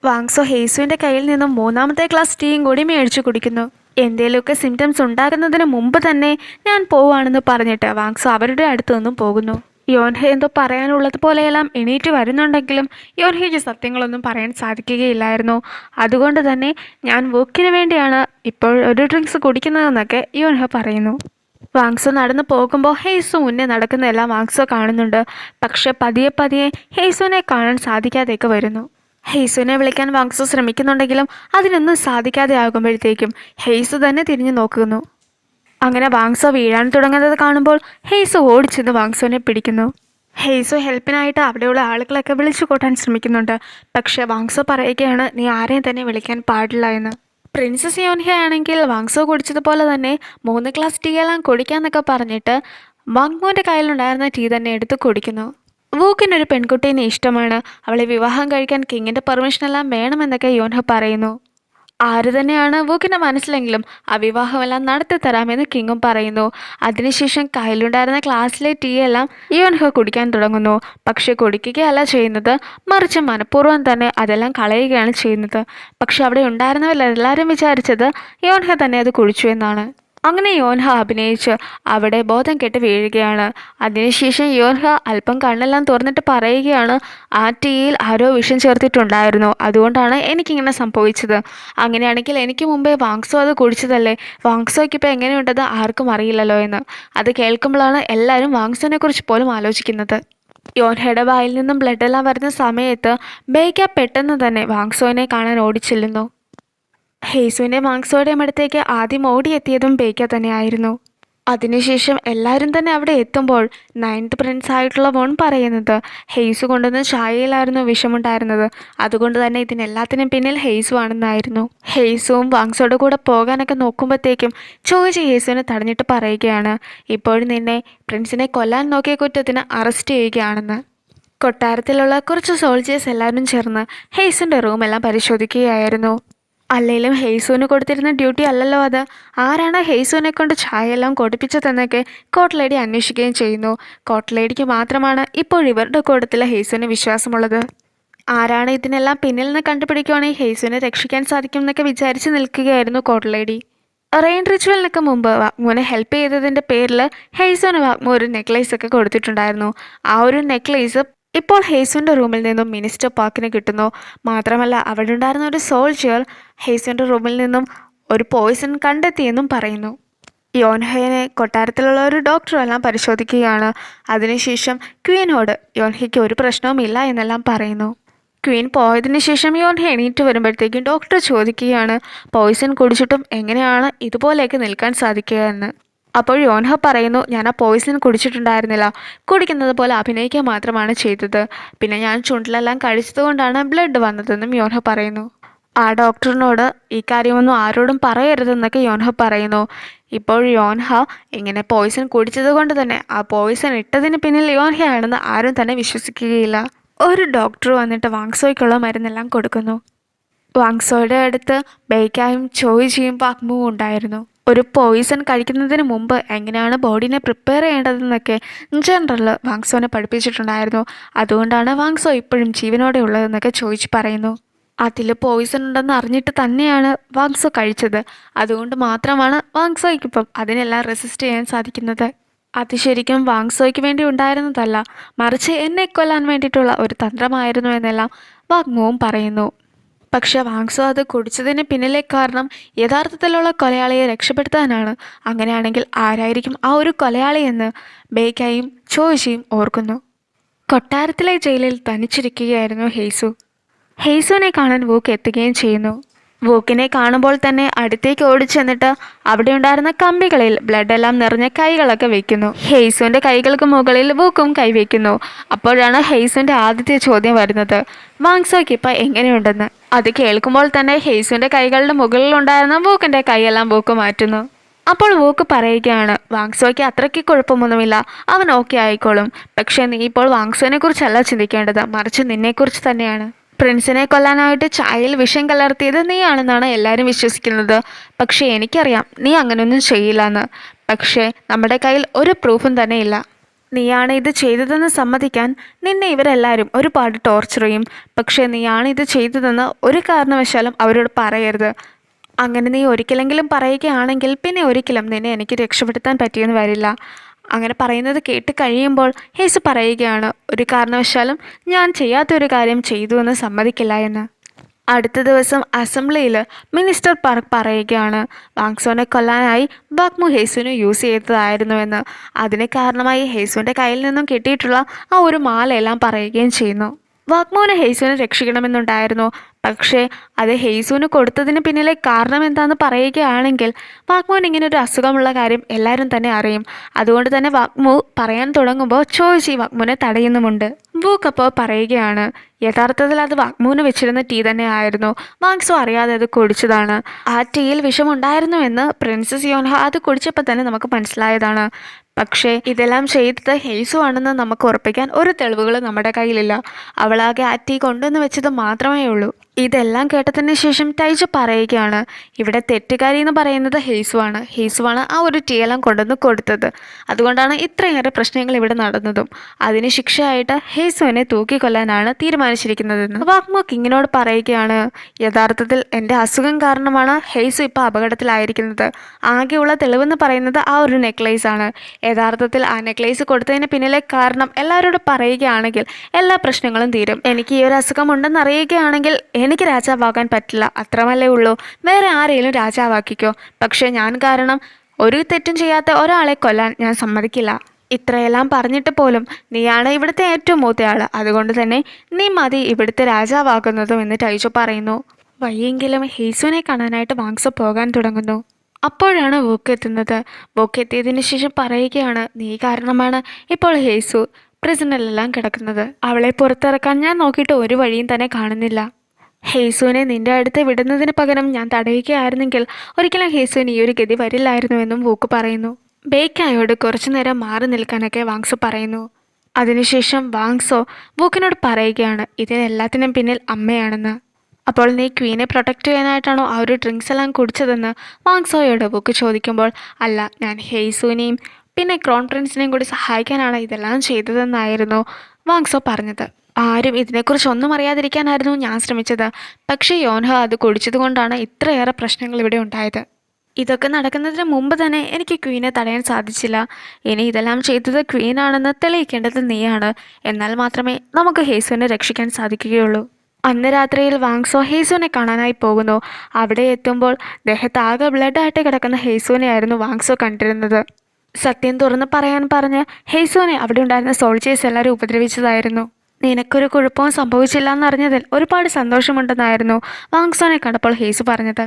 വാങ്സോ ഹേസുവിൻ്റെ കയ്യിൽ നിന്നും മൂന്നാമത്തെ ഗ്ലാസ് ടീയും കൂടി മേടിച്ചു കുടിക്കുന്നു. എന്തേലുമൊക്കെ സിംറ്റംസ് ഉണ്ടാകുന്നതിന് മുമ്പ് തന്നെ ഞാൻ പോവാണെന്ന് പറഞ്ഞിട്ട് വാങ്സോ അവരുടെ അടുത്തു നിന്നും പോകുന്നു. യോൻഹെ എന്തോ പറയാനുള്ളത് പോലെയെല്ലാം എണീറ്റ് വരുന്നുണ്ടെങ്കിലും യോൻഹയ്ക്ക് സത്യങ്ങളൊന്നും പറയാൻ സാധിക്കുകയില്ലായിരുന്നു. അതുകൊണ്ട് തന്നെ ഞാൻ വൂക്കിന് വേണ്ടിയാണ് ഇപ്പോൾ ഒരു ഡ്രിങ്ക്സ് കുടിക്കുന്നതെന്നൊക്കെ യോൻഹ പറയുന്നു. വാങ്സോ നടന്നു പോകുമ്പോൾ ഹെയ്സു മുന്നേ നടക്കുന്നതെല്ലാം വാങ്സോ കാണുന്നുണ്ട്. പക്ഷെ പതിയെ പതിയെ ഹെയ്സുവിനെ കാണാൻ സാധിക്കാതെയൊക്കെ വരുന്നു. ഹെയ്സുവിനെ വിളിക്കാൻ വാങ്സോ ശ്രമിക്കുന്നുണ്ടെങ്കിലും അതിനൊന്നും സാധിക്കാതെ ആകുമ്പോഴത്തേക്കും ഹെയ്സു തന്നെ തിരിഞ്ഞു നോക്കുന്നു. അങ്ങനെ വാങ്സോ വീഴാൻ തുടങ്ങുന്നത് കാണുമ്പോൾ ഹെയ്സു ഓടിച്ചെന്ന് വാങ്സോനെ പിടിക്കുന്നു. ഹെയ്സു ഹെൽപ്പിനായിട്ട് അവിടെയുള്ള ആളുകളൊക്കെ വിളിച്ചു കൂട്ടാൻ ശ്രമിക്കുന്നുണ്ട്. പക്ഷെ വാങ്സോ പറയുകയാണ് നീ ആരെയും തന്നെ വിളിക്കാൻ പാടില്ല എന്ന്. പ്രിൻസസ് യോൻഹ ആണെങ്കിൽ വാങ്സോ കുടിച്ചതുപോലെ തന്നെ 3 ഗ്ലാസ് ടീ എല്ലാം കുടിക്കാന്നൊക്കെ പറഞ്ഞിട്ട് വാങ്മോൻ്റെ കയ്യിലുണ്ടായിരുന്ന ടീ തന്നെ എടുത്ത് കുടിക്കുന്നു. വൂക്കിനൊരു പെൺകുട്ടീനെ ഇഷ്ടമാണ്, അവളെ വിവാഹം കഴിക്കാൻ കിങ്ങിൻ്റെ പെർമിഷനെല്ലാം വേണമെന്നൊക്കെ യോൻഹ പറയുന്നു. ആര് തന്നെയാണ് വൂക്കിൻ്റെ മനസ്സിലെങ്കിലും ആ വിവാഹമെല്ലാം നടത്തി തരാമെന്ന് കിങ്ങും പറയുന്നു. അതിനുശേഷം കയ്യിലുണ്ടായിരുന്ന ഗ്ലാസ്സിലെ ടീ എല്ലാം യോൻഹ കുടിക്കാൻ തുടങ്ങുന്നു. പക്ഷെ കുടിക്കുകയല്ല ചെയ്യുന്നത്, മറിച്ച് മനഃപൂർവ്വം തന്നെ അതെല്ലാം കളയുകയാണ് ചെയ്യുന്നത്. പക്ഷെ അവിടെ ഉണ്ടായിരുന്നവരെല്ലാവരും വിചാരിച്ചത് യോൻഹ തന്നെ അത് കുടിച്ചു എന്നാണ്. അങ്ങനെ യോൻഹ അഭിനയിച്ച് അവിടെ ബോധം കെട്ട് വീഴുകയാണ്. അതിനുശേഷം യോൻഹ അല്പം കണ്ണെല്ലാം തുറന്നിട്ട് പറയുകയാണ്, ആ ടീയിൽ ആരോ വിഷം ചേർത്തിട്ടുണ്ടായിരുന്നു, അതുകൊണ്ടാണ് എനിക്കിങ്ങനെ സംഭവിച്ചത്. അങ്ങനെയാണെങ്കിൽ എനിക്ക് മുമ്പേ വാങ്സോ അത് കുടിച്ചതല്ലേ, വാങ്സോയ്ക്ക് ഇപ്പോൾ എങ്ങനെയുണ്ടെന്ന് ആർക്കും അറിയില്ലല്ലോ എന്ന്. അത് കേൾക്കുമ്പോഴാണ് എല്ലാവരും വാങ്സോനെ കുറിച്ച് പോലും ആലോചിക്കുന്നത്. യോൻഹയുടെ വായിൽ നിന്നും ബ്ലഡെല്ലാം വരുന്ന സമയത്ത് ബേക്ക പെട്ടെന്ന് തന്നെ വാങ്സോനെ കാണാൻ ഓടിച്ചെല്ലുന്നു. ഹെയ്സുവിൻ്റെ വാങ്സോയുടെയും അടുത്തേക്ക് ആദ്യം ഓടിയെത്തിയതും ബേക്ക തന്നെയായിരുന്നു. അതിനുശേഷം എല്ലാവരും തന്നെ അവിടെ എത്തുമ്പോൾ 9th പ്രിൻസ് ആയിട്ടുള്ള വോൺ പറയുന്നത് ഹെയ്സു കൊണ്ടുവന്ന ചായയിലായിരുന്നു വിഷമുണ്ടായിരുന്നത്, അതുകൊണ്ട് തന്നെ ഇതിനെല്ലാത്തിനും പിന്നിൽ ഹെയ്സു ആണെന്നായിരുന്നു. ഹെയ്സുവും വാങ്സോയുടെ കൂടെ പോകാനൊക്കെ നോക്കുമ്പോഴത്തേക്കും ചോദിച്ച് ഹെയ്സുവിനെ തടഞ്ഞിട്ട് പറയുകയാണ്, ഇപ്പോഴും നിന്നെ പ്രിൻസിനെ കൊല്ലാൻ നോക്കിയ കുറ്റത്തിന് അറസ്റ്റ് ചെയ്യുകയാണെന്ന്. കൊട്ടാരത്തിലുള്ള കുറച്ച് സോൾജേഴ്സ് എല്ലാവരും ചേർന്ന് ഹെയ്സിൻ്റെ റൂമെല്ലാം പരിശോധിക്കുകയായിരുന്നു. അല്ലെങ്കിലും ഹെയ്സുവിന് കൊടുത്തിരുന്ന ഡ്യൂട്ടി അല്ലല്ലോ അത്. ആരാണ് ഹെയ്സുവിനെ കൊണ്ട് ചായയെല്ലാം കൊടുപ്പിച്ചതെന്നൊക്കെ കോർട്ട് ലേഡി അന്വേഷിക്കുകയും ചെയ്യുന്നു. കോർട്ട് ലേഡിക്ക് മാത്രമാണ് ഇപ്പോൾ ഇവരുടെ കൂട്ടത്തിൽ ഹെയ്സുവിന് വിശ്വാസമുള്ളത്. ആരാണ് ഇതിനെല്ലാം പിന്നിൽ നിന്ന് കണ്ടുപിടിക്കുകയാണെങ്കിൽ ഹെയ്സുവിനെ രക്ഷിക്കാൻ സാധിക്കും എന്നൊക്കെ വിചാരിച്ച് നിൽക്കുകയായിരുന്നു കോർട്ട് ലേഡി. റെയിൻ റിച്വലിനൊക്കെ മുമ്പ് വാഗ്മോനെ ഹെൽപ്പ് ചെയ്തതിൻ്റെ പേരിൽ ഹെയ്സുവിന് വാഗ്മോ ഒരു നെക്ലേസ് ഒക്കെ കൊടുത്തിട്ടുണ്ടായിരുന്നു. ആ ഒരു നെക്ലേസ് ഇപ്പോൾ ഹെയ്സുവിൻ്റെ റൂമിൽ നിന്നും മിനിസ്റ്റർ പാർക്കിന് കിട്ടുന്നു. മാത്രമല്ല അവിടെ ഉണ്ടായിരുന്ന ഒരു സോൾജിയർ ഹെയ്സുവിൻ്റെ റൂമിൽ നിന്നും ഒരു പോയിസൺ കണ്ടെത്തിയെന്നും പറയുന്നു. യോൻഹയെ കൊട്ടാരത്തിലുള്ള ഒരു ഡോക്ടറും എല്ലാം പരിശോധിക്കുകയാണ്. അതിനുശേഷം ക്വീനോട് യോൻഹയ്ക്ക് ഒരു പ്രശ്നവുമില്ല എന്നെല്ലാം പറയുന്നു. ക്വീൻ പോയതിനു ശേഷം യോൻഹ എണീറ്റ് വരുമ്പോഴത്തേക്കും ഡോക്ടർ ചോദിക്കുകയാണ്, പോയിസൺ കുടിച്ചിട്ടും എങ്ങനെയാണ് ഇതുപോലെയൊക്കെ നിൽക്കാൻ സാധിക്കുക എന്ന്. അപ്പോൾ യോൻഹ പറയുന്നു, ഞാൻ ആ പോയിസൺ കുടിച്ചിട്ടുണ്ടായിരുന്നില്ല, കുടിക്കുന്നത് പോലെ അഭിനയിക്കുക മാത്രമാണ് ചെയ്തത്, പിന്നെ ഞാൻ ചുണ്ടിലെല്ലാം കഴിച്ചതുകൊണ്ടാണ് ബ്ലഡ് വന്നതെന്നും യോൻഹ പറയുന്നു. ആ ഡോക്ടറിനോട് ഈ കാര്യമൊന്നും ആരോടും പറയരുതെന്നൊക്കെ യോൻഹ പറയുന്നു. ഇപ്പോൾ യോൻഹ ഇങ്ങനെ പോയിസൺ കുടിച്ചത് കൊണ്ട് തന്നെ ആ പോയിസൺ ഇട്ടതിന് പിന്നിൽ യോൻഹയാണെന്ന് ആരും തന്നെ വിശ്വസിക്കുകയില്ല. ഒരു ഡോക്ടർ വന്നിട്ട് വാങ്സോയ്ക്കുള്ള മരുന്നെല്ലാം കൊടുക്കുന്നു. വാങ്സോയുടെ അടുത്ത് ബേക്കായും ചോയ്ജിയും വാഗ്മുവും ഉണ്ടായിരുന്നു. ഒരു പോയിസൺ കഴിക്കുന്നതിന് മുമ്പ് എങ്ങനെയാണ് ബോഡീനെ പ്രിപ്പയർ ചെയ്യേണ്ടതെന്നൊക്കെ ജനറൽ വാങ്സോനെ പഠിപ്പിച്ചിട്ടുണ്ടായിരുന്നു. അതുകൊണ്ടാണ് വാങ്സോ ഇപ്പോഴും ജീവനോടെ ഉള്ളതെന്നൊക്കെ ചോദിച്ച് പറയുന്നു. അതിൽ പോയിസൺ ഉണ്ടെന്ന് അറിഞ്ഞിട്ട് തന്നെയാണ് വാങ്സോ കഴിച്ചത്, അതുകൊണ്ട് മാത്രമാണ് വാങ്സോയ്ക്കിപ്പം അതിനെല്ലാം റെസിസ്റ്റ് ചെയ്യാൻ സാധിക്കുന്നത്. അത് ശരിക്കും വാങ്സോയ്ക്ക് വേണ്ടി ഉണ്ടായിരുന്നതല്ല, മറിച്ച് എന്നെ കൊല്ലാൻ വേണ്ടിയിട്ടുള്ള ഒരു തന്ത്രമായിരുന്നു എന്നെല്ലാം വാഗ്മുവും പറയുന്നു. പക്ഷെ വാങ്സോ അത് കുടിച്ചതിന് പിന്നിലെ കാരണം യഥാർത്ഥത്തിലുള്ള കൊലയാളിയെ രക്ഷപ്പെടുത്താനാണ്. അങ്ങനെയാണെങ്കിൽ ആരായിരിക്കും ആ ഒരു കൊലയാളി എന്ന് ബേക്കായും ചോയ്ജിയും ഓർക്കുന്നു. കൊട്ടാരത്തിലെ ജയിലിൽ തനിച്ചിരിക്കുകയായിരുന്നു ഹെയ്സു. ഹെയ്സുവിനെ കാണാൻ വൂക്ക് എത്തുകയും ചെയ്യുന്നു. വൂക്കിനെ കാണുമ്പോൾ തന്നെ അടുത്തേക്ക് ഓടിച്ചെന്നിട്ട് അവിടെ ഉണ്ടായിരുന്ന കമ്പികളിൽ ബ്ലഡെല്ലാം നിറഞ്ഞ കൈകളൊക്കെ വെക്കുന്നു. ഹെയ്സുവിൻ്റെ കൈകൾക്ക് മുകളിൽ വൂക്കും കൈവയ്ക്കുന്നു. അപ്പോഴാണ് ഹെയ്സുവിൻ്റെ ആദ്യത്തെ ചോദ്യം വരുന്നത്, വാങ്സോയ്ക്ക് ഇപ്പം എങ്ങനെയുണ്ടെന്ന്. അത് കേൾക്കുമ്പോൾ തന്നെ ഹെയ്സുവിൻ്റെ കൈകളുടെ മുകളിലുണ്ടായിരുന്ന വൂക്കിൻ്റെ കൈയെല്ലാം വൂക്ക് മാറ്റുന്നു. അപ്പോൾ വൂക്ക് പറയുകയാണ്, വാങ്സോയ്ക്ക് അത്രയ്ക്ക് കുഴപ്പമൊന്നുമില്ല, അവൻ ഓക്കെ ആയിക്കോളും. പക്ഷേ നീ ഇപ്പോൾ വാങ്സോനെ കുറിച്ചല്ല ചിന്തിക്കേണ്ടത്, മറിച്ച് നിന്നെക്കുറിച്ച് തന്നെയാണ്. പ്രിൻസിനെ കൊല്ലാനായിട്ട് ചായയിൽ വിഷം കലർത്തിയത് നീയാണെന്നാണ് എല്ലാവരും വിശ്വസിക്കുന്നത്. പക്ഷേ എനിക്കറിയാം നീ അങ്ങനെയൊന്നും ചെയ്യില്ല എന്ന്. പക്ഷേ നമ്മുടെ കയ്യിൽ ഒരു പ്രൂഫും തന്നെ ഇല്ല. നീയാണ് ഇത് ചെയ്തതെന്ന് സമ്മതിക്കാൻ നിന്നെ ഇവരെല്ലാവരും ഒരുപാട് ടോർച്ചർ ചെയ്യും. പക്ഷേ നീയാണ് ഇത് ചെയ്തതെന്ന് ഒരു കാരണവശാലും അവരോട് പറയരുത്. അങ്ങനെ നീ ഒരിക്കലെങ്കിലും പറയുകയാണെങ്കിൽ പിന്നെ ഒരിക്കലും നിന്നെ എനിക്ക് രക്ഷപ്പെടുത്താൻ പറ്റിയെന്ന് വരില്ല. അങ്ങനെ പറയുന്നത് കേട്ട് കഴിയുമ്പോൾ ഹേസു പറയുകയാണ്, ഒരു കാരണവശാലും ഞാൻ ചെയ്യാത്തൊരു കാര്യം ചെയ്തു എന്ന് സമ്മതിക്കില്ല എന്ന്. അടുത്ത ദിവസം അസംബ്ലിയിൽ മിനിസ്റ്റർ പാർക്ക് പറയുകയാണ് വാങ്സോനെ കൊല്ലാനായി ബാഗ്മു ഹേസുവിനെ യൂസ് ചെയ്തതായിരുന്നുവെന്ന്. അതിന് കാരണമായി ഹേസുവിൻ്റെ കയ്യിൽ നിന്നും കിട്ടിയിട്ടുള്ള ആ ഒരു മാലയെല്ലാം പറയുകയും ചെയ്യുന്നു. വാഗ്മോന് ഹേസുവിനെ രക്ഷിക്കണമെന്നുണ്ടായിരുന്നു. പക്ഷേ അത് ഹേസുവിന് കൊടുത്തതിന് പിന്നിലെ കാരണം എന്താണെന്ന് പറയുകയാണെങ്കിൽ വാഗ്മോൻ ഇങ്ങനെ ഒരു അസുഖമുള്ള കാര്യം എല്ലാവരും തന്നെ അറിയും. അതുകൊണ്ട് തന്നെ വാഗ്മു പറയാൻ തുടങ്ങുമ്പോൾ ചോയ്ജി വാഗ്മുവിനെ തടയുന്നുമുണ്ട്. വൂക്ക് അപ്പോൾ പറയുകയാണ് യഥാർത്ഥത്തിൽ അത് വാഗ്മുവിന് വെച്ചിരുന്ന ടീ തന്നെ ആയിരുന്നു. വാങ്സോ അറിയാതെ അത് കുടിച്ചതാണ്. ആ ടീയിൽ വിഷമുണ്ടായിരുന്നുവെന്ന് പ്രിൻസസ് യോൻഹ അത് കുടിച്ചപ്പോൾ തന്നെ നമുക്ക് മനസ്സിലായതാണ്. പക്ഷേ ഇതെല്ലാം ചെയ്തത് ഹേസു ആണെന്ന് നമുക്ക് ഉറപ്പിക്കാൻ ഒരു തെളിവുകളും നമ്മുടെ കയ്യിലില്ല. അവളാകെ ആ ടീ കൊണ്ടുവന്ന് വെച്ചത് മാത്രമേ ഉള്ളൂ. ഇതെല്ലാം കേട്ടതിന് ശേഷം ടൈജ പറയുകയാണ് ഇവിടെ തെറ്റുകാരി എന്ന് പറയുന്നത് ഹേസുവാണ്. ഹേസുവാണ് ആ ഒരു ടീ എല്ലാം കൊണ്ടുവന്ന് കൊടുത്തത്. അതുകൊണ്ടാണ് ഇത്രയേറെ പ്രശ്നങ്ങൾ ഇവിടെ നടന്നതും. അതിന് ശിക്ഷയായിട്ട് ഹേസുവിനെ തൂക്കിക്കൊല്ലാനാണ് തീരുമാനിച്ചിരിക്കുന്നതെന്ന് വാഗ്മോ കിങ്ങിനോട് പറയുകയാണ് യഥാർത്ഥത്തിൽ എൻ്റെ അസുഖം കാരണമാണ് ഹേസു ഇപ്പോൾ അപകടത്തിലായിരിക്കുന്നത്. ആകെയുള്ള തെളിവെന്ന് പറയുന്നത് ആ ഒരു നെക്ലേസ് ആണ്. യഥാർത്ഥത്തിൽ ആ നെക്ലേസ് കൊടുത്തതിന് പിന്നിലെ കാരണം എല്ലാവരോടും പറയുകയാണെങ്കിൽ എല്ലാ പ്രശ്നങ്ങളും തീരും. എനിക്ക് ഈ ഒരു അസുഖം ഉണ്ടെന്ന് അറിയുകയാണെങ്കിൽ എനിക്ക് രാജാവാകാൻ പറ്റില്ല, അത്രമല്ലേ ഉള്ളൂ. വേറെ ആരെങ്കിലും രാജാവാക്കിക്കോ. പക്ഷേ ഞാൻ കാരണം ഒരു തെറ്റും ചെയ്യാത്ത ഒരാളെ കൊല്ലാൻ ഞാൻ സമ്മതിക്കില്ല. ഇത്രയെല്ലാം പറഞ്ഞിട്ട് പോലും നീയാണ് ഇവിടുത്തെ ഏറ്റവും മൂത്തയാൾ. അതുകൊണ്ട് തന്നെ നീ മതി ഇവിടുത്തെ രാജാവാകുന്നതും എന്ന് ടൈജോ പറയുന്നു. വയ്യെങ്കിലും ഹേസുവിനെ കാണാനായിട്ട് വാങ്സോ പോകാൻ തുടങ്ങുന്നു. അപ്പോഴാണ് വോക്ക് എത്തുന്നത്. വോക്ക് എത്തിയതിന് ശേഷം പറയുകയാണ് നീ കാരണമാണ് ഇപ്പോൾ ഹേസു പ്രിസണിലെല്ലാം കിടക്കുന്നത്. അവളെ പുറത്തിറക്കാൻ ഞാൻ നോക്കിയിട്ട് ഒരു വഴിയും തന്നെ കാണുന്നില്ല. ഹേസുവിനെ നിന്റെ അടുത്ത് വിടുന്നതിന് പകരം ഞാൻ തടയുകയായിരുന്നെങ്കിൽ ഒരിക്കലും ഹേസുവിന് ഈ ഒരു ഗതി വരില്ലായിരുന്നുവെന്നും വോക്ക് പറയുന്നു. ബേക്കായോട് കുറച്ചു നേരം മാറി നിൽക്കാനൊക്കെ വാങ്സോ പറയുന്നു. അതിനുശേഷം വാങ്സോ വോക്കിനോട് പറയുകയാണ് ഇതിനെല്ലാത്തിനും പിന്നിൽ അമ്മയാണെന്ന്. അപ്പോൾ നീ ക്വീനെ പ്രൊട്ടക്റ്റ് ചെയ്യാനായിട്ടാണോ ആ ഒരു ഡ്രിങ്ക്സ് എല്ലാം കുടിച്ചതെന്ന് വാങ്സോയോട് വോക്ക് ചോദിക്കുമ്പോൾ അല്ല, ഞാൻ ഹേസുവിനെയും പിന്നെ ക്രോൺ പ്രിൻസിനെയും കൂടി സഹായിക്കാനാണ് ഇതെല്ലാം ചെയ്തതെന്നായിരുന്നു വാങ്സോ പറഞ്ഞത്. ആരും ഇതിനെക്കുറിച്ച് ഒന്നും അറിയാതിരിക്കാനായിരുന്നു ഞാൻ ശ്രമിച്ചത്. പക്ഷേ യോൻഹ അത് കുടിച്ചതുകൊണ്ടാണ് ഇത്രയേറെ പ്രശ്നങ്ങൾ ഇവിടെ ഉണ്ടായത്. ഇതൊക്കെ നടക്കുന്നതിന് മുമ്പ് തന്നെ എനിക്ക് ക്വീനെ തടയാൻ സാധിച്ചില്ല. ഇനി ഇതെല്ലാം ചെയ്തത് ക്വീനാണെന്ന് തെളിയിക്കേണ്ടത് നീയാണ്. എന്നാൽ മാത്രമേ നമുക്ക് ഹേസുവിനെ രക്ഷിക്കാൻ സാധിക്കുകയുള്ളൂ. അന്ന് രാത്രിയിൽ വാങ്സോ ഹേസുവിനെ കാണാനായി പോകുന്നു. അവിടെ എത്തുമ്പോൾ ദേഹത്താകെ ബ്ലഡായിട്ട് കിടക്കുന്ന ഹേസുവിനെയായിരുന്നു വാങ്സോ കണ്ടിരുന്നത്. സത്യം തുറന്ന് പറയാൻ പറഞ്ഞ് ഹേസുവിനെ അവിടെ ഉണ്ടായിരുന്ന സോൾജേഴ്സ് എല്ലാവരും ഉപദ്രവിച്ചതായിരുന്നു. നിനക്കൊരു കുഴപ്പവും സംഭവിച്ചില്ല എന്നറിഞ്ഞതിൽ ഒരുപാട് സന്തോഷമുണ്ടെന്നായിരുന്നു വാങ്സോനെ കണ്ടപ്പോൾ ഹേസു പറഞ്ഞത്.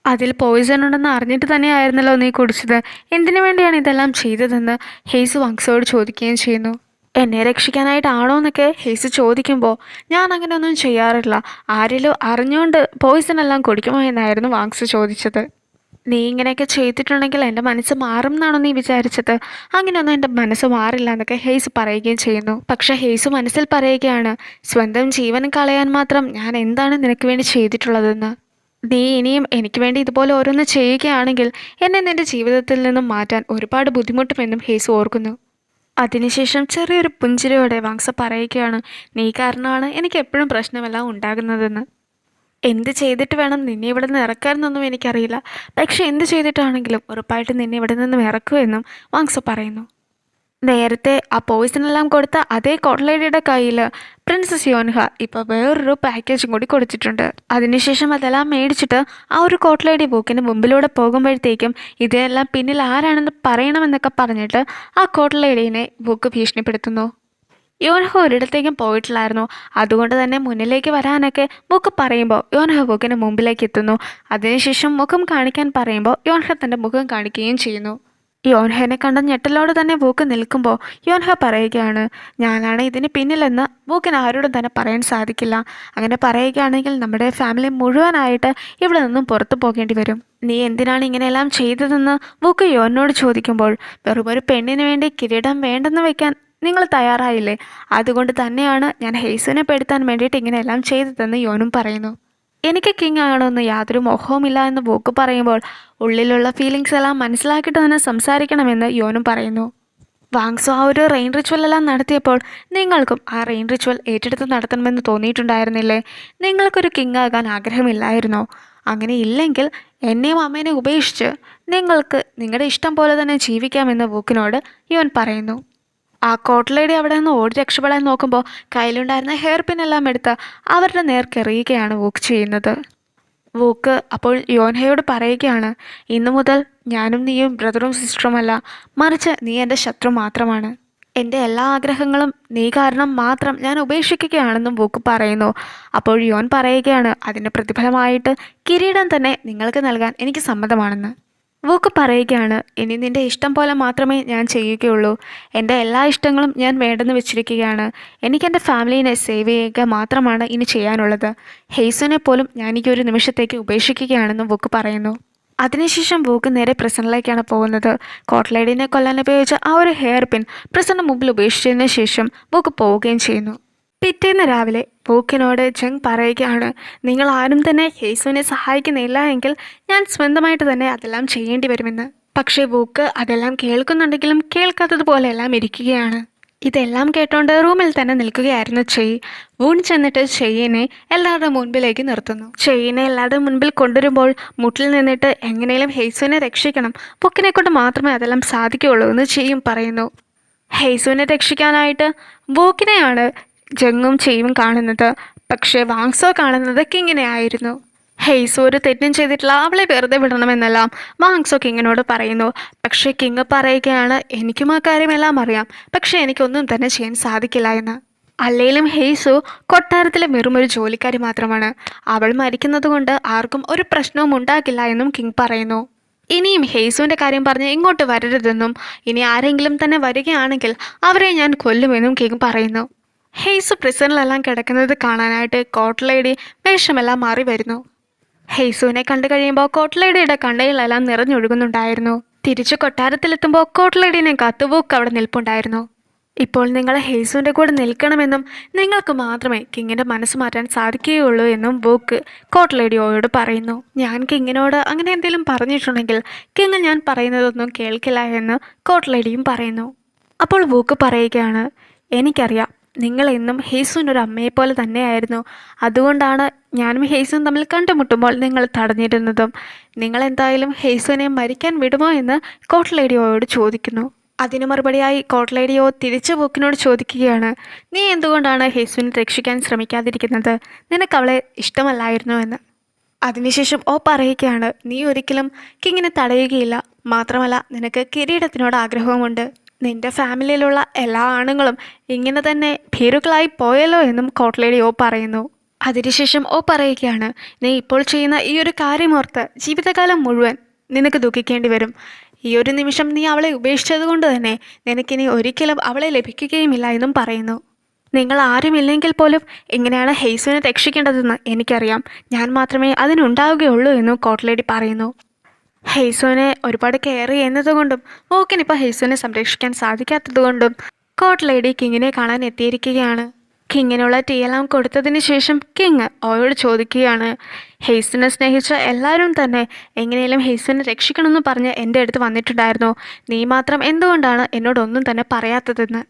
അതിൽ പോയിസൺ ഉണ്ടെന്ന് അറിഞ്ഞിട്ട് തന്നെയായിരുന്നല്ലോ നീ കുടിച്ചത്. എന്തിനു വേണ്ടിയാണ് ഇതെല്ലാം ചെയ്തതെന്ന് ഹേസു വാങ്സോയോട് ചോദിക്കുകയും ചെയ്യുന്നു. എന്നെ രക്ഷിക്കാനായിട്ടാണോ എന്നൊക്കെ ഹേസു ചോദിക്കുമ്പോൾ ഞാൻ അങ്ങനെയൊന്നും ചെയ്യാറില്ല. ആരെങ്കിലും അറിഞ്ഞുകൊണ്ട് പോയിസൺ എല്ലാം കുടിക്കുമോ എന്നായിരുന്നു വാങ്സോ ചോദിച്ചത്. നീ ഇങ്ങനെയൊക്കെ ചെയ്തിട്ടുണ്ടെങ്കിൽ എൻ്റെ മനസ്സ് മാറും എന്നാണോ നീ വിചാരിച്ചത്? അങ്ങനെയൊന്നും എൻ്റെ മനസ്സ് മാറില്ല എന്നൊക്കെ ഹേസു പറയുകയും ചെയ്യുന്നു. പക്ഷെ ഹേസു മനസ്സിൽ പറയുകയാണ് സ്വന്തം ജീവൻ കളയാൻ മാത്രം ഞാൻ എന്താണ് നിനക്ക് വേണ്ടി ചെയ്തിട്ടുള്ളതെന്ന്. നീ ഇനിയും എനിക്ക് വേണ്ടി ഇതുപോലെ ഓരോന്ന് ചെയ്യുകയാണെങ്കിൽ എന്നെ നിൻ്റെ ജീവിതത്തിൽ നിന്നും മാറ്റാൻ ഒരുപാട് ബുദ്ധിമുട്ടുമെന്നും ഹേസു ഓർക്കുന്നു. അതിനുശേഷം ചെറിയൊരു പുഞ്ചിരിയോടെ വാങ്സോ പറയുകയാണ് നീ കാരണമാണ് എനിക്ക് എപ്പോഴും പ്രശ്നമെല്ലാം ഉണ്ടാകുന്നതെന്ന്. എന്ത് ചെയ്തിട്ട് വേണം നിന്നെ ഇവിടെ നിന്ന് ഇറക്കാനെന്നൊന്നും എനിക്കറിയില്ല. പക്ഷെ എന്ത് ചെയ്തിട്ടാണെങ്കിലും ഉറപ്പായിട്ട് നിന്നെ ഇവിടെ നിന്നും ഇറക്കുമെന്നും വാങ്സോ പറയുന്നു. നേരത്തെ ആ പോയിസണെല്ലാം കൊടുത്ത അതേ കോട്ട്ലേഡിയുടെ കയ്യിൽ പ്രിൻസസ് യോൻഹ ഇപ്പോൾ വേറൊരു പാക്കേജും കൂടി കൊടുത്തിട്ടുണ്ട്. അതിനുശേഷം അതെല്ലാം മേടിച്ചിട്ട് ആ ഒരു കോട്ട്ലേഡി ബുക്കിന് മുമ്പിലൂടെ പോകുമ്പോഴത്തേക്കും ഇതിനെല്ലാം പിന്നിൽ ആരാണെന്ന് പറയണമെന്നൊക്കെ പറഞ്ഞിട്ട് ആ കോട്ട്ലേഡീനെ ബുക്ക് ഭീഷണിപ്പെടുത്തുന്നു. യോൻഹ ഒരിടത്തേക്കും പോയിട്ടില്ലായിരുന്നു. അതുകൊണ്ട് തന്നെ മുന്നിലേക്ക് വരാനൊക്കെ ബുക്ക് പറയുമ്പോൾ യോൻഹ ബുക്കിന് മുമ്പിലേക്ക് എത്തുന്നു. അതിനുശേഷം മുഖം കാണിക്കാൻ പറയുമ്പോൾ യോൻഹ തൻ്റെ മുഖം കാണിക്കുകയും ചെയ്യുന്നു. യോൻഹനെ കണ്ട ഞെട്ടലോടെ തന്നെ വൂക്ക് നിൽക്കുമ്പോൾ യോൻഹ പറയുകയാണ് ഞാനാണ് ഇതിന് പിന്നിലെന്ന് വൂക്കിന് ആരോടും തന്നെ പറയാൻ സാധിക്കില്ല. അങ്ങനെ പറയുകയാണെങ്കിൽ നമ്മുടെ ഫാമിലി മുഴുവനായിട്ട് ഇവിടെ നിന്നും പുറത്തു പോകേണ്ടി വരും. നീ എന്തിനാണ് ഇങ്ങനെയെല്ലാം ചെയ്തതെന്ന് വൂക്ക് യോനോട് ചോദിക്കുമ്പോൾ വെറുമൊരു പെണ്ണിന് വേണ്ടി കിരീടം വേണ്ടെന്ന് വെക്കാൻ നിങ്ങൾ തയ്യാറായില്ലേ? അതുകൊണ്ട് തന്നെയാണ് ഞാൻ ഹേസുവിനെ പെടുത്താൻ വേണ്ടിയിട്ട് ഇങ്ങനെയെല്ലാം ചെയ്തതെന്ന് യോനും പറയുന്നു. എനിക്ക് കിങ് ആകണമെന്ന് യാതൊരു മോഹവുമില്ല എന്ന് വോക്ക് പറയുമ്പോൾ ഉള്ളിലുള്ള ഫീലിങ്സ് എല്ലാം മനസ്സിലാക്കിയിട്ട് തന്നെ സംസാരിക്കണമെന്ന് യോനും പറയുന്നു. വാങ്സോ ആ ഒരു റെയിൻ റിച്വൽ എല്ലാം നടത്തിയപ്പോൾ നിങ്ങൾക്കും ആ റെയിൻ റിച്വൽ ഏറ്റെടുത്ത് നടത്തണമെന്ന് തോന്നിയിട്ടുണ്ടായിരുന്നില്ലേ? നിങ്ങൾക്കൊരു കിങ് ആകാൻ ആഗ്രഹമില്ലായിരുന്നോ? അങ്ങനെ ഇല്ലെങ്കിൽ എന്നെയും അമ്മേനെ ഉപേക്ഷിച്ച് നിങ്ങൾക്ക് നിങ്ങളുടെ ഇഷ്ടം പോലെ തന്നെ ജീവിക്കാമെന്ന് വൂക്കിനോട് യുവൻ പറയുന്നു. ആ കോട്ടലേഡി അവിടെ നിന്ന് ഓടി രക്ഷപ്പെടാൻ നോക്കുമ്പോൾ കയ്യിലുണ്ടായിരുന്ന ഹെയർ പിൻ എല്ലാം എടുത്ത് അവരുടെ നേർക്കെറിയുകയാണ് വൂക്ക് ചെയ്യുന്നത്. വൂക്ക് അപ്പോൾ യോൻഹയോട് പറയുകയാണ്, ഇന്നു മുതൽ ഞാനും നീയും ബ്രദറും സിസ്റ്ററുമല്ല, മറിച്ച് നീ എൻ്റെ ശത്രു മാത്രമാണ്. എൻ്റെ എല്ലാ ആഗ്രഹങ്ങളും നീ കാരണം മാത്രം ഞാൻ ഉപേക്ഷിക്കുകയാണെന്നും വൂക്ക് പറയുന്നു. അപ്പോൾ യോൻ പറയുകയാണ്, അതിൻ്റെ പ്രതിഫലമായിട്ട് കിരീടം തന്നെ നിങ്ങൾക്ക് നൽകാൻ എനിക്ക് സമ്മതമാണെന്ന്. വൂക്ക് പറയുകയാണ്, ഇനി നിൻ്റെ ഇഷ്ടം പോലെ മാത്രമേ ഞാൻ ചെയ്യുകയുള്ളൂ. എൻ്റെ എല്ലാ ഇഷ്ടങ്ങളും ഞാൻ വേണ്ടെന്ന് വെച്ചിരിക്കുകയാണ്. എനിക്കെൻ്റെ ഫാമിലീനെ സേവ് ചെയ്യുക മാത്രമാണ് ഇനി ചെയ്യാനുള്ളത്. ഹെയ്സുനെ പോലും ഞാൻ ഈ ഒരു നിമിഷത്തേക്ക് ഉപേക്ഷിക്കുകയാണെന്നും വൂക്ക് പറയുന്നു. അതിനുശേഷം വൂക്ക് നേരെ പ്രസന്റിലേക്കാണ് പോകുന്നത്. കോട്ട്ലേഡിനെ കൊല്ലാൻ ഉപയോഗിച്ച ആ ഒരു ഹെയർ പിൻ പ്രസന്റ് മുമ്പിൽ ഉപേക്ഷിച്ചതിന് ശേഷം വൂക്ക് പോവുകയും ചെയ്യുന്നു. പിറ്റേന്ന് രാവിലെ വൂക്കിനോട് ജങ് പറയുകയാണ്, നിങ്ങൾ ആരും തന്നെ ഹെയ്സുവിനെ സഹായിക്കുന്നില്ല എങ്കിൽ ഞാൻ സ്വന്തമായിട്ട് തന്നെ അതെല്ലാം ചെയ്യേണ്ടി വരുമെന്ന്. പക്ഷേ വൂക്ക് അതെല്ലാം കേൾക്കുന്നുണ്ടെങ്കിലും കേൾക്കാത്തതുപോലെയെല്ലാം ഇരിക്കുകയാണ്. ഇതെല്ലാം കേട്ടോണ്ട് റൂമിൽ തന്നെ നിൽക്കുകയായിരുന്നു ചെയ്. വൂൺ ചെന്നിട്ട് ചെയ്യിനെ എല്ലാവരുടെ മുൻപിലേക്ക് നിർത്തുന്നു. ചെയ്യിനെ എല്ലാവരുടെ മുൻപിൽ കൊണ്ടുവരുമ്പോൾ മുട്ടിൽ നിന്നിട്ട് എങ്ങനെയും ഹെയ്സുവിനെ രക്ഷിക്കണം, വൂക്കിനെ കൊണ്ട് മാത്രമേ അതെല്ലാം സാധിക്കുകയുള്ളൂ എന്ന് ചെയ്യും പറയുന്നു. ഹെയ്സുവിനെ രക്ഷിക്കാനായിട്ട് വൂക്കിനെയാണ് ജങ്ങും ചെയ്യും കാണുന്നത്. പക്ഷേ വാങ്സോ കാണുന്നത് കിങ്ങിനെ ആയിരുന്നു. ഹെയ്സു ഒരു തെറ്റും ചെയ്തിട്ടില്ല, അവളെ വെറുതെ വിടണമെന്നെല്ലാം വാങ്സോ കിങ്ങിനോട് പറയുന്നു. പക്ഷേ കിങ് പറയുകയാണ്, എനിക്കും ആ കാര്യമെല്ലാം അറിയാം, പക്ഷേ എനിക്കൊന്നും തന്നെ ചെയ്യാൻ സാധിക്കില്ല എന്ന്. അല്ലേലും ഹെയ്സു കൊട്ടാരത്തിലെ വെറുമൊരു ജോലിക്കാരി മാത്രമാണ്. അവൾ മരിക്കുന്നത് കൊണ്ട് ആർക്കും ഒരു പ്രശ്നവും ഉണ്ടാകില്ല എന്നും കിങ് പറയുന്നു. ഇനിയും ഹെയ്സുവിൻ്റെ കാര്യം പറഞ്ഞ് ഇങ്ങോട്ട് വരരുതെന്നും ഇനി ആരെങ്കിലും തന്നെ വരികയാണെങ്കിൽ അവരെ ഞാൻ കൊല്ലുമെന്നും കിങ് പറയുന്നു. ഹെയ്സു പ്രിസണിലെല്ലാം കിടക്കുന്നത് കാണാനായിട്ട് കോട്ട്ലേഡി വേഷമെല്ലാം മാറി വരുന്നു. ഹെയ്സുവിനെ കണ്ടു കഴിയുമ്പോൾ കോട്ട്ലേഡിയുടെ കണ്ണയിലെല്ലാം നിറഞ്ഞൊഴുകുന്നുണ്ടായിരുന്നു. തിരിച്ചു കൊട്ടാരത്തിലെത്തുമ്പോൾ കോട്ട്ലേഡിനെ കാത്തു വൂക്ക് അവിടെ നിൽപ്പുണ്ടായിരുന്നു. ഇപ്പോൾ നിങ്ങൾ ഹെയ്സുവിൻ്റെ കൂടെ നിൽക്കണമെന്നും നിങ്ങൾക്ക് മാത്രമേ കിങ്ങിൻ്റെ മനസ്സ് മാറ്റാൻ സാധിക്കുകയുള്ളൂ എന്നും വൂക്ക് കോട്ട്ലേഡിയോട് പറയുന്നു. ഞാൻ കിങ്ങിനോട് അങ്ങനെ എന്തെങ്കിലും പറഞ്ഞിട്ടുണ്ടെങ്കിൽ കിങ് ഞാൻ പറയുന്നതൊന്നും കേൾക്കില്ല എന്ന് കോട്ട്ലേഡിയും പറയുന്നു. അപ്പോൾ വൂക്ക് പറയുകയാണ്, എനിക്കറിയാം നിങ്ങൾ എന്നും ഹെയ്സുവിനൊരു അമ്മയെപ്പോലെ തന്നെയായിരുന്നു. അതുകൊണ്ടാണ് ഞാനും ഹെയ്സും തമ്മിൽ കണ്ടുമുട്ടുമ്പോൾ നിങ്ങൾ തടഞ്ഞിരുന്നതും. നിങ്ങൾ എന്തായാലും ഹെയ്സുവിനെ മരിക്കാൻ വിടുമോ എന്ന് കോട്ട്ലേഡിയോയോട് ചോദിക്കുന്നു. അതിനു മറുപടിയായി കോട്ട്ലേഡിയോ തിരിച്ചു വൂക്കിനോട് ചോദിക്കുകയാണ്, നീ എന്തുകൊണ്ടാണ് ഹെയ്സുവിനെ രക്ഷിക്കാൻ ശ്രമിക്കാതിരിക്കുന്നത്? നിനക്ക് അവളെ ഇഷ്ടമല്ലായിരുന്നു എന്ന്. അതിനുശേഷം പറയുകയാണ്, നീ ഒരിക്കലും കിങ്ങിനെ തടയുകയില്ല, മാത്രമല്ല നിനക്ക് കിരീടത്തിനോട് ആഗ്രഹവുമുണ്ട്. നിന്റെ ഫാമിലിയിലുള്ള എല്ലാ ആണുങ്ങളും ഇങ്ങനെ തന്നെ ഭീരുക്കളായി പോയല്ലോ എന്നും കോട്ട്ലേഡി പറയുന്നു. അതിനുശേഷം പറയുകയാണ്, നീ ഇപ്പോൾ ചെയ്യുന്ന ഈ ഒരു കാര്യമോർത്ത് ജീവിതകാലം മുഴുവൻ നിനക്ക് ദുഃഖിക്കേണ്ടി വരും. ഈ ഒരു നിമിഷം നീ അവളെ ഉപേക്ഷിച്ചത് കൊണ്ട് തന്നെ നിനക്കിനി ഒരിക്കലും അവളെ ലഭിക്കുകയുമില്ല എന്നും പറയുന്നു. നിങ്ങൾ ആരുമില്ലെങ്കിൽ പോലും എങ്ങനെയാണ് ഹെയ്സുവിനെ രക്ഷിക്കേണ്ടതെന്ന് എനിക്കറിയാം, ഞാൻ മാത്രമേ അതിനുണ്ടാവുകയുള്ളൂ എന്നും കോട്ട്ലേഡി പറയുന്നു. ഹെയ്സുവിനെ ഒരുപാട് കെയർ ചെയ്യുന്നതുകൊണ്ടും വൂക്കിനിപ്പോൾ ഹെയ്സുവിനെ സംരക്ഷിക്കാൻ സാധിക്കാത്തതുകൊണ്ടും കോട്ട്ലേഡി കിങ്ങിനെ കാണാൻ എത്തിയിരിക്കുകയാണ്. കിങ്ങിനുള്ള ടീ എല്ലാം കൊടുത്തതിന് ശേഷം കിങ് ഓയോട് ചോദിക്കുകയാണ്, ഹെയ്സുവിനെ സ്നേഹിച്ച എല്ലാവരും തന്നെ എങ്ങനെയും ഹെയ്സുവിനെ രക്ഷിക്കണമെന്ന് പറഞ്ഞ് എൻ്റെ അടുത്ത് വന്നിട്ടുണ്ടായിരുന്നു, നീ മാത്രം എന്തുകൊണ്ടാണ് എന്നോടൊന്നും തന്നെ പറയാത്തതെന്ന്.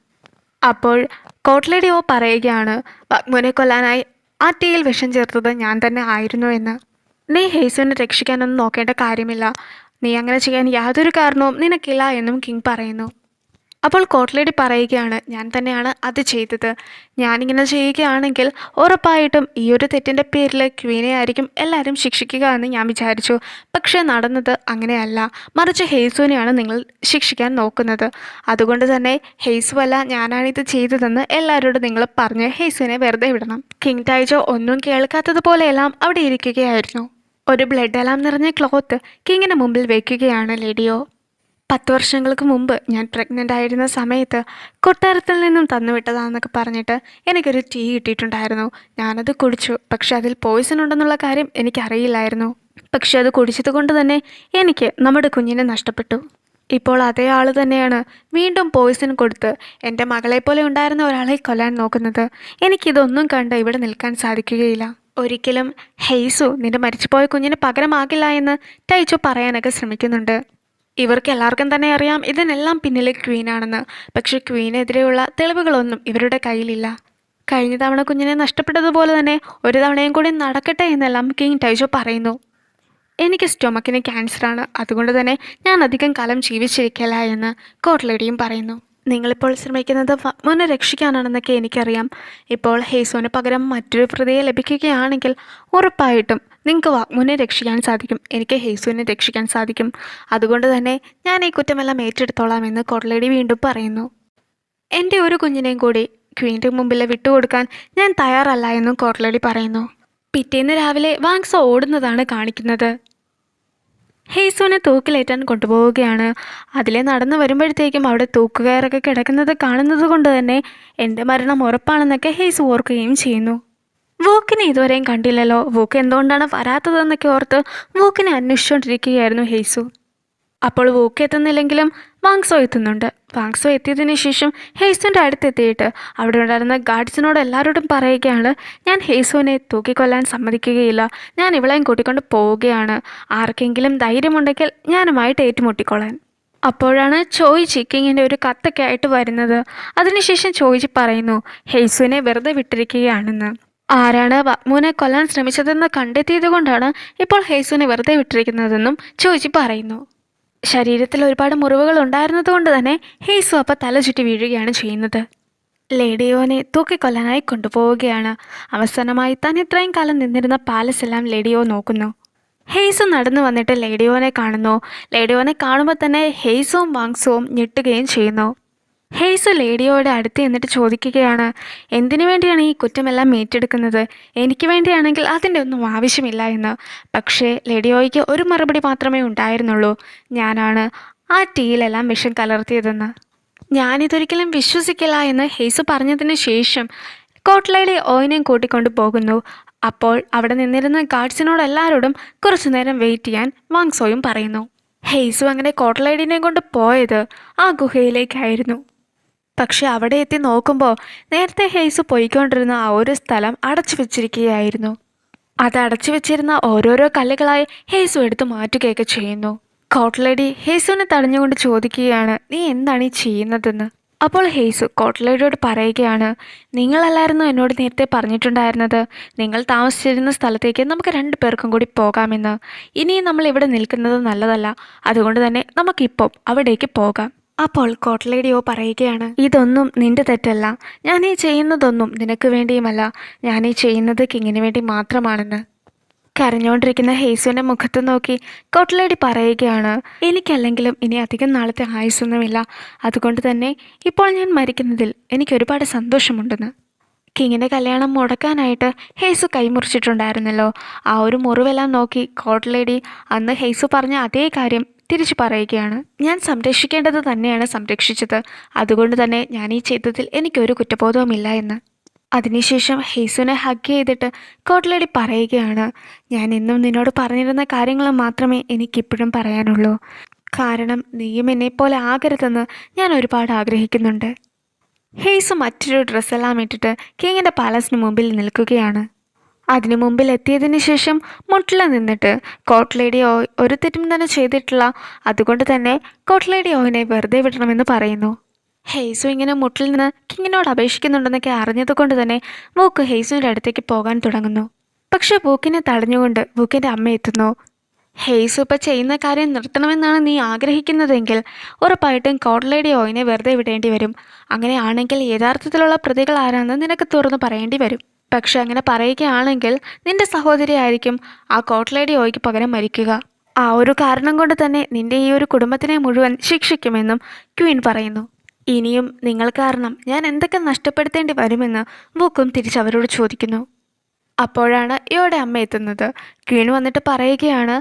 അപ്പോൾ കോട്ട്ലേഡി പറയുകയാണ്, വഗ്മുനെ കൊല്ലാനായി ആ ടീയിൽ വിഷം ചേർത്തത് ഞാൻ തന്നെ ആയിരുന്നു എന്ന്. നീ ഹെയ്സുവിനെ രക്ഷിക്കാനൊന്നും നോക്കേണ്ട കാര്യമില്ല, നീ അങ്ങനെ ചെയ്യാൻ യാതൊരു കാരണവും നിനക്കില്ല എന്നും കിങ് പറയുന്നു. അപ്പോൾ കോട്ട്ലേഡി പറയുകയാണ്, ഞാൻ തന്നെയാണ് അത് ചെയ്തത്. ഞാനിങ്ങനെ ചെയ്യുകയാണെങ്കിൽ ഉറപ്പായിട്ടും ഈ ഒരു തെറ്റിൻ്റെ പേരിൽ ക്വീനെ ആയിരിക്കും എല്ലാവരും ശിക്ഷിക്കുക എന്ന് ഞാൻ വിചാരിച്ചു. പക്ഷേ നടന്നത് അങ്ങനെയല്ല, മറിച്ച് ഹെയ്സുവിനെയാണ് നിങ്ങൾ ശിക്ഷിക്കാൻ നോക്കുന്നത്. അതുകൊണ്ട് തന്നെ ഹെയ്സുവല്ല ഞാനാണിത് ചെയ്തതെന്ന് എല്ലാവരോടും നിങ്ങൾ പറഞ്ഞ് ഹെയ്സുവിനെ വെറുതെ വിടണം. കിങ് ടൈജോ ഒന്നും കേൾക്കാത്തതുപോലെയെല്ലാം അവിടെ ഇരിക്കുകയായിരുന്നു. ഒരു ബ്ലഡെല്ലാം നിറഞ്ഞ ക്ലോത്ത് കിങ്ങിന് മുമ്പിൽ വയ്ക്കുകയാണ് ലേഡിയോ. 10 വർഷങ്ങൾക്ക് മുമ്പ് ഞാൻ പ്രഗ്നൻ്റ് ആയിരുന്ന സമയത്ത് കൊട്ടാരത്തിൽ നിന്നും തന്നുവിട്ടതാണെന്നൊക്കെ പറഞ്ഞിട്ട് എനിക്കൊരു ടീ കിട്ടിയിട്ടുണ്ടായിരുന്നു. ഞാനത് കുടിച്ചു, പക്ഷെ അതിൽ പോയിസൺ ഉണ്ടെന്നുള്ള കാര്യം എനിക്കറിയില്ലായിരുന്നു. പക്ഷെ അത് കുടിച്ചത് കൊണ്ട് തന്നെ എനിക്ക് നമ്മുടെ കുഞ്ഞിനെ നഷ്ടപ്പെട്ടു. ഇപ്പോൾ അതേ ആൾ തന്നെയാണ് വീണ്ടും പോയിസൺ കൊടുത്ത് എൻ്റെ മകളെപ്പോലെ ഉണ്ടായിരുന്ന ഒരാളെ കൊല്ലാൻ നോക്കുന്നത്. എനിക്കിതൊന്നും കണ്ട് ഇവിടെ നിൽക്കാൻ സാധിക്കുകയില്ല. ഒരിക്കലും ഹെയ്സു നിന്റെ മരിച്ചുപോയ കുഞ്ഞിന് പകരമാകില്ല എന്ന് ടൈജോ പറയാനൊക്കെ ശ്രമിക്കുന്നുണ്ട്. ഇവർക്ക് എല്ലാവർക്കും തന്നെ അറിയാം ഇതിനെല്ലാം പിന്നിലെ ക്വീനാണെന്ന്. പക്ഷേ ക്വീനെതിരെയുള്ള തെളിവുകളൊന്നും ഇവരുടെ കയ്യിലില്ല. കഴിഞ്ഞ തവണ കുഞ്ഞിനെ നഷ്ടപ്പെട്ടതുപോലെ തന്നെ ഒരു തവണയും കൂടി നടക്കട്ടെ എന്നെല്ലാം കിങ് ടൈജോ പറയുന്നു. എനിക്ക് സ്റ്റൊമക്കിന് ക്യാൻസറാണ്, അതുകൊണ്ട് തന്നെ ഞാൻ അധികം കാലം ജീവിച്ചിരിക്കില്ല എന്ന് കോർട്ട് ലേഡിയും പറയുന്നു. നിങ്ങളിപ്പോൾ ശ്രമിക്കുന്നത് വഗ്മുനെ രക്ഷിക്കാനാണെന്നൊക്കെ എനിക്കറിയാം. ഇപ്പോൾ ഹേസോന് പകരം മറ്റൊരു പ്രതിയെ ലഭിക്കുകയാണെങ്കിൽ ഉറപ്പായിട്ടും നിങ്ങൾക്ക് വഗ്മുനെ രക്ഷിക്കാൻ സാധിക്കും, എനിക്ക് ഹേസുവിനെ രക്ഷിക്കാൻ സാധിക്കും. അതുകൊണ്ട് തന്നെ ഞാൻ ഈ കുറ്റമെല്ലാം ഏറ്റെടുത്തോളാം എന്ന് കോർട്ട് ലേഡി വീണ്ടും പറയുന്നു. എൻ്റെ ഒരു കുഞ്ഞിനെയും കൂടി ക്വീൻ്റെ മുമ്പിൽ വിട്ടുകൊടുക്കാൻ ഞാൻ തയ്യാറല്ല എന്നും കോർട്ട് ലേഡി പറയുന്നു. പിറ്റേന്ന് രാവിലെ വാങ്സോ ഓടുന്നതാണ് കാണിക്കുന്നത്. ഹേസുവിനെ തൂക്കിലേറ്റാൻ കൊണ്ടുപോവുകയാണ്. അതിലെ നടന്നു വരുമ്പോഴത്തേക്കും അവിടെ തൂക്കുകയറൊക്കെ കിടക്കുന്നത് കാണുന്നത് കൊണ്ട് തന്നെ എൻ്റെ മരണം ഉറപ്പാണെന്നൊക്കെ ഹേസു ഓർക്കുകയും ചെയ്യുന്നു. വൂക്കിനെ ഇതുവരെയും കണ്ടില്ലല്ലോ, വൂക്ക് എന്തുകൊണ്ടാണ് വരാത്തതെന്നൊക്കെ ഓർത്ത് വൂക്കിനെ അന്വേഷിച്ചുകൊണ്ടിരിക്കുകയായിരുന്നു ഹേസു. അപ്പോൾ വൂക്ക് എത്തുന്നില്ലെങ്കിലും വാങ്സോ എത്തുന്നുണ്ട്. വാങ്സോ എത്തിയതിന് ശേഷം ഹേസുവിൻ്റെ അടുത്തെത്തിയിട്ട് അവിടെ ഉണ്ടായിരുന്ന ഗാർഡ്സിനോട് എല്ലാവരോടും പറയുകയാണ്, ഞാൻ ഹേസുവിനെ തൂക്കിക്കൊല്ലാൻ സമ്മതിക്കുകയില്ല, ഞാൻ ഇവളെയും കൂട്ടിക്കൊണ്ട് പോവുകയാണ്, ആർക്കെങ്കിലും ധൈര്യമുണ്ടെങ്കിൽ ഞാനുമായിട്ട് ഏറ്റുമുട്ടിക്കൊള്ളാൻ. അപ്പോഴാണ് ചോയിച്ചി കിങ്ങിൻ്റെ ഒരു കത്തൊക്കെ ആയിട്ട് വരുന്നത്. അതിനുശേഷം ചോയിച്ചി പറയുന്നു ഹേസുവിനെ വെറുതെ വിട്ടിരിക്കുകയാണെന്ന്. ആരാണ് വഗ്മുനെ കൊല്ലാൻ ശ്രമിച്ചതെന്ന് കണ്ടെത്തിയത് കൊണ്ടാണ് ഇപ്പോൾ ഹേസുവിനെ വെറുതെ വിട്ടിരിക്കുന്നതെന്നും ചോയിച്ചി പറയുന്നു. ശരീരത്തിൽ ഒരുപാട് മുറിവുകൾ ഉണ്ടായിരുന്നത് കൊണ്ട് തന്നെ ഹേസു അപ്പോൾ തല ചുറ്റി വീഴുകയാണ് ചെയ്യുന്നത്. ലേഡിയോനെ തൂക്കിക്കൊല്ലാനായി കൊണ്ടുപോവുകയാണ്. അവസാനമായി താൻ ഇത്രയും കാലം നിന്നിരുന്ന പാലസ് എല്ലാം ലേഡിയോ നോക്കുന്നു. ഹേസു നടന്നു വന്നിട്ട് ലേഡിയോനെ കാണുന്നു. ലേഡിയോനെ കാണുമ്പോൾ തന്നെ ഹേസുവും വാങ്സുവും ഞെട്ടുകയും ചെയ്യുന്നു. ഹേസു ലേഡിയോയുടെ അടുത്ത് എന്നിട്ട് ചോദിക്കുകയാണ്, എന്തിനു വേണ്ടിയാണ് ഈ കുറ്റമെല്ലാം ഏറ്റെടുക്കുന്നത്? എനിക്ക് വേണ്ടിയാണെങ്കിൽ അതിൻ്റെ ഒന്നും ആവശ്യമില്ല എന്ന്. പക്ഷേ ലേഡിയോയ്ക്ക് ഒരു മറുപടി മാത്രമേ ഉണ്ടായിരുന്നുള്ളൂ, ഞാനാണ് ആ ടീയിലെല്ലാം വിഷം കലർത്തിയതെന്ന്. ഞാനിതൊരിക്കലും വിശ്വസിക്കില്ല എന്ന് ഹേസു പറഞ്ഞതിന് ശേഷം കോർട്ട് ലേഡി ഓയിനെയും കൂട്ടിക്കൊണ്ടു പോകുന്നു. അപ്പോൾ അവിടെ നിന്നിരുന്ന ഗാർഡ്സിനോട് എല്ലാവരോടും കുറച്ചു നേരം വെയിറ്റ് ചെയ്യാൻ വാങ്സോയും പറയുന്നു. ഹേസു അങ്ങനെ കോർട്ട് ലേഡിനെ കൊണ്ട് പോയത് ആ ഗുഹയിലേക്കായിരുന്നു. പക്ഷെ അവിടെ എത്തി നോക്കുമ്പോൾ നേരത്തെ ഹേസു പോയിക്കൊണ്ടിരുന്ന ആ ഒരു സ്ഥലം അടച്ചു വെച്ചിരിക്കുകയായിരുന്നു. അത് അടച്ചു വെച്ചിരുന്ന ഓരോരോ കല്ലുകളായി ഹേസു എടുത്ത് മാറ്റുകയൊക്കെ ചെയ്യുന്നു. കോർട്ട് ലേഡി ഹേസുവിനെ തടഞ്ഞുകൊണ്ട് ചോദിക്കുകയാണ്, നീ എന്താണ് ഈ ചെയ്യുന്നതെന്ന്. അപ്പോൾ ഹേസു കോർട്ട് ലേഡിയോട് പറയുകയാണ്, നിങ്ങളല്ലായിരുന്നു എന്നോട് നേരത്തെ പറഞ്ഞിട്ടുണ്ടായിരുന്നത് നിങ്ങൾ താമസിച്ചിരുന്ന സ്ഥലത്തേക്ക് നമുക്ക് 2 പേർക്കും കൂടി പോകാമെന്ന്. ഇനിയും നമ്മൾ ഇവിടെ നിൽക്കുന്നത് നല്ലതല്ല, അതുകൊണ്ട് തന്നെ നമുക്കിപ്പം അവിടേക്ക് പോകാം. അപ്പോൾ കോർട്ട് ലേഡിയോ പറയുകയാണ്, ഇതൊന്നും നിന്റെ തെറ്റല്ല, ഞാൻ ഈ ചെയ്യുന്നതൊന്നും നിനക്ക് വേണ്ടിയുമല്ല, ഞാൻ ഈ ചെയ്യുന്നത് കിങ്ങിന് വേണ്ടി മാത്രമാണെന്ന്. കരഞ്ഞുകൊണ്ടിരിക്കുന്ന ഹേസുവിൻ്റെ മുഖത്ത് നോക്കി കോർട്ട് ലേഡി പറയുകയാണ്, എനിക്കല്ലെങ്കിലും ഇനി അധികം നാളത്തെ ആയുസ്സൊന്നുമില്ല, അതുകൊണ്ട് തന്നെ ഇപ്പോൾ ഞാൻ മരിക്കുന്നതിൽ എനിക്ക് ഒരുപാട് സന്തോഷമുണ്ടെന്ന്. കിങ്ങിൻ്റെ കല്യാണം മുടക്കാനായിട്ട് ഹേസു കൈമുറിച്ചിട്ടുണ്ടായിരുന്നല്ലോ, ആ ഒരു മുറിവെല്ലാം നോക്കി കോർട്ട് ലേഡി അന്ന് ഹേസു പറഞ്ഞ അതേ കാര്യം തിരിച്ചു പറയുകയാണ്, ഞാൻ സംരക്ഷിക്കേണ്ടത് തന്നെയാണ് സംരക്ഷിച്ചത്, അതുകൊണ്ട് തന്നെ ഞാൻ ഈ ചെയ്തതിൽ എനിക്കൊരു കുറ്റബോധവുമില്ല എന്ന്. അതിനുശേഷം ഹേസുവിനെ ഹഗ് ചെയ്തിട്ട് കോർട്ട് ലേഡി പറയുകയാണ്, ഞാൻ എന്നും നിന്നോട് പറഞ്ഞിരുന്ന കാര്യങ്ങൾ മാത്രമേ എനിക്കിപ്പോഴും പറയാനുള്ളൂ, കാരണം നീയും എന്നെപ്പോലെ ആകരുതെന്ന് ഞാൻ ഒരുപാട് ആഗ്രഹിക്കുന്നുണ്ട്. ഹേസു മറ്റൊരു ഡ്രസ്സെല്ലാം ഇട്ടിട്ട് കിങ്ങിൻ്റെ പാലസിന് മുമ്പിൽ നിൽക്കുകയാണ്. അതിനു മുമ്പിൽ എത്തിയതിന് ശേഷം മുട്ടിൽ നിന്നിട്ട് കോർട്ട് ലേഡി ഒരു തെറ്റും തന്നെ ചെയ്തിട്ടില്ല, അതുകൊണ്ട് തന്നെ കോർട്ട് ലേഡി ഓയിനെ വെറുതെ വിടണമെന്ന് പറയുന്നു. ഹേസു ഇങ്ങനെ മുട്ടിൽ നിന്ന് കിങ്ങിനോട് അപേക്ഷിക്കുന്നുണ്ടെന്നൊക്കെ അറിഞ്ഞതുകൊണ്ട് തന്നെ വൂക്ക് ഹേസുവിൻ്റെ അടുത്തേക്ക് പോകാൻ തുടങ്ങുന്നു. പക്ഷെ വൂക്കിനെ തടഞ്ഞുകൊണ്ട് വൂക്കിൻ്റെ അമ്മ എത്തുന്നു. ഹേസു ഇപ്പം ചെയ്യുന്ന കാര്യം നിർത്തണമെന്നാണ് നീ ആഗ്രഹിക്കുന്നതെങ്കിൽ ഉറപ്പായിട്ടും കോർട്ട് ലേഡി ഓയിനെ വെറുതെ വിടേണ്ടി വരും. അങ്ങനെയാണെങ്കിൽ യഥാർത്ഥത്തിലുള്ള പ്രതികൾ ആരാണെന്ന് നിനക്ക് തുറന്ന് പറയേണ്ടി വരും. പക്ഷെ അങ്ങനെ പറയുകയാണെങ്കിൽ നിന്റെ സഹോദരി ആയിരിക്കും ആ കോർട്ട് ലേഡി ഓയ്ക്ക് പകരം മരിക്കുക. ആ ഒരു കാരണം കൊണ്ട് തന്നെ നിന്റെ ഈ ഒരു കുടുംബത്തിനെ മുഴുവൻ ശിക്ഷിക്കുമെന്നും ക്വീൻ പറയുന്നു. ഇനിയും നിങ്ങൾ കാരണം ഞാൻ എന്തൊക്കെ നഷ്ടപ്പെടുത്തേണ്ടി വരുമെന്ന് വൂക്കും തിരിച്ചവരോട് ചോദിക്കുന്നു. അപ്പോഴാണ് യോയുടെ അമ്മ എത്തുന്നത്. ക്വീൻ വന്നിട്ട് പറയുകയാണ്,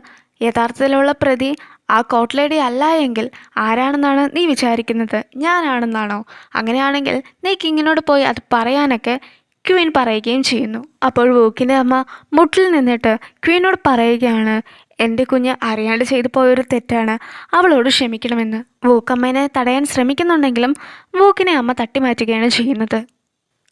യഥാർത്ഥത്തിലുള്ള പ്രതി ആ കോർട്ട് ലേഡി അല്ല എങ്കിൽ ആരാണെന്നാണ് നീ വിചാരിക്കുന്നത്? ഞാനാണെന്നാണോ? അങ്ങനെയാണെങ്കിൽ നീ കിങ്ങിനോട് പോയി അത് പറയാനൊക്കെ ക്വീൻ പറയുകയും ചെയ്യുന്നു. അപ്പോൾ വൂക്കിൻ്റെ അമ്മ മുട്ടിൽ നിന്നിട്ട് ക്വീനോട് പറയുകയാണ്, എൻ്റെ കുഞ്ഞ് അറിയാണ്ട് ചെയ്തു പോയൊരു തെറ്റാണ്, അവളോട് ക്ഷമിക്കണമെന്ന്. വൂക്കമ്മേനെ തടയാൻ ശ്രമിക്കുന്നുണ്ടെങ്കിലും വൂക്കിനെ അമ്മ തട്ടിമാറ്റുകയാണ് ചെയ്യുന്നത്.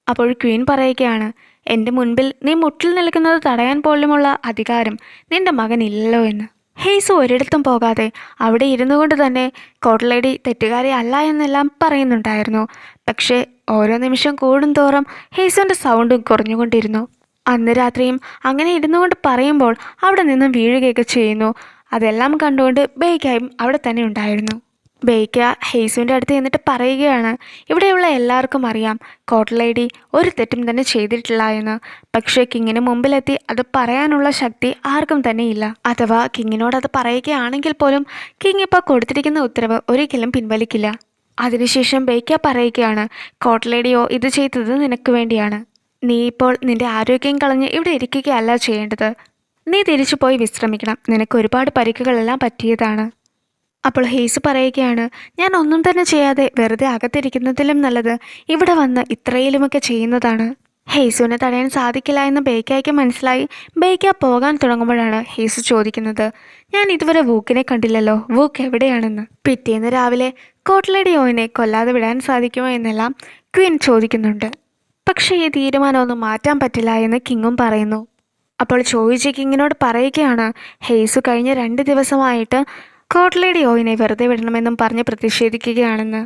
അപ്പോൾ ക്വീൻ പറയുകയാണ്, എൻ്റെ മുൻപിൽ നീ മുട്ടിൽ നിൽക്കുന്നത് തടയാൻ പോലുമുള്ള അധികാരം നിൻ്റെ മകനില്ലല്ലോ എന്ന്. ഹെയ്സ് ഒരിടത്തും പോകാതെ അവിടെ ഇരുന്നു കൊണ്ട് തന്നെ കോട്ട് ലേഡി തെറ്റുകാരി അല്ല എന്നെല്ലാം പറയുന്നുണ്ടായിരുന്നു. പക്ഷേ ഓരോ നിമിഷം കൂടുന്തോറും ഹെയ്സുവിൻ്റെ സൗണ്ടും കുറഞ്ഞുകൊണ്ടിരുന്നു. അന്ന് രാത്രിയും അങ്ങനെ ഇരുന്നു കൊണ്ട് പറയുമ്പോൾ അവിടെ നിന്നും വീഴുകയൊക്കെ ചെയ്യുന്നു. അതെല്ലാം കണ്ടുകൊണ്ട് ബേക്കായും അവിടെ തന്നെ ഉണ്ടായിരുന്നു. ബേക്ക ഹെയ്സുവിൻ്റെ അടുത്ത് എന്നിട്ട് പറയുകയാണ്, ഇവിടെയുള്ള എല്ലാവർക്കും അറിയാം കോട്ട് ലേഡി ഒരു തെറ്റും തന്നെ ചെയ്തിട്ടില്ല എന്ന്. പക്ഷേ കിങ്ങിന് മുമ്പിലെത്തി അത് പറയാനുള്ള ശക്തി ആർക്കും തന്നെ ഇല്ല. അഥവാ കിങ്ങിനോട് അത് പറയുകയാണെങ്കിൽ പോലും കിങ് ഇപ്പോൾ കൊടുത്തിരിക്കുന്ന ഉത്തരവ് ഒരിക്കലും പിൻവലിക്കില്ല. അതിനുശേഷം ബേക്ക പറയുകയാണ്, കോട്ട് ലേഡിയോ ഇത് ചെയ്തത് നിനക്ക് വേണ്ടിയാണ്. നീ ഇപ്പോൾ നിന്റെ ആരോഗ്യം കളഞ്ഞ് ഇവിടെ ഇരിക്കുകയല്ല ചെയ്യേണ്ടത്. നീ തിരിച്ചു പോയി വിശ്രമിക്കണം. നിനക്ക് ഒരുപാട് പരിക്കുകളെല്ലാം പറ്റിയതാണ്. അപ്പോൾ ഹെയ്സ് പറയുകയാണ്, ഞാൻ ഒന്നും തന്നെ ചെയ്യാതെ വെറുതെ അകത്തിരിക്കുന്നതിലും നല്ലത് ഇവിടെ വന്ന് ഇത്രയിലുമൊക്കെ ചെയ്യുന്നതാണ്. ഹെയ്സുവിനെ തടയാൻ സാധിക്കില്ല എന്ന് ബേക്കായ്ക്ക് മനസ്സിലായി. ബേക്ക പോകാൻ തുടങ്ങുമ്പോഴാണ് ഹെയ്സ് ചോദിക്കുന്നത്, ഞാൻ ഇതുവരെ വൂക്കിനെ കണ്ടില്ലല്ലോ, വൂക്ക് എവിടെയാണെന്ന്. പിറ്റേന്ന് രാവിലെ കോട്ട് ലേഡി ഓയിനെ കൊല്ലാതെ വിടാൻ സാധിക്കുമോ എന്നെല്ലാം ക്വീൻ ചോദിക്കുന്നുണ്ട്. പക്ഷേ ഈ തീരുമാനമൊന്നും മാറ്റാൻ പറ്റില്ല എന്ന് കിങ്ങും പറയുന്നു. അപ്പോൾ ചോദിച്ച് കിങ്ങിനോട് പറയുകയാണ്, ഹെയ്സ് കഴിഞ്ഞ 2 ദിവസമായിട്ട് കോട്ട് ലേഡി ഓയിനെ വെറുതെ വിടണമെന്നും പറഞ്ഞ് പ്രതിഷേധിക്കുകയാണെന്ന്.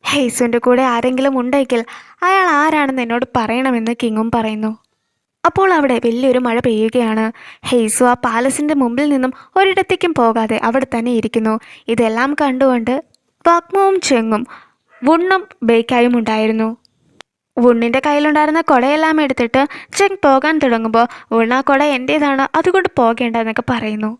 ഹെയ്സുവിൻ്റെ കൂടെ ആരെങ്കിലും ഉണ്ടെങ്കിൽ അയാൾ ആരാണെന്ന് എന്നോട് പറയണമെന്ന് കിങ്ങും പറയുന്നു. അപ്പോൾ അവിടെ വലിയൊരു മഴ പെയ്യുകയാണ്. ഹെയ്സു ആ പാലസിൻ്റെ മുമ്പിൽ നിന്നും ഒരിടത്തേക്കും പോകാതെ അവിടെ തന്നെ ഇരിക്കുന്നു. ഇതെല്ലാം കണ്ടുകൊണ്ട് വാക്മവും ചെങ്ങും വുണ്ണും ബേക്കായും ഉണ്ടായിരുന്നു. വുണ്ണിൻ്റെ കയ്യിലുണ്ടായിരുന്ന കുടയെല്ലാം എടുത്തിട്ട് ചെങ് പോകാൻ തുടങ്ങുമ്പോൾ വുണ്ണ കുട എൻ്റേതാണ്, അതുകൊണ്ട് പോകേണ്ട എന്നൊക്കെ പറയുന്നു.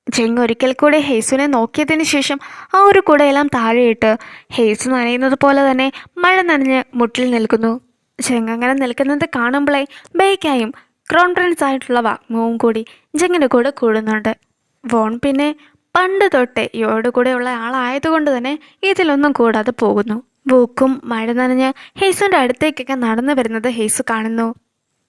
ചെങ് ഒരിക്കൽ കൂടെ ഹെയ്സുവിനെ നോക്കിയതിന് ശേഷം ആ ഒരു കുടയെല്ലാം താഴെയിട്ട് ഹെയ്സ് നനയുന്നത് പോലെ തന്നെ മഴ നനഞ്ഞ് മുട്ടിൽ നിൽക്കുന്നു. ചെങ് അങ്ങനെ നിൽക്കുന്നത് കാണുമ്പോഴേ ബേക്കായും ക്രൗൺ പ്രിൻസ് ആയിട്ടുള്ള വാഗ്മവും കൂടി ജെങ്ങിൻ്റെ കൂടെ കൂടുന്നുണ്ട്. വോൺ പിന്നെ പണ്ട് തൊട്ടേ യോയുടെ കൂടെയുള്ള ആളായതുകൊണ്ട് തന്നെ ഇതിലൊന്നും കൂടാതെ പോകുന്നു. വൂക്കും മഴ നനഞ്ഞ് ഹെയ്സുവിൻ്റെ അടുത്തേക്കൊക്കെ നടന്നു വരുന്നത് ഹെയ്സ് കാണുന്നു.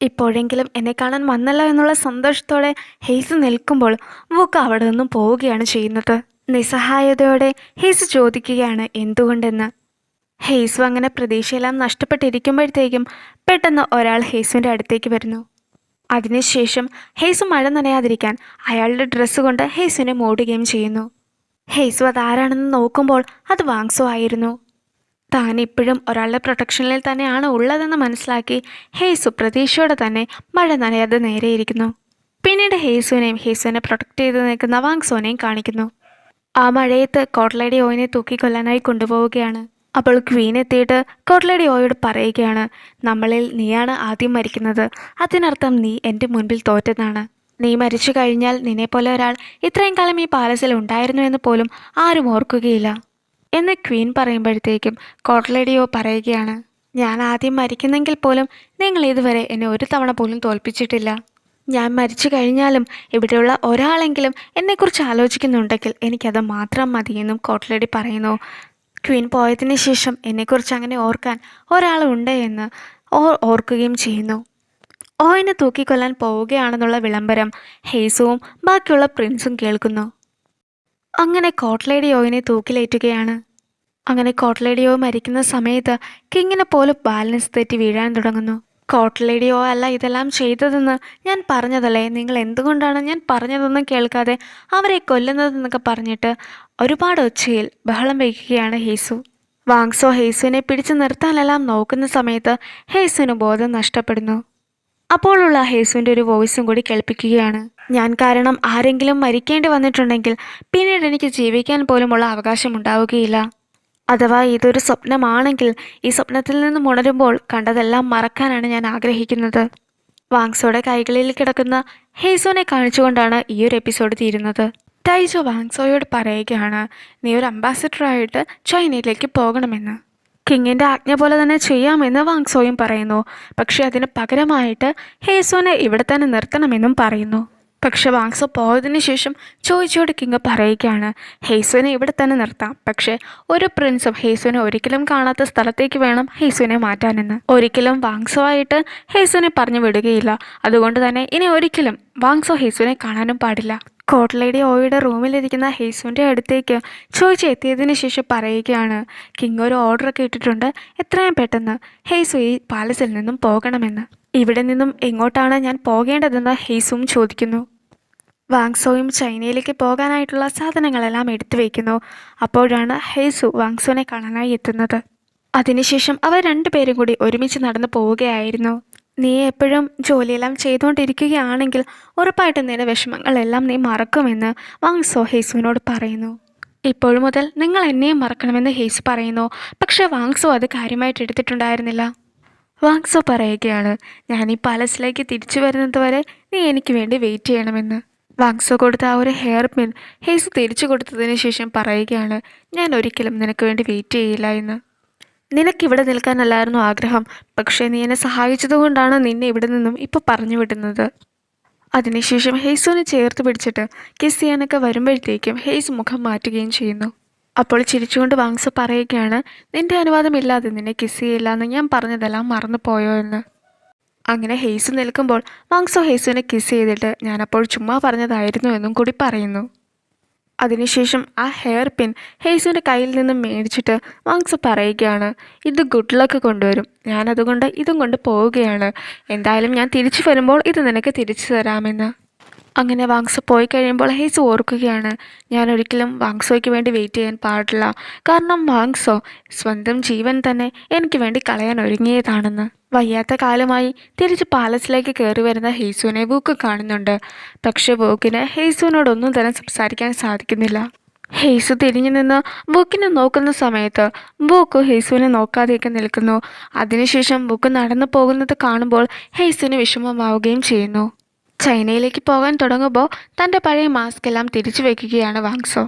ഇപ്പോഴെങ്കിലും എന്നെ കാണാൻ വന്നല്ലോ എന്നുള്ള സന്തോഷത്തോടെ ഹെയ്സ് നിൽക്കുമ്പോൾ വൂക്ക് അവിടെ നിന്നും പോവുകയാണ് ചെയ്യുന്നത്. നിസ്സഹായതയോടെ ഹെയ്സ് ചോദിക്കുകയാണ് എന്തുകൊണ്ടെന്ന്. ഹെയ്സു അങ്ങനെ പ്രതീക്ഷയെല്ലാം നഷ്ടപ്പെട്ടിരിക്കുമ്പോഴത്തേക്കും പെട്ടെന്ന് ഒരാൾ ഹെയ്സുവിൻ്റെ അടുത്തേക്ക് വരുന്നു. അതിനുശേഷം ഹെയ്സു മഴ നനയാതിരിക്കാൻ അയാളുടെ ഡ്രസ്സ് കൊണ്ട് ഹെയ്സുവിനെ മൂടുകയും ചെയ്യുന്നു. ഹെയ്സു അതാരാണെന്ന് നോക്കുമ്പോൾ അത് വാങ്സോ ആയിരുന്നു. താൻ ഇപ്പോഴും ഒരാളുടെ പ്രൊട്ടക്ഷനിൽ തന്നെയാണ് ഉള്ളതെന്ന് മനസ്സിലാക്കി ഹെയ്സു പ്രതീക്ഷയോടെ തന്നെ മഴ നനയാതെ നേരെയിരിക്കുന്നു. പിന്നീട് ഹെയ്സുവിനെ പ്രൊട്ടക്റ്റ് ചെയ്ത് നിൽക്കുന്ന വാങ്സോനെയും കാണിക്കുന്നു. ആ മഴയത്ത് കോട്ട് ലേഡി ഓയിനെ തൂക്കിക്കൊല്ലാനായി കൊണ്ടുപോവുകയാണ്. അപ്പോൾ ക്വീൻ എത്തിയിട്ട് കോട്ട് ലേഡി ഓയോട് പറയുകയാണ്, നമ്മളിൽ നീയാണ് ആദ്യം മരിക്കുന്നത്, അതിനർത്ഥം നീ എൻ്റെ മുൻപിൽ തോറ്റതാണ്. നീ മരിച്ചു കഴിഞ്ഞാൽ നിന്നെപ്പോലെ ഒരാൾ ഇത്രയും കാലം ഈ പാലസിൽ ഉണ്ടായിരുന്നു എന്ന് പോലും ആരും ഓർക്കുകയില്ല എന്ന് ക്വീൻ പറയുമ്പോഴത്തേക്കും കോട്ട് ലേഡിയോ പറയുകയാണ്, ഞാൻ ആദ്യം മരിക്കുന്നെങ്കിൽ പോലും നിങ്ങൾ ഇതുവരെ എന്നെ ഒരു തവണ പോലും തോൽപ്പിച്ചിട്ടില്ല. ഞാൻ മരിച്ചു കഴിഞ്ഞാലും ഇവിടെയുള്ള ഒരാളെങ്കിലും എന്നെക്കുറിച്ച് ആലോചിക്കുന്നുണ്ടെങ്കിൽ എനിക്കത് മാത്രം മതിയെന്നും കോട്ട് ലേഡി പറയുന്നു. ക്വീൻ പോയതിന് ശേഷം എന്നെക്കുറിച്ച് അങ്ങനെ ഓർക്കാൻ ഒരാളുണ്ട് എന്ന് ഓർക്കുകയും ചെയ്യുന്നു. ഓയിനെ തൂക്കിക്കൊല്ലാൻ പോവുകയാണെന്നുള്ള വിളംബരം ഹെയ്സുവും ബാക്കിയുള്ള പ്രിൻസും കേൾക്കുന്നു. അങ്ങനെ കോട്ട് ലേഡി ഓയിനെ തൂക്കിലേറ്റുകയാണ്. അങ്ങനെ കോട്ട് ലേഡി ഓ മരിക്കുന്ന സമയത്ത് കിങ്ങിനെ പോലും ബാലൻസ് തെറ്റി വീഴാൻ തുടങ്ങുന്നു. കോട്ട് ലേഡി ഓ അല്ല ഇതെല്ലാം ചെയ്തതെന്ന് ഞാൻ പറഞ്ഞതല്ലേ, നിങ്ങൾ എന്തുകൊണ്ടാണ് ഞാൻ പറഞ്ഞതൊന്നും കേൾക്കാതെ അവരെ കൊല്ലുന്നതെന്നൊക്കെ പറഞ്ഞിട്ട് ഒരുപാട് ഒച്ചയിൽ ബഹളം വയ്ക്കുകയാണ് ഹെയ്സു. വാങ്സോ ഹെയ്സുവിനെ പിടിച്ചു നിർത്താനെല്ലാം നോക്കുന്ന സമയത്ത് ഹെയ്സുവിന് ബോധം നഷ്ടപ്പെടുന്നു. അപ്പോഴുള്ള ഹെയ്സുവിൻ്റെ ഒരു വോയിസും കൂടി കേൾപ്പിക്കുകയാണ്, ഞാൻ കാരണം ആരെങ്കിലും മരിക്കേണ്ടി വന്നിട്ടുണ്ടെങ്കിൽ പിന്നീട് എനിക്ക് ജീവിക്കാൻ പോലുമുള്ള അവകാശം ഉണ്ടാവുകയില്ല. അഥവാ ഇതൊരു സ്വപ്നമാണെങ്കിൽ ഈ സ്വപ്നത്തിൽ നിന്നും ഉണരുമ്പോൾ കണ്ടതെല്ലാം മറക്കാനാണ് ഞാൻ ആഗ്രഹിക്കുന്നത്. വാങ്സോയുടെ കൈകളിൽ കിടക്കുന്ന ഹെയ്സുവിനെ കാണിച്ചുകൊണ്ടാണ് ഈ ഒരു എപ്പിസോഡ് തീരുന്നത്. ടൈജോ വാങ്സോയോട് പറയുകയാണ്, നീ ഒരു അംബാസിഡറായിട്ട് ചൈനയിലേക്ക് പോകണമെന്ന്. കിങ്ങിൻ്റെ ആജ്ഞ പോലെ തന്നെ ചെയ്യാമെന്ന് വാങ്സോയും പറയുന്നു. പക്ഷെ അതിന് പകരമായിട്ട് ഹെയ്സുവിനെ ഇവിടെ തന്നെ നിർത്തണമെന്നും പറയുന്നു. പക്ഷെ വാങ്സോ പോയതിനു ശേഷം ചോദിച്ചോട് കിങ് പറയുകയാണ്, ഹെയ്സുവിനെ ഇവിടെ തന്നെ നിർത്താം, പക്ഷേ ഒരു പ്രിൻസും ഹെയ്സുവിനെ ഒരിക്കലും കാണാത്ത സ്ഥലത്തേക്ക് വേണം ഹെയ്സുവിനെ മാറ്റാനെന്ന്. ഒരിക്കലും വാങ്സോ ആയിട്ട് ഹെയ്സുവിനെ പറഞ്ഞു വിടുകയില്ല. അതുകൊണ്ട് തന്നെ ഇനി ഒരിക്കലും വാങ്സോ ഹെയ്സുവിനെ കാണാനും പാടില്ല. കോട്ട് ലേഡി ഓയുടെ റൂമിലിരിക്കുന്ന ഹെയ്സുവിൻ്റെ അടുത്തേക്ക് ചോദിച്ച് എത്തിയതിന് ശേഷം പറയുകയാണ്, കിങ് ഒരു ഓർഡറൊക്കെ ഇട്ടിട്ടുണ്ട്, എത്രയും പെട്ടെന്ന് ഹെയ്സു ഈ പാലസിൽ നിന്നും പോകണമെന്ന്. ഇവിടെ നിന്നും എങ്ങോട്ടാണ് ഞാൻ പോകേണ്ടതെന്ന് ഹെയ്സും ചോദിക്കുന്നു. വാങ്സോയും ചൈനയിലേക്ക് പോകാനായിട്ടുള്ള സാധനങ്ങളെല്ലാം എടുത്തു വയ്ക്കുന്നു. അപ്പോഴാണ് ഹേസു വാങ്സോനെ കാണാനായി എത്തുന്നത്. അതിനുശേഷം അവർ രണ്ടുപേരും കൂടി ഒരുമിച്ച് നടന്നു പോവുകയായിരുന്നു. നീ എപ്പോഴും ജോലിയെല്ലാം ചെയ്തുകൊണ്ടിരിക്കുകയാണെങ്കിൽ ഉറപ്പായിട്ടും നിന്റെ വിഷമങ്ങളെല്ലാം നീ മറക്കുമെന്ന് വാങ്സോ ഹേസുവിനോട് പറയുന്നു. ഇപ്പോഴും മുതൽ നിങ്ങൾ എന്നെയും മറക്കണമെന്ന് ഹേസു പറയുന്നു. പക്ഷേ വാങ്സോ അത് കാര്യമായിട്ട് എടുത്തിട്ടുണ്ടായിരുന്നില്ല. വാങ്സോ പറയുകയാണ്, ഞാൻ ഈ പാലസിലേക്ക് തിരിച്ചു വരുന്നത് വരെ നീ എനിക്ക് വേണ്ടി വെയിറ്റ് ചെയ്യണമെന്ന്. വാങ്സോ കൊടുത്ത ആ ഒരു ഹെയർ പിൻ ഹേസു തിരിച്ചു കൊടുത്തതിന് ശേഷം പറയുകയാണ്, ഞാൻ ഒരിക്കലും നിനക്ക് വേണ്ടി വെയിറ്റ് ചെയ്യില്ല എന്ന്. നിനക്കിവിടെ നിൽക്കാനല്ലായിരുന്നു ആഗ്രഹം, പക്ഷേ നീ എന്നെ സഹായിച്ചതുകൊണ്ടാണ് നിന്നെ ഇവിടെ നിന്നും ഇപ്പോൾ പറഞ്ഞു വിടുന്നത്. അതിനുശേഷം ഹേസുവിനെ ചേർത്ത് പിടിച്ചിട്ട് കിസ് ചെയ്യാനൊക്കെ വരുമ്പോഴത്തേക്കും ഹേസ് മുഖം മാറ്റുകയും ചെയ്യുന്നു. അപ്പോൾ ചിരിച്ചുകൊണ്ട് വാങ്സോ പറയുകയാണ്, നിന്റെ അനുവാദമില്ലാതെ നിന്നെ കിസ് ചെയ്യില്ല എന്ന് ഞാൻ പറഞ്ഞതെല്ലാം മറന്നു പോയോ എന്ന്. അങ്ങനെ ഹേസു നിൽക്കുമ്പോൾ വാങ്സോ ഹേസുവിനെ കിസ് ചെയ്തിട്ട് ഞാനപ്പോൾ ചുമ്മാ പറഞ്ഞതായിരുന്നു എന്നും കൂടി പറയുന്നു. അതിനുശേഷം ആ ഹെയർ പിൻ ഹേസുവിൻ്റെ കയ്യിൽ നിന്നും മേടിച്ചിട്ട് വാങ്സോ പറയുകയാണ്, ഇത് ഗുഡ് ലക്ക് കൊണ്ടുവരും, ഞാനതുകൊണ്ട് ഇതും കൊണ്ട് പോവുകയാണ്. എന്തായാലും ഞാൻ തിരിച്ചു വരുമ്പോൾ ഇത് നിനക്ക് തിരിച്ചു തരാമെന്ന്. അങ്ങനെ വാങ്സോ പോയി കഴിയുമ്പോൾ ഹേസു ഓർക്കുകയാണ്, ഞാൻ ഒരിക്കലും വാങ്സോയ്ക്ക് വേണ്ടി വെയിറ്റ് ചെയ്യാൻ പാടില്ല. കാരണം വാങ്സോ സ്വന്തം ജീവൻ തന്നെ എനിക്ക് വേണ്ടി കളയാൻ ഒരുങ്ങിയതാണെന്ന്. വയ്യാത്ത കാലമായി തിരിച്ച് പാലസിലേക്ക് കയറി വരുന്ന ഹേസുവിനെ വൂക്ക് കാണുന്നുണ്ട്. പക്ഷെ വൂക്കിന് ഹേസുവിനോടൊന്നും തന്നെ സംസാരിക്കാൻ സാധിക്കുന്നില്ല. ഹേസു തിരിഞ്ഞു നിന്ന് വൂക്കിനെ നോക്കുന്ന സമയത്ത് വൂക്ക് ഹേസുവിനെ നോക്കാതെയൊക്കെ നിൽക്കുന്നു. അതിനുശേഷം വൂക്ക് നടന്നു പോകുന്നത് കാണുമ്പോൾ ഹേസുവിന് വിഷമമാവുകയും ചെയ്യുന്നു. ചൈനയിലേക്ക് പോകാൻ തുടങ്ങുമ്പോൾ തൻ്റെ പഴയ മാസ്ക് എല്ലാം തിരിച്ചു വയ്ക്കുകയാണ് വാങ്സോ.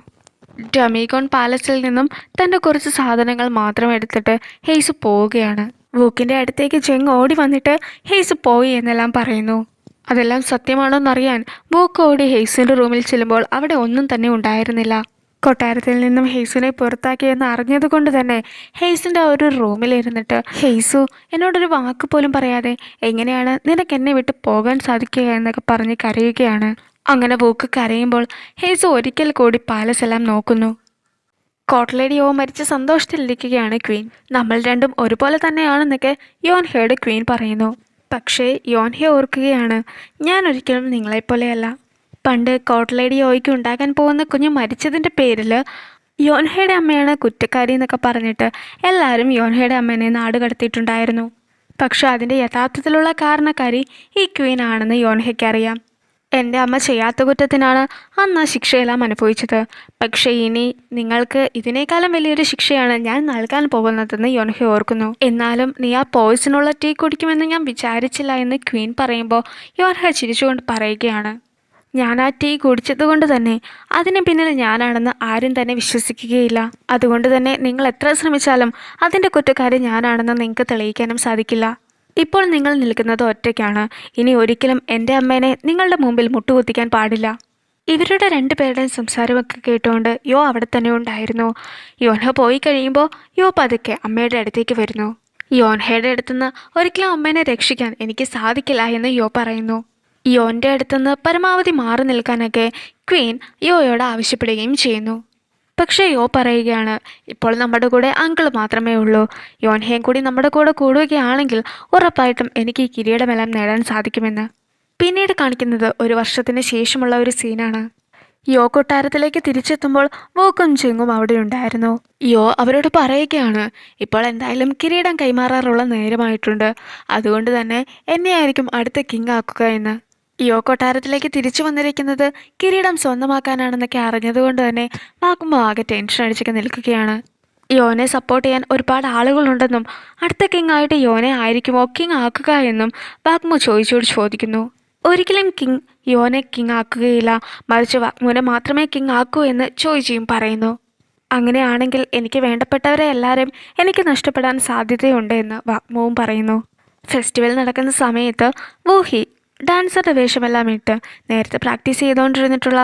ഡമീഗോൺ പാലസിൽ നിന്നും തൻ്റെ കുറച്ച് സാധനങ്ങൾ മാത്രം എടുത്തിട്ട് ഹേസു പോവുകയാണ്. വൂക്കിൻ്റെ അടുത്തേക്ക് ജെങ് ഓടി വന്നിട്ട് ഹേസു പോയി എന്നെല്ലാം പറയുന്നു. അതെല്ലാം സത്യമാണോന്നറിയാൻ വൂക്ക് ഓടി ഹേസുവിൻ്റെ റൂമിൽ ചെല്ലുമ്പോൾ അവിടെ ഒന്നും തന്നെ ഉണ്ടായിരുന്നില്ല. കൊട്ടാരത്തിൽ നിന്നും ഹേസുവിനെ പുറത്താക്കിയെന്ന് അറിഞ്ഞതുകൊണ്ട് തന്നെ ഹേസിൻ്റെ ഒരു റൂമിലിരുന്നിട്ട്, ഹേസു എന്നോടൊരു വാക്ക് പോലും പറയാതെ എങ്ങനെയാണ് നിനക്ക് എന്നെ വിട്ട് പോകാൻ സാധിക്കുക എന്നൊക്കെ പറഞ്ഞ് കരയുകയാണ്. അങ്ങനെ വൂക്ക് കരയുമ്പോൾ ഹേസു ഒരിക്കൽ കൂടി പാലസ് എല്ലാം നോക്കുന്നു. കോട്ട്ലേഡി യോ മരിച്ച സന്തോഷത്തിലിരിക്കുകയാണ് ക്വീൻ. നമ്മൾ രണ്ടും ഒരുപോലെ തന്നെയാണെന്നൊക്കെ യോൻഹയുടെ ക്വീൻ പറയുന്നു. പക്ഷേ യോൻഹെ ഓർക്കുകയാണ്, ഞാൻ ഒരിക്കലും നിങ്ങളെപ്പോലെയല്ല. പണ്ട് കോട്ട്ലേഡി യോയ്ക്ക് ഉണ്ടാകാൻ പോകുന്ന കുഞ്ഞ് മരിച്ചതിൻ്റെ പേരിൽ യോൻഹയുടെ അമ്മയാണ് കുറ്റക്കാരി എന്നൊക്കെ പറഞ്ഞിട്ട് എല്ലാവരും യോൻഹയുടെ അമ്മേനെ നാട് കടത്തിയിട്ടുണ്ടായിരുന്നു. പക്ഷെ അതിൻ്റെ യഥാർത്ഥത്തിലുള്ള കാരണക്കാരി ഈ ക്വീൻ ആണെന്ന് യോൻഹയ്ക്ക് അറിയാം. എൻ്റെ അമ്മ ചെയ്യാത്ത കുറ്റത്തിനാണ് അന്ന് ശിക്ഷയെല്ലാം അനുഭവിച്ചത്. പക്ഷേ ഇനി നിങ്ങൾക്ക് ഇതിനേക്കാളും വലിയൊരു ശിക്ഷയാണ് ഞാൻ നൽകാൻ പോകുന്നതെന്ന് യോൻഹ ഓർക്കുന്നു. എന്നാലും നീ ആ പോയിസണുള്ള ടീ കുടിക്കുമെന്ന് ഞാൻ വിചാരിച്ചില്ല എന്ന് ക്വീൻ പറയുമ്പോൾ യോൻഹ ചിരിച്ചുകൊണ്ട് പറയുകയാണ്, ഞാൻ ആ ടീ കുടിച്ചതുകൊണ്ട് തന്നെ അതിന് പിന്നിൽ ഞാനാണെന്ന് ആരും തന്നെ വിശ്വസിക്കുകയില്ല. അതുകൊണ്ട് തന്നെ നിങ്ങൾ എത്ര ശ്രമിച്ചാലും അതിൻ്റെ കുറ്റക്കാരി ഞാനാണെന്ന് നിങ്ങൾക്ക് തെളിയിക്കാനും സാധിക്കില്ല. ഇപ്പോൾ നിങ്ങൾ നിൽക്കുന്നത് ഒറ്റയ്ക്കാണ്. ഇനി ഒരിക്കലും എൻ്റെ അമ്മേനെ നിങ്ങളുടെ മുമ്പിൽ മുട്ടുകുത്തിക്കാൻ പാടില്ല. ഇവരുടെ രണ്ടുപേരുടെയും സംസാരമൊക്കെ കേട്ടുകൊണ്ട് യോ അവിടെ തന്നെ ഉണ്ടായിരുന്നു. യോൻഹ പോയി കഴിയുമ്പോൾ യോ പതുക്കെ അമ്മയുടെ അടുത്തേക്ക് വരുന്നു. യോൻഹയുടെ അടുത്തുനിന്ന് ഒരിക്കലും അമ്മേനെ രക്ഷിക്കാൻ എനിക്ക് സാധിക്കില്ല എന്ന് യോ പറയുന്നു. യോൻ്റെ അടുത്തുനിന്ന് പരമാവധി മാറി നിൽക്കാനൊക്കെ ക്വീൻ യോയോട് ആവശ്യപ്പെടുകയും ചെയ്യുന്നു. പക്ഷേ യോ പറയുകയാണ്, ഇപ്പോൾ നമ്മുടെ കൂടെ അങ്കിൾ മാത്രമേ ഉള്ളൂ. യോൻഹയും കൂടി നമ്മുടെ കൂടെ കൂടുകയാണെങ്കിൽ ഉറപ്പായിട്ടും എനിക്ക് ഈ കിരീടമെല്ലാം നേടാൻ സാധിക്കുമെന്ന്. പിന്നീട് കാണിക്കുന്നത് ഒരു വർഷത്തിന് ശേഷമുള്ള ഒരു സീനാണ്. യോ കൊട്ടാരത്തിലേക്ക് തിരിച്ചെത്തുമ്പോൾ വൂക്കും ജെങ്ങും അവിടെ ഉണ്ടായിരുന്നു. യോ അവരോട് പറയുകയാണ്, ഇപ്പോൾ എന്തായാലും കിരീടം കൈമാറാറുള്ള നേരമായിട്ടുണ്ട്. അതുകൊണ്ട് തന്നെ എന്നെയായിരിക്കും അടുത്ത കിങ് ആക്കുക എന്ന്. യോ കൊട്ടാരത്തിലേക്ക് തിരിച്ചു വന്നിരിക്കുന്നത് കിരീടം സ്വന്തമാക്കാനാണെന്നൊക്കെ അറിഞ്ഞതുകൊണ്ട് തന്നെ വാക്മോ ആകെ ടെൻഷൻ അടിച്ചൊക്കെ നിൽക്കുകയാണ്. യോനെ സപ്പോർട്ട് ചെയ്യാൻ ഒരുപാട് ആളുകളുണ്ടെന്നും അടുത്ത കിങ് ആയിട്ട് യോനെ ആയിരിക്കുമോ കിങ് ആക്കുക എന്നും വാക്മോ ചോദിക്കുന്നു. ഒരിക്കലും കിങ് യോനെ കിങ് ആക്കുകയില്ല, മറിച്ച് വാക്മോനെ മാത്രമേ കിങ് ആക്കൂ എന്ന് ചോദിച്ചും പറയുന്നു. അങ്ങനെയാണെങ്കിൽ എനിക്ക് വേണ്ടപ്പെട്ടവരെ എല്ലാവരും എനിക്ക് നഷ്ടപ്പെടാൻ സാധ്യതയുണ്ട് എന്ന് വാക്മോവും പറയുന്നു. ഫെസ്റ്റിവൽ നടക്കുന്ന സമയത്ത് വൂഹി ഡാൻസറുടെ വേഷമെല്ലാം ഇട്ട് നേരത്തെ പ്രാക്ടീസ് ചെയ്തുകൊണ്ടിരുന്നിട്ടുള്ള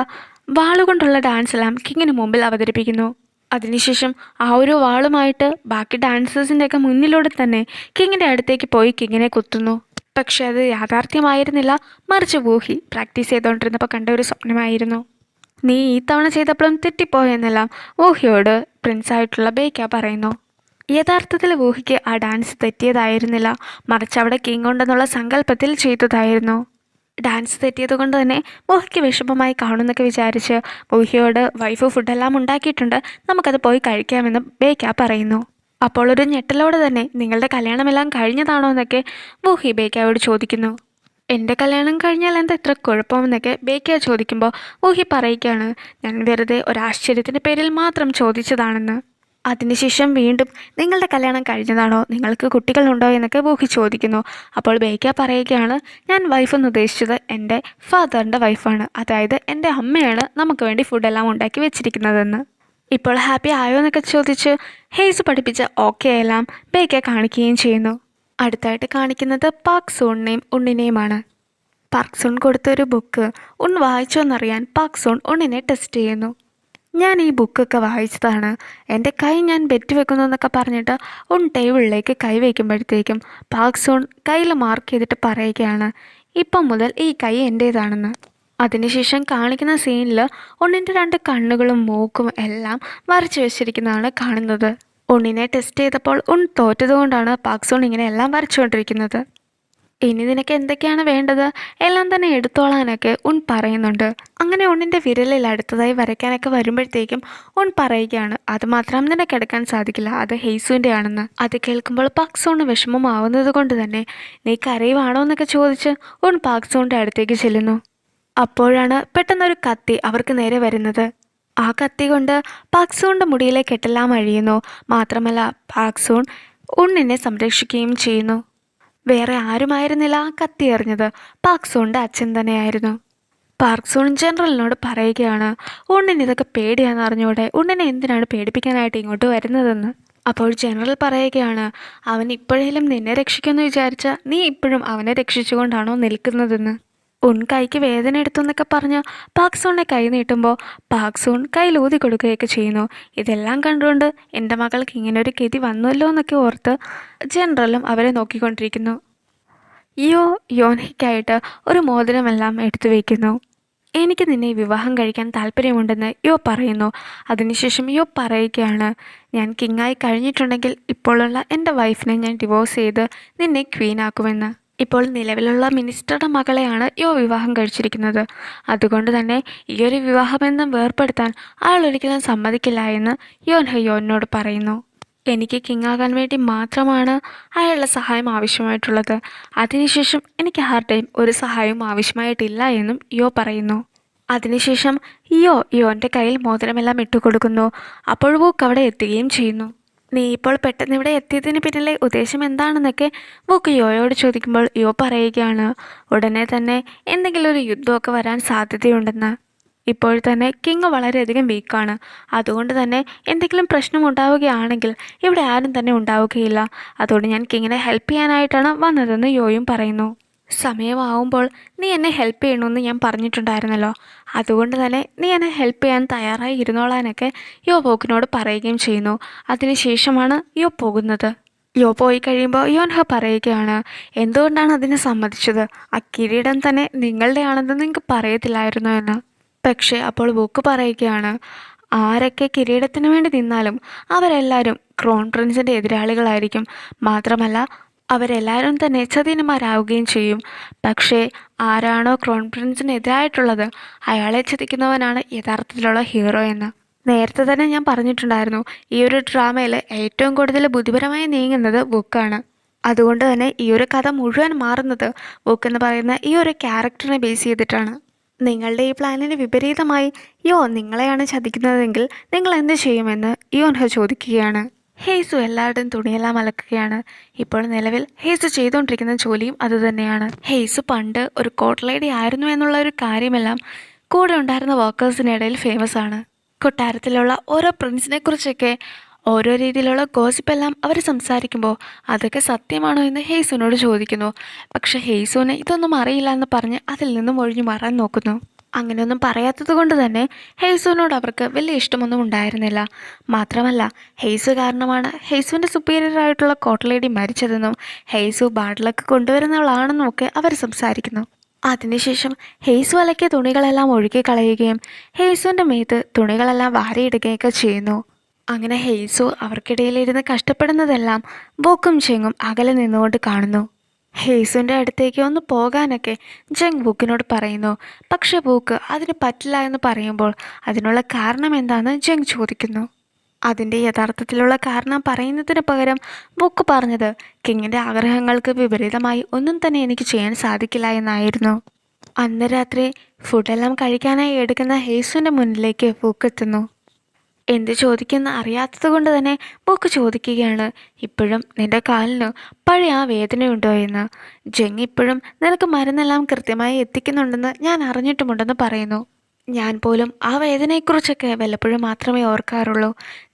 വാളുകൊണ്ടുള്ള ഡാൻസ് എല്ലാം കിങ്ങിന് മുമ്പിൽ അവതരിപ്പിക്കുന്നു. അതിനുശേഷം ആ ഒരു വാളുമായിട്ട് ബാക്കി ഡാൻസേഴ്സിൻ്റെയൊക്കെ മുന്നിലൂടെ തന്നെ കിങ്ങിൻ്റെ അടുത്തേക്ക് പോയി കിങ്ങിനെ കുത്തുന്നു. പക്ഷെ അത് യാഥാർത്ഥ്യമായിരുന്നില്ല, മറിച്ച് വൂഹി പ്രാക്ടീസ് ചെയ്തുകൊണ്ടിരുന്നപ്പോൾ കണ്ട ഒരു സ്വപ്നമായിരുന്നു. നീ ഈ തവണ ചെയ്തപ്പോഴും തെറ്റിപ്പോയെന്നെല്ലാം വൂഹിയോട് പ്രിൻസായിട്ടുള്ള ബേക്ക പറയുന്നു. യഥാർത്ഥത്തിൽ വൂഹിക്ക് ആ ഡാൻസ് തെറ്റിയതായിരുന്നില്ല, മറിച്ച് അവിടെ കിങ് ഉണ്ടെന്നുള്ള സങ്കല്പത്തിൽ ചെയ്തതായിരുന്നു. ഡാൻസ് തെറ്റിയത് കൊണ്ട് തന്നെ മോഹിക്ക് വിഷമമായി കാണുമെന്നൊക്കെ വിചാരിച്ച് മോഹിയോട് വൈഫ് ഫുഡെല്ലാം ഉണ്ടാക്കിയിട്ടുണ്ട്, നമുക്കത് പോയി കഴിക്കാമെന്ന് ബേക്ക പറയുന്നു. അപ്പോൾ ഒരു ഞെട്ടലോടെ തന്നെ നിങ്ങളുടെ കല്യാണമെല്ലാം കഴിഞ്ഞതാണോ എന്നൊക്കെ മോഹി ബേക്കയോട് ചോദിക്കുന്നു. എൻ്റെ കല്യാണം കഴിഞ്ഞാൽ എന്താ ഇത്ര കുഴപ്പമെന്നൊക്കെ ബേക്ക ചോദിക്കുമ്പോൾ മോഹി പറയുകയാണ്, ഞാൻ വെറുതെ ഒരാശ്ചര്യത്തിൻ്റെ പേരിൽ മാത്രം ചോദിച്ചതാണെന്ന്. അതിനുശേഷം വീണ്ടും നിങ്ങളുടെ കല്യാണം കഴിഞ്ഞതാണോ, നിങ്ങൾക്ക് കുട്ടികളുണ്ടോ എന്നൊക്കെ മോഹി ചോദിക്കുന്നു. അപ്പോൾ ബേക്ക പറയുകയാണ്, ഞാൻ വൈഫെന്ന് ഉദ്ദേശിച്ചത് എൻ്റെ ഫാദറിൻ്റെ വൈഫാണ്, അതായത് എൻ്റെ അമ്മയാണ് നമുക്ക് വേണ്ടി ഫുഡെല്ലാം ഉണ്ടാക്കി വെച്ചിരിക്കുന്നതെന്ന്. ഇപ്പോൾ ഹാപ്പി ആയോ എന്നൊക്കെ ചോദിച്ച് ഹെയ്സ് പഠിപ്പിച്ച ഓക്കെ എല്ലാം ബേക്ക കാണിക്കുകയും ചെയ്യുന്നു. അടുത്തായിട്ട് കാണിക്കുന്നത് പാക് സോണിനെയും ഉണ്ണിനെയുമാണ്. പാക് സോൺ കൊടുത്തൊരു ബുക്ക് വായിച്ചോ എന്നറിയാൻ പാക് സോൺ ഉണ്ണിനെ ടെസ്റ്റ് ചെയ്യുന്നു. ഞാൻ ഈ ബുക്കൊക്കെ വായിച്ചതാണ്, എൻ്റെ കൈ ഞാൻ ബെറ്റ് വെക്കുന്നു എന്നൊക്കെ പറഞ്ഞിട്ട് ടേബിളിലേക്ക് കൈ വയ്ക്കുമ്പോഴത്തേക്കും പാക് സോൺ കയ്യിൽ മാർക്ക് ചെയ്തിട്ട് പറയുകയാണ്, ഇപ്പം മുതൽ ഈ കൈ എൻ്റേതാണെന്ന്. അതിനുശേഷം കാണിക്കുന്ന സീനിൽ ഉണ്ണിൻ്റെ 2 കണ്ണുകളും മൂക്കും എല്ലാം വരച്ചു വെച്ചിരിക്കുന്നതാണ് കാണുന്നത്. ഉണ്ണിനെ ടെസ്റ്റ് ചെയ്തപ്പോൾ തോറ്റതുകൊണ്ടാണ് പാക് സോൺ ഇങ്ങനെ എല്ലാം വരച്ചുകൊണ്ടിരിക്കുന്നത്. ഇനി നിനക്ക് എന്തൊക്കെയാണ് വേണ്ടത്, എല്ലാം തന്നെ എടുത്തോളാനൊക്കെ പറയുന്നുണ്ട്. അങ്ങനെ ഉണ്ണിൻ്റെ വിരലിൽ അടുത്തതായി വരയ്ക്കാനൊക്കെ വരുമ്പോഴത്തേക്കും പറയുകയാണ്, അത് മാത്രം നിനക്ക് എടുക്കാൻ സാധിക്കില്ല, അത് ഹെയ്സുവിൻ്റെ ആണെന്ന്. അത് കേൾക്കുമ്പോൾ പാക് സോണ് വിഷമമാവുന്നത് കൊണ്ട് തന്നെ നീ കരയുവാണോ എന്നൊക്കെ ചോദിച്ച് പാക് സോണിൻ്റെ അടുത്തേക്ക് ചെല്ലുന്നു. അപ്പോഴാണ് പെട്ടെന്നൊരു കത്തി അവർക്ക് നേരെ വരുന്നത്. ആ കത്തി കൊണ്ട് പാക് സോണിൻ്റെ മുടിയിലെ കെട്ടെല്ലാം അഴിയുന്നു. മാത്രമല്ല പാക് സോൺ ഉണ്ണിനെ സംരക്ഷിക്കുകയും ചെയ്യുന്നു. വേറെ ആരുമായിരുന്നില്ല ആ കത്തി എറിഞ്ഞത്, പാക് സോണിൻ്റെ അച്ഛൻ തന്നെയായിരുന്നു. പാക് സോൺ ജനറലിനോട് പറയുകയാണ്, ഉണ്ണിന് ഇതൊക്കെ പേടിയാണെന്ന് അറിഞ്ഞൂടെ, ഉണ്ണിനെ എന്തിനാണ് പേടിപ്പിക്കാനായിട്ട് ഇങ്ങോട്ട് വരുന്നതെന്ന്. അപ്പോൾ ജനറൽ പറയുകയാണ്, അവൻ ഇപ്പോഴേലും നിന്നെ രക്ഷിക്കുമെന്ന് വിചാരിച്ച നീ ഇപ്പോഴും അവനെ രക്ഷിച്ചുകൊണ്ടാണോ നിൽക്കുന്നതെന്ന്. കൈക്ക് വേദന എടുത്തു എന്നൊക്കെ പറഞ്ഞ് പാക് സോണിനെ കൈ നീട്ടുമ്പോൾ പാക് സോൺ കയ്യിലൂതി കൊടുക്കുകയൊക്കെ ചെയ്യുന്നു. ഇതെല്ലാം കണ്ടുകൊണ്ട് എൻ്റെ മകൾക്ക് ഇങ്ങനൊരു ഗതി വന്നല്ലോ എന്നൊക്കെ ഓർത്ത് ജനറലും അവരെ നോക്കിക്കൊണ്ടിരിക്കുന്നു. യോൻഹിക്കായിട്ട് ഒരു മോതിരമെല്ലാം എടുത്തു വയ്ക്കുന്നു. എനിക്ക് നിന്നെ വിവാഹം കഴിക്കാൻ താല്പര്യമുണ്ടെന്ന് പറയുന്നു. അതിനുശേഷം പറയുകയാണ്, ഞാൻ കിങ്ങായി കഴിഞ്ഞിട്ടുണ്ടെങ്കിൽ ഇപ്പോഴുള്ള എൻ്റെ വൈഫിനെ ഞാൻ ഡിവോഴ്സ് ചെയ്ത് നിന്നെ ക്വീനാക്കുമെന്ന്. ഇപ്പോൾ നിലവിലുള്ള മിനിസ്റ്ററുടെ മകളെയാണ് വിവാഹം കഴിച്ചിരിക്കുന്നത്. അതുകൊണ്ട് തന്നെ ഈയൊരു വിവാഹബന്ധം വേർപ്പെടുത്താൻ അയാൾ ഒരിക്കലും സമ്മതിക്കില്ല എന്ന് യോനോട് പറയുന്നു. എനിക്ക് കിങ്ങാകാൻ വേണ്ടി മാത്രമാണ് അയാളുടെ സഹായം ആവശ്യമായിട്ടുള്ളത്. അതിനുശേഷം എനിക്ക് ആരുടെയും ഒരു സഹായവും ആവശ്യമായിട്ടില്ല എന്നും പറയുന്നു. അതിനുശേഷം യോൻ്റെ കയ്യിൽ മോതിരമെല്ലാം ഇട്ടുകൊടുക്കുന്നു. അപ്പോൾ വൂക്ക് അവിടെ എത്തുകയും ചെയ്യുന്നു. നീ ഇപ്പോൾ പെട്ടെന്ന് ഇവിടെ എത്തിയതിന് പിന്നിലെ ഉദ്ദേശം എന്താണെന്നൊക്കെ വൂക്ക് യോയോട് ചോദിക്കുമ്പോൾ പറയുകയാണ്, ഉടനെ തന്നെ എന്തെങ്കിലും ഒരു യുദ്ധമൊക്കെ വരാൻ സാധ്യതയുണ്ടെന്ന്. ഇപ്പോൾ തന്നെ കിങ് വളരെയധികം വീക്കാണ്. അതുകൊണ്ട് തന്നെ എന്തെങ്കിലും പ്രശ്നം ഉണ്ടാവുകയാണെങ്കിൽ ഇവിടെ ആരും തന്നെ ഉണ്ടാവുകയില്ല. അതുകൊണ്ട് ഞാൻ കിങ്ങിനെ ഹെൽപ്പ് ചെയ്യാനായിട്ടാണ് വന്നതെന്ന് യോയും പറയുന്നു. സമയമാവുമ്പോൾ നീ എന്നെ ഹെൽപ്പ് ചെയ്യണമെന്ന് ഞാൻ പറഞ്ഞിട്ടുണ്ടായിരുന്നല്ലോ, അതുകൊണ്ട് തന്നെ നീ എന്നെ ഹെൽപ്പ് ചെയ്യാൻ തയ്യാറായി ഇരുന്നോളാനൊക്കെ വോക്കിനോട് പറയുകയും ചെയ്യുന്നു. അതിനുശേഷമാണ് പോകുന്നത്. പോയി കഴിയുമ്പോൾ യോൻഹ പറയുകയാണ്, എന്തുകൊണ്ടാണ് അതിന് സമ്മതിച്ചത്, ആ കിരീടം തന്നെ നിങ്ങളുടെ ആണെന്ന് നിങ്ങൾക്ക് പറയത്തില്ലായിരുന്നു എന്ന്. പക്ഷേ അപ്പോൾ വോക്ക് പറയുകയാണ്, ആരൊക്കെ കിരീടത്തിന് വേണ്ടി നിന്നാലും അവരെല്ലാവരും ക്രോൺ പ്രിൻസിൻ്റെ എതിരാളികളായിരിക്കും. മാത്രമല്ല അവരെല്ലാവരും തന്നെ ചതിയന്മാരാവുകയും ചെയ്യും. പക്ഷേ ആരാണോ ക്രോൺ പ്രിൻസിനെതിരായിട്ടുള്ളത് അയാളെ ചതിക്കുന്നവനാണ് യഥാർത്ഥത്തിലുള്ള ഹീറോ എന്ന്. നേരത്തെ തന്നെ ഞാൻ പറഞ്ഞിട്ടുണ്ടായിരുന്നു, ഈ ഒരു ഡ്രാമയിൽ ഏറ്റവും കൂടുതൽ ബുദ്ധിപരമായി നീങ്ങുന്നത് വൂക്കാണ്. അതുകൊണ്ട് തന്നെ ഈ ഒരു കഥ മുഴുവൻ മാറുന്നത് വൂക്ക് എന്ന് പറയുന്ന ഈ ഒരു ക്യാരക്ടറിനെ ബേസ് ചെയ്തിട്ടാണ്. നിങ്ങളുടെ ഈ പ്ലാനിന് വിപരീതമായി നിങ്ങളെയാണ് ചതിക്കുന്നതെങ്കിൽ നിങ്ങൾ എന്ത് ചെയ്യുമെന്ന് യോൻഹ ചോദിക്കുകയാണ്. ഹെയ്സു എല്ലാവരുടെയും തുണിയെല്ലാം അലക്കുകയാണ്. ഇപ്പോൾ നിലവിൽ ഹെയ്സു ചെയ്തുകൊണ്ടിരിക്കുന്ന ജോലിയും അതുതന്നെയാണ്. ഹെയ്സു പണ്ട് ഒരു കോട്ട് ലേഡി ആയിരുന്നു എന്നുള്ള ഒരു കാര്യമെല്ലാം കൂടെ ഉണ്ടായിരുന്ന വർക്കേഴ്സിനിടയിൽ ഫേമസ് ആണ്. കൊട്ടാരത്തിലുള്ള ഓരോ പ്രിൻസിനെ കുറിച്ചൊക്കെ ഓരോ രീതിയിലുള്ള ഗോസിപ്പെല്ലാം അവർ സംസാരിക്കുമ്പോൾ അതൊക്കെ സത്യമാണോ എന്ന് ഹെയ്സുവിനോട് ചോദിക്കുന്നു. പക്ഷെ ഹെയ്സുവിന് ഇതൊന്നും അറിയില്ല എന്ന് പറഞ്ഞ് അതിൽ നിന്നും ഒഴിഞ്ഞു മാറാൻ നോക്കുന്നു. അങ്ങനെയൊന്നും പറയാത്തത് കൊണ്ട് തന്നെ ഹെയ്സുവിനോട് അവർക്ക് വലിയ ഇഷ്ടമൊന്നും ഉണ്ടായിരുന്നില്ല. മാത്രമല്ല ഹെയ്സു കാരണമാണ് ഹെയ്സുവിൻ്റെ സുപ്പീരിയറായിട്ടുള്ള കോട്ട് ലേഡി മരിച്ചതെന്നും ഹെയ്സു ബാഡ് ലക്ക് കൊണ്ടുവരുന്നവളാണെന്നും ഒക്കെ അവർ സംസാരിക്കുന്നു. അതിനുശേഷം ഹെയ്സു അലക്കിയ തുണികളെല്ലാം ഒഴുകി കളയുകയും ഹെയ്സുവിൻ്റെ മേത്ത് തുണികളെല്ലാം വാരിയിടുകയൊക്കെ ചെയ്യുന്നു. അങ്ങനെ ഹെയ്സു അവർക്കിടയിലിരുന്ന് കഷ്ടപ്പെടുന്നതെല്ലാം വോക്കും ചെങ്ങും അകലെ നിന്നുകൊണ്ട് കാണുന്നു. ഹേസുവിൻ്റെ അടുത്തേക്ക് ഒന്ന് പോകാനൊക്കെ ജങ് ബുക്കിനോട് പറയുന്നു. പക്ഷെ ബുക്ക് അതിന് പറ്റില്ല എന്ന് പറയുമ്പോൾ അതിനുള്ള കാരണം എന്താണെന്ന് ജങ് ചോദിക്കുന്നു. അതിൻ്റെ യഥാർത്ഥത്തിലുള്ള കാരണം പറയുന്നതിന് പകരം ബുക്ക് പറഞ്ഞത് കിങ്ങിൻ്റെ ആഗ്രഹങ്ങൾക്ക് വിപരീതമായി ഒന്നും തന്നെ എനിക്ക് ചെയ്യാൻ സാധിക്കില്ല എന്നായിരുന്നു. അന്ന് രാത്രി ഫുഡെല്ലാം കഴിക്കാനായി എടുക്കുന്ന ഹേസുവിൻ്റെ മുന്നിലേക്ക് ബുക്ക് എത്തുന്നു. എന്ത് ചോദിക്കുന്ന അറിയാത്തത് കൊണ്ട് തന്നെ ബുക്ക് ചോദിക്കുകയാണ്, ഇപ്പോഴും നിന്റെ കാലിന് പഴയ ആ വേദനയുണ്ടോ എന്ന്. ജങ് ഇപ്പോഴും നിനക്ക് മരുന്നെല്ലാം കൃത്യമായി എത്തിക്കുന്നുണ്ടെന്ന് ഞാൻ അറിഞ്ഞിട്ടുമുണ്ടെന്ന് പറയുന്നു. ഞാൻ പോലും ആ വേദനയെക്കുറിച്ചൊക്കെ വല്ലപ്പോഴും മാത്രമേ ഓർക്കാറുള്ളൂ.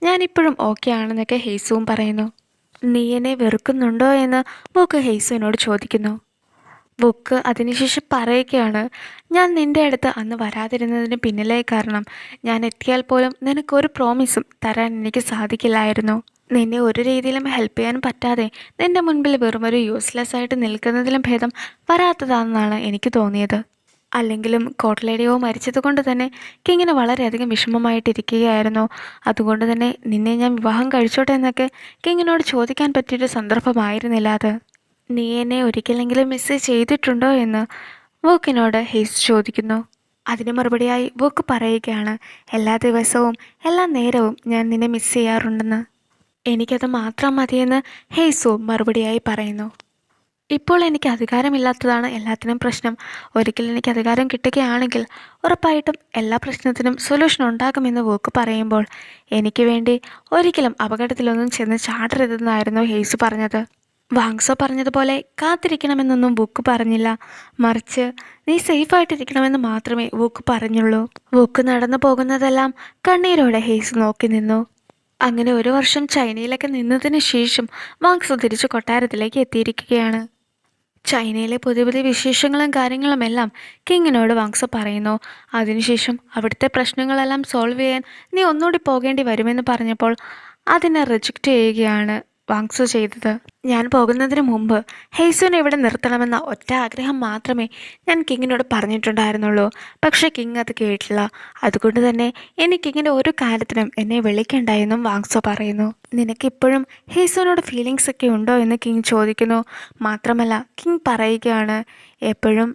ഞാനിപ്പോഴും ഓക്കെ ആണെന്നൊക്കെ ഹേസുവും പറയുന്നു. നീ എന്നെ വെറുക്കുന്നുണ്ടോ എന്ന് ബുക്ക് ഹേസുവിനോട് ചോദിക്കുന്നു. ബുക്ക് അതിനുശേഷം പറയുകയാണ്, ഞാൻ നിൻ്റെ അടുത്ത് അന്ന് വരാതിരുന്നതിന് പിന്നിലെ കാരണം ഞാൻ എത്തിയാൽ പോലും നിനക്കൊരു പ്രോമിസും തരാൻ എനിക്ക് സാധിക്കില്ലായിരുന്നു. നിന്നെ ഒരു രീതിയിലും ഹെൽപ്പ് ചെയ്യാൻ പറ്റാതെ നിൻ്റെ മുൻപിൽ വെറുമൊരു യൂസ്ലെസ് ആയിട്ട് നിൽക്കുന്നതിലും ഭേദം വരാത്തതാണെന്നാണ് എനിക്ക് തോന്നിയത്. അല്ലെങ്കിലും കോട്ട്ലേഡിയോ മരിച്ചതുകൊണ്ട് തന്നെ കിങ്ങിന് വളരെയധികം വിഷമമായിട്ടിരിക്കുകയായിരുന്നു. അതുകൊണ്ട് തന്നെ നിന്നെ ഞാൻ വിവാഹം കഴിച്ചോട്ടെ എന്നൊക്കെ കിങ്ങിനോട് ചോദിക്കാൻ പറ്റിയൊരു സന്ദർഭമായിരുന്നില്ല അത്. നീ എന്നെ ഒരിക്കലെങ്കിലും മിസ് ചെയ്തിട്ടുണ്ടോ എന്ന് വോക്കിനോട് ഹേസ് ചോദിക്കുന്നു. അതിന് മറുപടിയായി വോക്ക് പറയുകയാണ്, എല്ലാ ദിവസവും എല്ലാ നേരവും ഞാൻ നിന്നെ മിസ് ചെയ്യാറുണ്ടെന്ന്. എനിക്കത് മാത്രം മതിയെന്ന് ഹേസു മറുപടിയായി പറയുന്നു. ഇപ്പോൾ എനിക്ക് അധികാരമില്ലാത്തതാണ് എല്ലാത്തിനും പ്രശ്നം. ഒരിക്കൽ എനിക്ക് അധികാരം കിട്ടുകയാണെങ്കിൽ ഉറപ്പായിട്ടും എല്ലാ പ്രശ്നത്തിനും സൊല്യൂഷൻ ഉണ്ടാകുമെന്ന് വോക്ക് പറയുമ്പോൾ എനിക്ക് വേണ്ടി ഒരിക്കലും അപകടത്തിലൊന്നും ചെന്ന് ചാടരുതെന്നായിരുന്നു ഹേസു പറഞ്ഞത്. വാങ്സോ പറഞ്ഞതുപോലെ കാത്തിരിക്കണമെന്നൊന്നും ബുക്ക് പറഞ്ഞില്ല. മറിച്ച് നീ സേഫായിട്ടിരിക്കണമെന്ന് മാത്രമേ ബുക്ക് പറഞ്ഞുള്ളൂ. ബുക്ക് നടന്നു പോകുന്നതെല്ലാം കണ്ണീരോടെ ഹേസ് നോക്കി നിന്നു. അങ്ങനെ ഒരു വർഷം ചൈനയിലൊക്കെ നിന്നതിന് ശേഷം വാങ്സോ തിരിച്ചു കൊട്ടാരത്തിലേക്ക് എത്തിയിരിക്കുകയാണ്. ചൈനയിലെ പുതിയ പുതിയ വിശേഷങ്ങളും കാര്യങ്ങളുമെല്ലാം കിങ്ങിനോട് വാങ്സോ പറയുന്നു. അതിനുശേഷം അവിടുത്തെ പ്രശ്നങ്ങളെല്ലാം സോൾവ് ചെയ്യാൻ നീ ഒന്നുകൂടി പോകേണ്ടി വരുമെന്ന് പറഞ്ഞപ്പോൾ അതിനെ റിജക്റ്റ് ചെയ്യുകയാണ് വാങ്സോ ചെയ്തത്. ഞാൻ പോകുന്നതിന് മുമ്പ് ഹേസുവിനെ ഇവിടെ നിർത്തണമെന്ന ഒറ്റ ആഗ്രഹം മാത്രമേ ഞാൻ കിങ്ങിനോട് പറഞ്ഞിട്ടുണ്ടായിരുന്നുള്ളൂ. പക്ഷേ കിങ് അത് കേട്ടില്ല. അതുകൊണ്ട് തന്നെ എനിക്ക് കിങ്ങിൻ്റെ ഒരു കാര്യത്തിനും എന്നെ വിളിക്കണ്ട എന്നും വാങ്സോ പറയുന്നു. നിനക്കിപ്പോഴും ഹേസുവിനോട് ഫീലിങ്സ് ഒക്കെ ഉണ്ടോ എന്ന് കിങ് ചോദിക്കുന്നു. മാത്രമല്ല കിങ് പറയുകയാണ്, എപ്പോഴും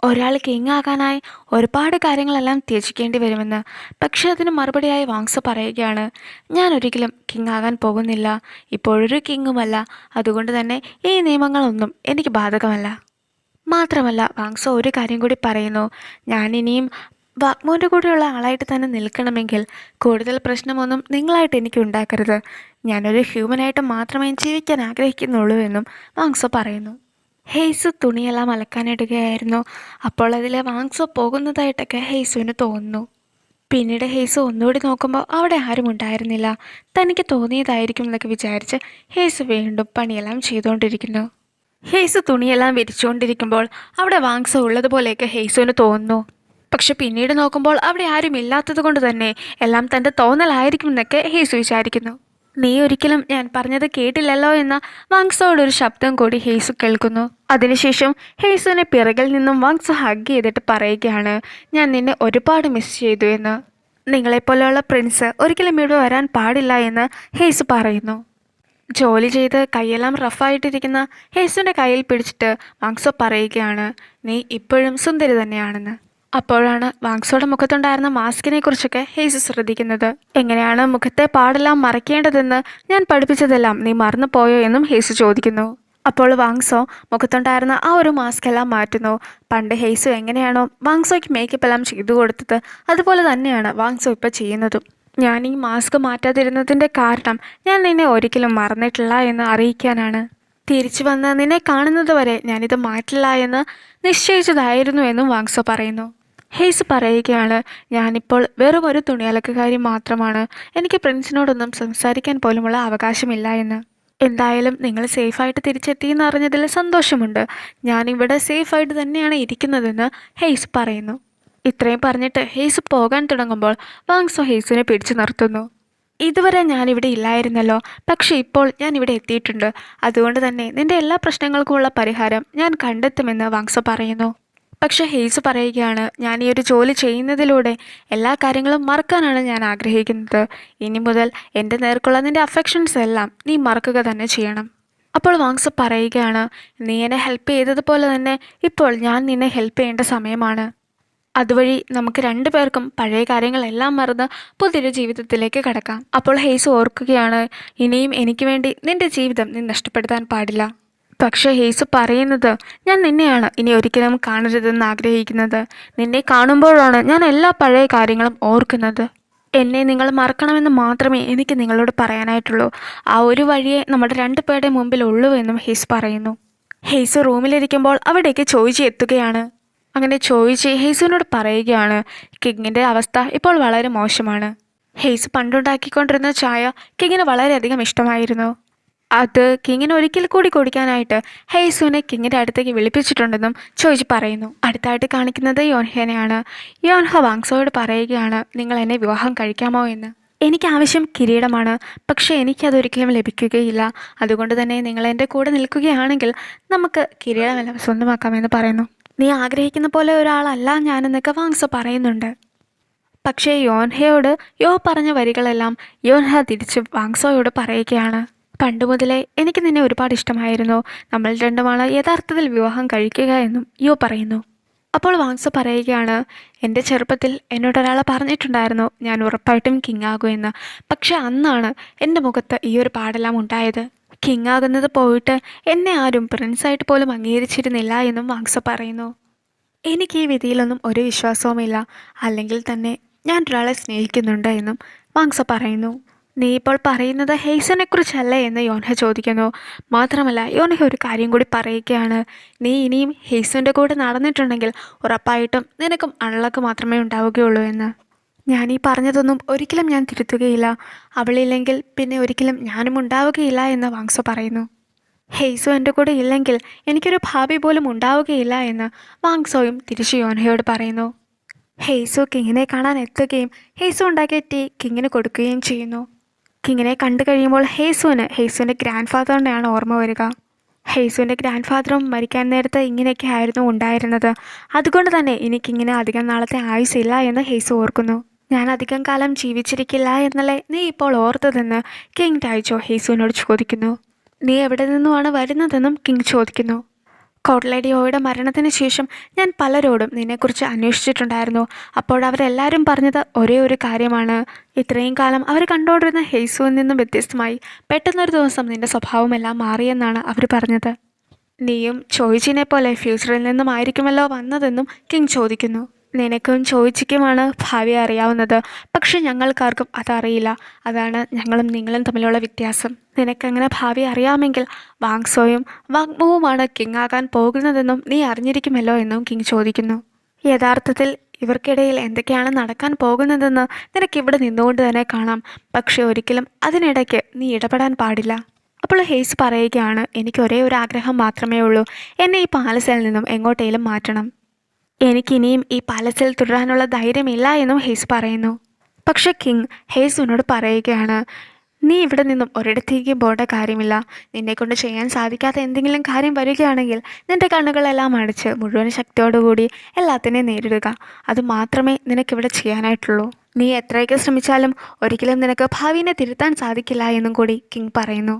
ഒരാൾ കിങ് ആകാനായി ഒരുപാട് കാര്യങ്ങളെല്ലാം ത്യജിക്കേണ്ടി വരുമെന്ന്. പക്ഷേ അതിന് മറുപടിയായി വാങ്സോ പറയുകയാണ്, ഞാൻ ഒരിക്കലും കിങ് ആകാൻ പോകുന്നില്ല, ഇപ്പോഴൊരു കിങ്ങുമല്ല. അതുകൊണ്ട് തന്നെ ഈ നിയമങ്ങളൊന്നും എനിക്ക് ബാധകമല്ല. മാത്രമല്ല വാങ്സോ ഒരു കാര്യം കൂടി പറയുന്നു, ഞാനിനിയും വാഗ്മോൻ്റെ കൂടെയുള്ള ആളായിട്ട് തന്നെ നിൽക്കണമെങ്കിൽ കൂടുതൽ പ്രശ്നമൊന്നും നിങ്ങളായിട്ട് എനിക്ക് ഉണ്ടാക്കരുത്. ഞാനൊരു ഹ്യൂമനായിട്ട് മാത്രമേ ജീവിക്കാൻ ആഗ്രഹിക്കുന്നുള്ളൂ എന്നും വാങ്സോ പറയുന്നു. ഹേസു തുണിയെല്ലാം അലക്കാനിടുകയായിരുന്നു. അപ്പോൾ അതിൽ വാങ്സോ പോകുന്നതായിട്ടൊക്കെ ഹേസുവിന് തോന്നുന്നു. പിന്നീട് ഹേസു ഒന്നുകൂടി നോക്കുമ്പോൾ അവിടെ ആരും ഉണ്ടായിരുന്നില്ല. തനിക്ക് തോന്നിയതായിരിക്കും എന്നൊക്കെ വിചാരിച്ച് ഹേസു വീണ്ടും പണിയെല്ലാം ചെയ്തുകൊണ്ടിരിക്കുന്നു. ഹേസു തുണിയെല്ലാം വിരിച്ചുകൊണ്ടിരിക്കുമ്പോൾ അവിടെ വാങ്സോ ഉള്ളതുപോലെയൊക്കെ ഹേസുവിന് തോന്നുന്നു. പക്ഷെ പിന്നീട് നോക്കുമ്പോൾ അവിടെ ആരും ഇല്ലാത്തത് കൊണ്ട് തന്നെ എല്ലാം തൻ്റെ തോന്നലായിരിക്കും എന്നൊക്കെ ഹേസു വിചാരിക്കുന്നു. നീ ഒരിക്കലും ഞാൻ പറഞ്ഞത് കേട്ടില്ലല്ലോ എന്ന വാങ്സോയുടെ ശബ്ദം കൂടി ഹേസു കേൾക്കുന്നു. അതിനുശേഷം ഹേസുവിനെ പിറകിൽ നിന്നും വാങ്സോ ഹഗ് ചെയ്തിട്ട് പറയുകയാണ്, ഞാൻ നിന്നെ ഒരുപാട് മിസ് ചെയ്തു എന്ന്. നിങ്ങളെപ്പോലെയുള്ള പ്രിൻസ് ഒരിക്കലും ഇവിടെ വരാൻ പാടില്ല എന്ന് ഹേസു പറയുന്നു. ജോലി ചെയ്ത് കൈയെല്ലാം റഫായിട്ടിരിക്കുന്ന ഹേസുവിൻ്റെ കയ്യിൽ പിടിച്ചിട്ട് വാങ്സോ പറയുകയാണ്, നീ ഇപ്പോഴും സുന്ദരി തന്നെയാണെന്ന്. അപ്പോഴാണ് വാങ്സോയുടെ മുഖത്തുണ്ടായിരുന്ന മാസ്കിനെ കുറിച്ചൊക്കെ ഹേസു ശ്രദ്ധിക്കുന്നത്. എങ്ങനെയാണ് മുഖത്തെ പാടെല്ലാം മറയ്ക്കേണ്ടതെന്ന് ഞാൻ പഠിപ്പിച്ചതെല്ലാം നീ മറന്നു പോയോ എന്നും ഹേസു ചോദിക്കുന്നു. അപ്പോൾ വാങ്സോ മുഖത്തുണ്ടായിരുന്ന ആ ഒരു മാസ്ക് എല്ലാം മാറ്റുന്നു. പണ്ട് ഹേസു എങ്ങനെയാണോ വാങ്സോയ്ക്ക് മേക്കപ്പ് എല്ലാം ചെയ്തു കൊടുത്തത് അതുപോലെ തന്നെയാണ് വാങ്സോ ഇപ്പോൾ ചെയ്യുന്നതും. ഞാൻ ഈ മാസ്ക് മാറ്റാതിരുന്നതിൻ്റെ കാരണം ഞാൻ നിന്നെ ഒരിക്കലും മറന്നിട്ടില്ല എന്ന് അറിയിക്കാനാണ്. തിരിച്ചു വന്ന് നിന്നെ കാണുന്നത് വരെ ഞാനിത് മാറ്റില്ല എന്ന് നിശ്ചയിച്ചതായിരുന്നു എന്നും വാങ്സോ പറയുന്നു. ഹേസ് പറയുകയാണ്, ഞാനിപ്പോൾ വെറും ഒരു തുണിയലക്കുകാരി മാത്രമാണ്, എനിക്ക് പ്രിൻസിനോടൊന്നും സംസാരിക്കാൻ പോലുമുള്ള അവകാശമില്ല എന്ന്. എന്തായാലും നിങ്ങൾ സേഫായിട്ട് തിരിച്ചെത്തിയെന്ന് അറിഞ്ഞതിൽ സന്തോഷമുണ്ട്. ഞാനിവിടെ സേഫായിട്ട് തന്നെയാണ് ഇരിക്കുന്നതെന്ന് ഹേസ് പറയുന്നു. ഇത്രയും പറഞ്ഞിട്ട് ഹേസ് പോകാൻ തുടങ്ങുമ്പോൾ വാങ്സോ ഹേസിനെ പിടിച്ചു നിർത്തുന്നു. ഇതുവരെ ഞാനിവിടെ ഇല്ലായിരുന്നല്ലോ, പക്ഷെ ഇപ്പോൾ ഞാൻ ഇവിടെ എത്തിയിട്ടുണ്ട്. അതുകൊണ്ട് തന്നെ നിന്റെ എല്ലാ പ്രശ്നങ്ങൾക്കുമുള്ള പരിഹാരം ഞാൻ കണ്ടെത്തുമെന്ന് വാങ്സോ പറയുന്നു. പക്ഷെ ഹേസ് പറയുകയാണ്, ഞാൻ ഈ ഒരു ജോലി ചെയ്യുന്നതിലൂടെ എല്ലാ കാര്യങ്ങളും മറക്കാനാണ് ഞാൻ ആഗ്രഹിക്കുന്നത്. ഇനി മുതൽ എൻ്റെ നേർക്കുള്ള നിൻ്റെ അഫെക്ഷൻസ് എല്ലാം നീ മറക്കുക തന്നെ ചെയ്യണം. അപ്പോൾ വാങ്സ് പറയുകയാണ്, നീ എന്നെ ഹെൽപ്പ് ചെയ്തതുപോലെ തന്നെ ഇപ്പോൾ ഞാൻ നിന്നെ ഹെൽപ്പ് ചെയ്യേണ്ട സമയമാണ്. അതുവഴി നമുക്ക് രണ്ടുപേർക്കും പഴയ കാര്യങ്ങളെല്ലാം മറന്ന് പുതിയൊരു ജീവിതത്തിലേക്ക് കടക്കാം. അപ്പോൾ ഹെയ്സ് ഓർക്കുകയാണ്, ഇനിയും എനിക്ക് വേണ്ടി നിന്റെ ജീവിതം നീ നഷ്ടപ്പെടുത്താൻ പാടില്ല. പക്ഷേ ഹെയ്സ് പറയുന്നത്, ഞാൻ നിന്നെയാണ് ഇനി ഒരിക്കലും കാണരുതെന്ന് ആഗ്രഹിക്കുന്നത്. നിന്നെ കാണുമ്പോഴാണ് ഞാൻ എല്ലാ പഴയ കാര്യങ്ങളും ഓർക്കുന്നത്. എന്നെ നിങ്ങൾ മറക്കണമെന്ന് മാത്രമേ എനിക്ക് നിങ്ങളോട് പറയാനായിട്ടുള്ളൂ. ആ ഒരു വഴിയേ നമ്മുടെ രണ്ടുപേരുടെ മുമ്പിൽ ഉള്ളൂ എന്നും ഹെയ്സ് പറയുന്നു. ഹെയ്സ് റൂമിലിരിക്കുമ്പോൾ അവിടേക്ക് ചോദിച്ച് എത്തുകയാണ്. അങ്ങനെ ചോദിച്ച് ഹെയ്സിനോട് പറയുകയാണ്, കിങ്ങിൻ്റെ അവസ്ഥ ഇപ്പോൾ വളരെ മോശമാണ്. ഹെയ്സ് പണ്ടുണ്ടാക്കിക്കൊണ്ടിരുന്ന ചായ കിങ്ങിന് വളരെയധികം ഇഷ്ടമായിരുന്നു. അത് കിങ്ങിന് ഒരിക്കൽ കൂടി കുടിക്കാനായിട്ട് ഹെയ്സുവിനെ കിങ്ങിൻ്റെ അടുത്തേക്ക് വിളിപ്പിച്ചിട്ടുണ്ടെന്നും ചോദിച്ച് പറയുന്നു. അടുത്തായിട്ട് കാണിക്കുന്നത് യോൻഹേനെയാണ്. യോൻഹ വാങ്സോയോട് പറയുകയാണ്, നിങ്ങൾ എന്നെ വിവാഹം കഴിക്കാമോ എന്ന്. എനിക്ക് ആവശ്യം കിരീടമാണ്, പക്ഷേ എനിക്കതൊരിക്കലും ലഭിക്കുകയില്ല. അതുകൊണ്ട് തന്നെ നിങ്ങൾ എൻ്റെ കൂടെ നിൽക്കുകയാണെങ്കിൽ നമുക്ക് കിരീടമെല്ലാം സ്വന്തമാക്കാമെന്ന് പറയുന്നു. നീ ആഗ്രഹിക്കുന്ന പോലെ ഒരാളല്ല ഞാനെന്നൊക്കെ വാങ്സോ പറയുന്നുണ്ട്. പക്ഷേ യോൻഹയോട് പറഞ്ഞ വരികളെല്ലാം യോൻഹ തിരിച്ച് വാങ്സോയോട് പറയുകയാണ്. പണ്ട് മുതലേ എനിക്ക് നിന്നെ ഒരുപാട് ഇഷ്ടമായിരുന്നു. നമ്മൾ രണ്ടുമാണ് യഥാർത്ഥത്തിൽ വിവാഹം കഴിക്കുക എന്നും പറയുന്നു. അപ്പോൾ വാങ്സോ പറയുകയാണ്, എൻ്റെ ചെറുപ്പത്തിൽ എന്നോടൊരാളെ പറഞ്ഞിട്ടുണ്ടായിരുന്നു ഞാൻ ഉറപ്പായിട്ടും കിങ് ആകുമെന്ന്. പക്ഷെ അന്നാണ് എൻ്റെ മുഖത്ത് ഈ ഒരു പാടെല്ലാം ഉണ്ടായത്. കിങ് ആകുന്നത് പോയിട്ട് എന്നെ ആരും പ്രിൻസായിട്ട് പോലും അംഗീകരിച്ചിരുന്നില്ല എന്നും വാങ്സോ പറയുന്നു. എനിക്ക് ഈ വിധിയിലൊന്നും ഒരു വിശ്വാസവുമില്ല, അല്ലെങ്കിൽ തന്നെ ഞാൻ ഒരാളെ സ്നേഹിക്കുന്നുണ്ട് എന്നും വാങ്സോ പറയുന്നു. നീ ഇപ്പോൾ പറയുന്നത് ഹെയ്സനെ കുറിച്ചല്ലേ എന്ന് യോൻഹ ചോദിക്കുന്നു. മാത്രമല്ല യോൻഹ ഒരു കാര്യം കൂടി പറയുകയാണ്, നീ ഇനിയും ഹെയ്സൻ്റെ കൂടെ നടന്നിട്ടുണ്ടെങ്കിൽ ഉറപ്പായിട്ടും നിനക്കും അൺലക്ക് മാത്രമേ ഉണ്ടാവുകയുള്ളൂ എന്ന്. ഞാൻ ഈ പറഞ്ഞതൊന്നും ഒരിക്കലും ഞാൻ തിരുത്തുകയില്ല. അവളില്ലെങ്കിൽ പിന്നെ ഒരിക്കലും ഞാനും ഉണ്ടാവുകയില്ല എന്ന് വാങ്സോ പറയുന്നു. ഹെയ്സോ എൻ്റെ കൂടെ ഇല്ലെങ്കിൽ എനിക്കൊരു ഭാവി പോലും ഉണ്ടാവുകയില്ല എന്ന് വാങ്സോയും തിരിച്ച് യോൻഹയോട് പറയുന്നു. ഹെയ്സോ കിങ്ങിനെ കാണാൻ എത്തുകയും ഹെയ്സോ ഉണ്ടാക്കിയ ടീ കിങ്ങിന് കൊടുക്കുകയും ചെയ്യുന്നു. കിങ്ങിനെ കണ്ടു കഴിയുമ്പോൾ ഹെയ്സുവിൻ്റെ ഗ്രാൻഡ് ഫാദറിനെയാണ് ഓർമ്മ വരിക. ഹെയ്സുവിൻ്റെ ഗ്രാൻഡ് ഫാദറും മരിക്കാൻ നേരത്ത് ഇങ്ങനെയൊക്കെ ആയിരുന്നു ഉണ്ടായിരുന്നത്. അതുകൊണ്ട് തന്നെ എനിക്കിങ്ങനെ അധികം നാളത്തെ ആയുസില്ല എന്ന് ഹെയ്സു ഓർക്കുന്നു. ഞാൻ അധികം കാലം ജീവിച്ചിരിക്കില്ല എന്നല്ലേ നീ ഇപ്പോൾ ഓർത്തതെന്ന് കിങ് ടൈജോ ഹെയ്സുവിനോട് ചോദിക്കുന്നു. നീ എവിടെ നിന്നുമാണ് വരുന്നതെന്നും കിങ് ചോദിക്കുന്നു. കോട്ട്ലേഡിയോയുടെ മരണത്തിന് ശേഷം ഞാൻ പലരോടും നിന്നെക്കുറിച്ച് അന്വേഷിച്ചിട്ടുണ്ടായിരുന്നു. അപ്പോൾ അവരെല്ലാവരും പറഞ്ഞത് ഒരേ ഒരു കാര്യമാണ്, ഇത്രയും കാലം അവർ കണ്ടുകൊണ്ടിരുന്ന ഹെയ്സുവിൽ നിന്നും വ്യത്യസ്തമായി പെട്ടെന്നൊരു ദിവസം നിന്റെ സ്വഭാവമെല്ലാം മാറിയെന്നാണ് അവർ പറഞ്ഞത്. നീയും ചോയ്ച്ചിനെ പോലെ ഫ്യൂച്ചറിൽ നിന്നും ആയിരിക്കുമല്ലോ വന്നതെന്നും കിങ് ചോദിക്കുന്നു. നിനക്കും ചോയ്ച്ചിക്കുമാണ് ഭാവി അറിയാവുന്നത്, പക്ഷെ ഞങ്ങൾക്കാർക്കും അതറിയില്ല. അതാണ് ഞങ്ങളും നിങ്ങളും തമ്മിലുള്ള വ്യത്യാസം. നിനക്കങ്ങനെ ഭാവി അറിയാമെങ്കിൽ വാങ്സോയും വാങ്മുവുമാണ് കിങ് ആകാൻ പോകുന്നതെന്നും നീ അറിഞ്ഞിരിക്കുമല്ലോ എന്നും കിങ് ചോദിക്കുന്നു. യഥാർത്ഥത്തിൽ ഇവർക്കിടയിൽ എന്തൊക്കെയാണ് നടക്കാൻ പോകുന്നതെന്ന് നിനക്കിവിടെ നിന്നുകൊണ്ട് തന്നെ കാണാം. പക്ഷെ ഒരിക്കലും അതിനിടയ്ക്ക് നീ ഇടപെടാൻ പാടില്ല. അപ്പോൾ ഹെയ്സ് പറയുകയാണ്, എനിക്ക് ഒരേ ഒരു ആഗ്രഹം മാത്രമേ ഉള്ളൂ, എന്നെ ഈ പാലസിൽ നിന്നും എങ്ങോട്ടേലും മാറ്റണം. എനിക്കിനിയും ഈ പാലസിൽ തുടരാനുള്ള ധൈര്യമില്ല എന്നും ഹെയ്സ് പറയുന്നു. പക്ഷെ കിങ് ഹെയ്സുവിനോട് പറയുകയാണ്, നീ ഇവിടെ നിന്നും ഒരിടത്തേക്ക് പോകേണ്ട കാര്യമില്ല. നിന്നെക്കൊണ്ട് ചെയ്യാൻ സാധിക്കാത്ത എന്തെങ്കിലും കാര്യം വരികയാണെങ്കിൽ നിന്റെ കണ്ണുകളെല്ലാം അടച്ച് മുഴുവൻ ശക്തിയോടുകൂടി എല്ലാത്തിനെയും നേരിടുക. അതുമാത്രമേ നിനക്കിവിടെ ചെയ്യാനായിട്ടുള്ളൂ. നീ എത്രയൊക്കെ ശ്രമിച്ചാലും ഒരിക്കലും നിനക്ക് ഭാവിനെ തിരുത്താൻ സാധിക്കില്ല എന്നും കൂടി കിങ് പറയുന്നു.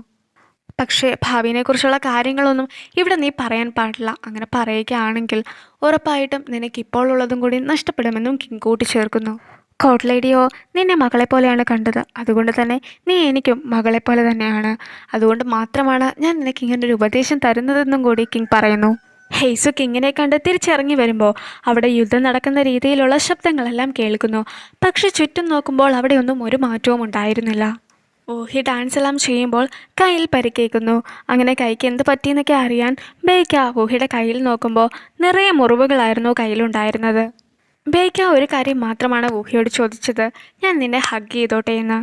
പക്ഷേ ഭാവിയെക്കുറിച്ചുള്ള കാര്യങ്ങളൊന്നും ഇവിടെ നീ പറയാൻ പാടില്ല. അങ്ങനെ പറയുകയാണെങ്കിൽ ഉറപ്പായിട്ടും നിനക്കിപ്പോൾ ഉള്ളതും കൂടി നഷ്ടപ്പെടുമെന്നും കിങ് കൂട്ടിച്ചേർക്കുന്നു. കോട്ട്ലേഡിയോ നിന്നെ മകളെപ്പോലെയാണ് കണ്ടത്. അതുകൊണ്ട് തന്നെ നീ എനിക്കും മകളെപ്പോലെ തന്നെയാണ്. അതുകൊണ്ട് മാത്രമാണ് ഞാൻ നിനക്ക് ഇങ്ങനൊരു ഉപദേശം തരുന്നതെന്നും കൂടി കിങ് പറയുന്നു. ഹെയ്സു കിങ്ങിനെ കണ്ട് തിരിച്ചിറങ്ങി വരുമ്പോൾ അവിടെ യുദ്ധം നടക്കുന്ന രീതിയിലുള്ള ശബ്ദങ്ങളെല്ലാം കേൾക്കുന്നു. പക്ഷെ ചുറ്റും നോക്കുമ്പോൾ അവിടെയൊന്നും ഒരു മാറ്റവും ഉണ്ടായിരുന്നില്ല. വൂഹി ഡാൻസ് എല്ലാം ചെയ്യുമ്പോൾ കയ്യിൽ പരിക്കേൽക്കുന്നു. അങ്ങനെ കൈക്ക് എന്ത് പറ്റിയെന്നൊക്കെ അറിയാൻ ബേക്ക വൂഹിയുടെ കയ്യിൽ നോക്കുമ്പോൾ നിറയെ മുറിവുകളായിരുന്നു കയ്യിലുണ്ടായിരുന്നത്. ബേക്ക ഒരു കാര്യം മാത്രമാണ് വൂഹിയോട് ചോദിച്ചത്, ഞാൻ നിന്നെ ഹഗ് ചെയ്തോട്ടെ എന്ന്.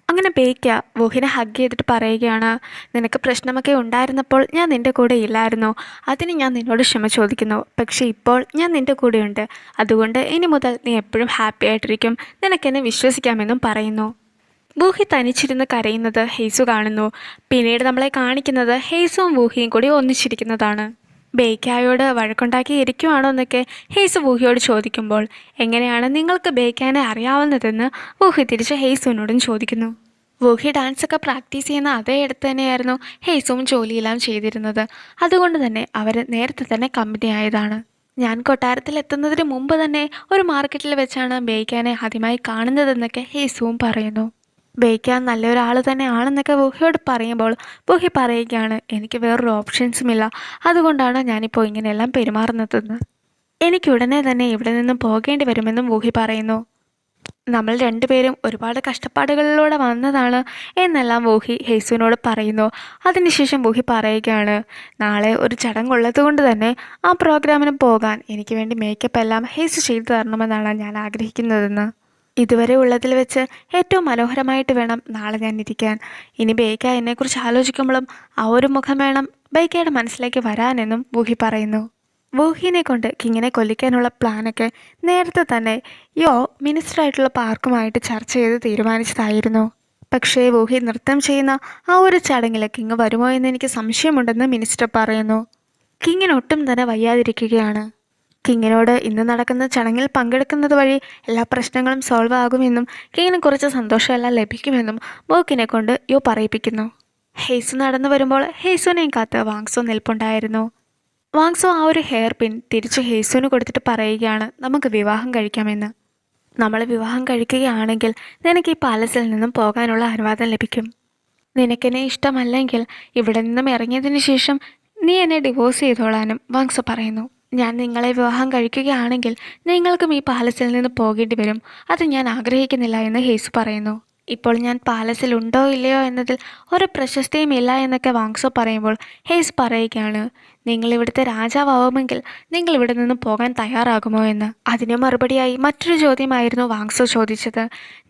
അങ്ങനെ ബേക്ക വൂഹിനെ ഹഗ് ചെയ്തിട്ട് പറയുകയാണ്, നിനക്ക് പ്രശ്നമൊക്കെ ഉണ്ടായിരുന്നപ്പോൾ ഞാൻ നിൻ്റെ കൂടെ ഇല്ലായിരുന്നു. അതിന് ഞാൻ നിന്നോട് ക്ഷമ ചോദിക്കുന്നു. പക്ഷേ ഇപ്പോൾ ഞാൻ നിൻ്റെ കൂടെയുണ്ട്. അതുകൊണ്ട് ഇനി മുതൽ നീ എപ്പോഴും ഹാപ്പി ആയിട്ടിരിക്കും. നിനക്കെന്നെ വിശ്വസിക്കാമെന്നും പറയുന്നു. വൂഹി തനിച്ചിരുന്ന് കരയുന്നത് ഹെയ്സു കാണുന്നു. പിന്നീട് നമ്മളെ കാണിക്കുന്നത് ഹെയ്സും വൂഹിയും കൂടി ഒന്നിച്ചിരിക്കുന്നതാണ്. ബേക്കായോട് വഴക്കുണ്ടാക്കി ഇരിക്കുവാണോ എന്നൊക്കെ ഹെയ്സു വൂഹിയോട് ചോദിക്കുമ്പോൾ, എങ്ങനെയാണ് നിങ്ങൾക്ക് ബേക്കാനെ അറിയാവുന്നതെന്ന് വൂഹി തിരിച്ച് ഹെയ്സുവിനോടും ചോദിക്കുന്നു. വോഹി ഡാൻസൊക്കെ പ്രാക്ടീസ് ചെയ്യുന്ന അതേ ഇടത്ത് തന്നെയായിരുന്നു ഹേസും ജോലിയെല്ലാം ചെയ്തിരുന്നത്. അതുകൊണ്ട് തന്നെ അവർ നേരത്തെ തന്നെ കമ്പനി ആയതാണ്. ഞാൻ കൊട്ടാരത്തിൽ എത്തുന്നതിന് മുമ്പ് തന്നെ ഒരു മാർക്കറ്റിൽ വെച്ചാണ് ബേക്കാനെ ആദ്യമായി കാണുന്നതെന്നൊക്കെ ഹേസുവും പറയുന്നു. ബേക്കാൻ നല്ലൊരാൾ തന്നെ ആണെന്നൊക്കെ വോഹിയോട് പറയുമ്പോൾ വോഹി പറയുകയാണ്, എനിക്ക് വേറൊരു ഓപ്ഷൻസുമില്ല, അതുകൊണ്ടാണ് ഞാനിപ്പോൾ ഇങ്ങനെയെല്ലാം പെരുമാറുന്നതെന്ന്. എനിക്ക് ഉടനെ തന്നെ ഇവിടെ നിന്നും പോകേണ്ടി വരുമെന്നും വോഹി പറയുന്നു. നമ്മൾ രണ്ടുപേരും ഒരുപാട് കഷ്ടപ്പാടുകളിലൂടെ വന്നതാണ് എന്നെല്ലാം വോഹി ഹേസുവിനോട് പറയുന്നു. അതിനുശേഷം വോഹി പറയുകയാണ്, നാളെ ഒരു ചടങ്ങുള്ളത് കൊണ്ട് തന്നെ ആ പ്രോഗ്രാമിന് പോകാൻ എനിക്ക് വേണ്ടി മേക്കപ്പ് എല്ലാം ഹേസു ചെയ്തു തരണമെന്നാണ് ഞാൻ ആഗ്രഹിക്കുന്നതെന്ന്. ഇതുവരെ ഉള്ളതിൽ വെച്ച് ഏറ്റവും മനോഹരമായിട്ട് വേണം നാളെ ഞാൻ ഇരിക്കാൻ. ഇനി ബേക്ക എന്നെക്കുറിച്ച് ആലോചിക്കുമ്പോഴും ആ ഒരു മുഖം വേണം ബേക്കയുടെ മനസ്സിലേക്ക് വരാനെന്നും വൂഹി പറയുന്നു. വൂഹിനെ കൊണ്ട് കിങ്ങിനെ കൊല്ലിക്കാനുള്ള പ്ലാനൊക്കെ നേരത്തെ തന്നെ മിനിസ്റ്ററായിട്ടുള്ള പാർക്കുമായിട്ട് ചർച്ച ചെയ്ത് തീരുമാനിച്ചതായിരുന്നു. പക്ഷേ വൂഹി നൃത്തം ചെയ്യുന്ന ആ ഒരു ചടങ്ങിൽ കിങ് വരുമോ എന്ന് എനിക്ക് സംശയമുണ്ടെന്ന് മിനിസ്റ്റർ പറയുന്നു. കിങ്ങിന് ഒട്ടും തന്നെ വയ്യാതിരിക്കുകയാണ്. കിങ്ങിനോട് ഇന്ന് നടക്കുന്ന ചടങ്ങിൽ പങ്കെടുക്കുന്നത് വഴി എല്ലാ പ്രശ്നങ്ങളും സോൾവ് ആകുമെന്നും കിങ്ങിന് കുറച്ച് സന്തോഷമെല്ലാം ലഭിക്കുമെന്നും വോക്കിനെ കൊണ്ട് പറയിപ്പിക്കുന്നു. ഹേസു നടന്നു വരുമ്പോൾ ഹേസുവിനെയും കാത്ത് വാങ്സോ നിൽപ്പുണ്ടായിരുന്നു. വാങ്സോ ആ ഒരു ഹെയർ പിൻ തിരിച്ച് ഹേസുവിന് കൊടുത്തിട്ട് പറയുകയാണ്, നമുക്ക് വിവാഹം കഴിക്കാമെന്ന്. നമ്മൾ വിവാഹം കഴിക്കുകയാണെങ്കിൽ നിനക്ക് ഈ പാലസിൽ നിന്നും പോകാനുള്ള അനുവാദം ലഭിക്കും. നിനക്കെന്നെ ഇഷ്ടമല്ലെങ്കിൽ ഇവിടെ നിന്നും ഇറങ്ങിയതിന് ശേഷം നീ എന്നെ ഡിവോഴ്സ് ചെയ്തോളാനും വാങ്സോ പറയുന്നു. ഞാൻ നിങ്ങളെ വിവാഹം കഴിക്കുകയാണെങ്കിൽ നിങ്ങൾക്കും ഈ പാലസിൽ നിന്ന് പോകേണ്ടി വരും. അത് ഞാൻ ആഗ്രഹിക്കുന്നില്ല എന്ന് ഹേസു പറയുന്നു. ഇപ്പോൾ ഞാൻ പാലസിൽ ഉണ്ടോ ഇല്ലയോ എന്നതിൽ ഒരു പ്രശസ്തിയും ഇല്ല എന്നൊക്കെ വാങ്സോ പറയുമ്പോൾ ഹേസ് പറയുകയാണ്, നിങ്ങൾ ഇവിടുത്തെ രാജാവാവുമെങ്കിൽ നിങ്ങൾ ഇവിടെ നിന്ന് പോകാൻ തയ്യാറാകുമോ എന്ന്. അതിന് മറുപടിയായി മറ്റൊരു ചോദ്യമായിരുന്നു വാങ്സോ ചോദിച്ചത്,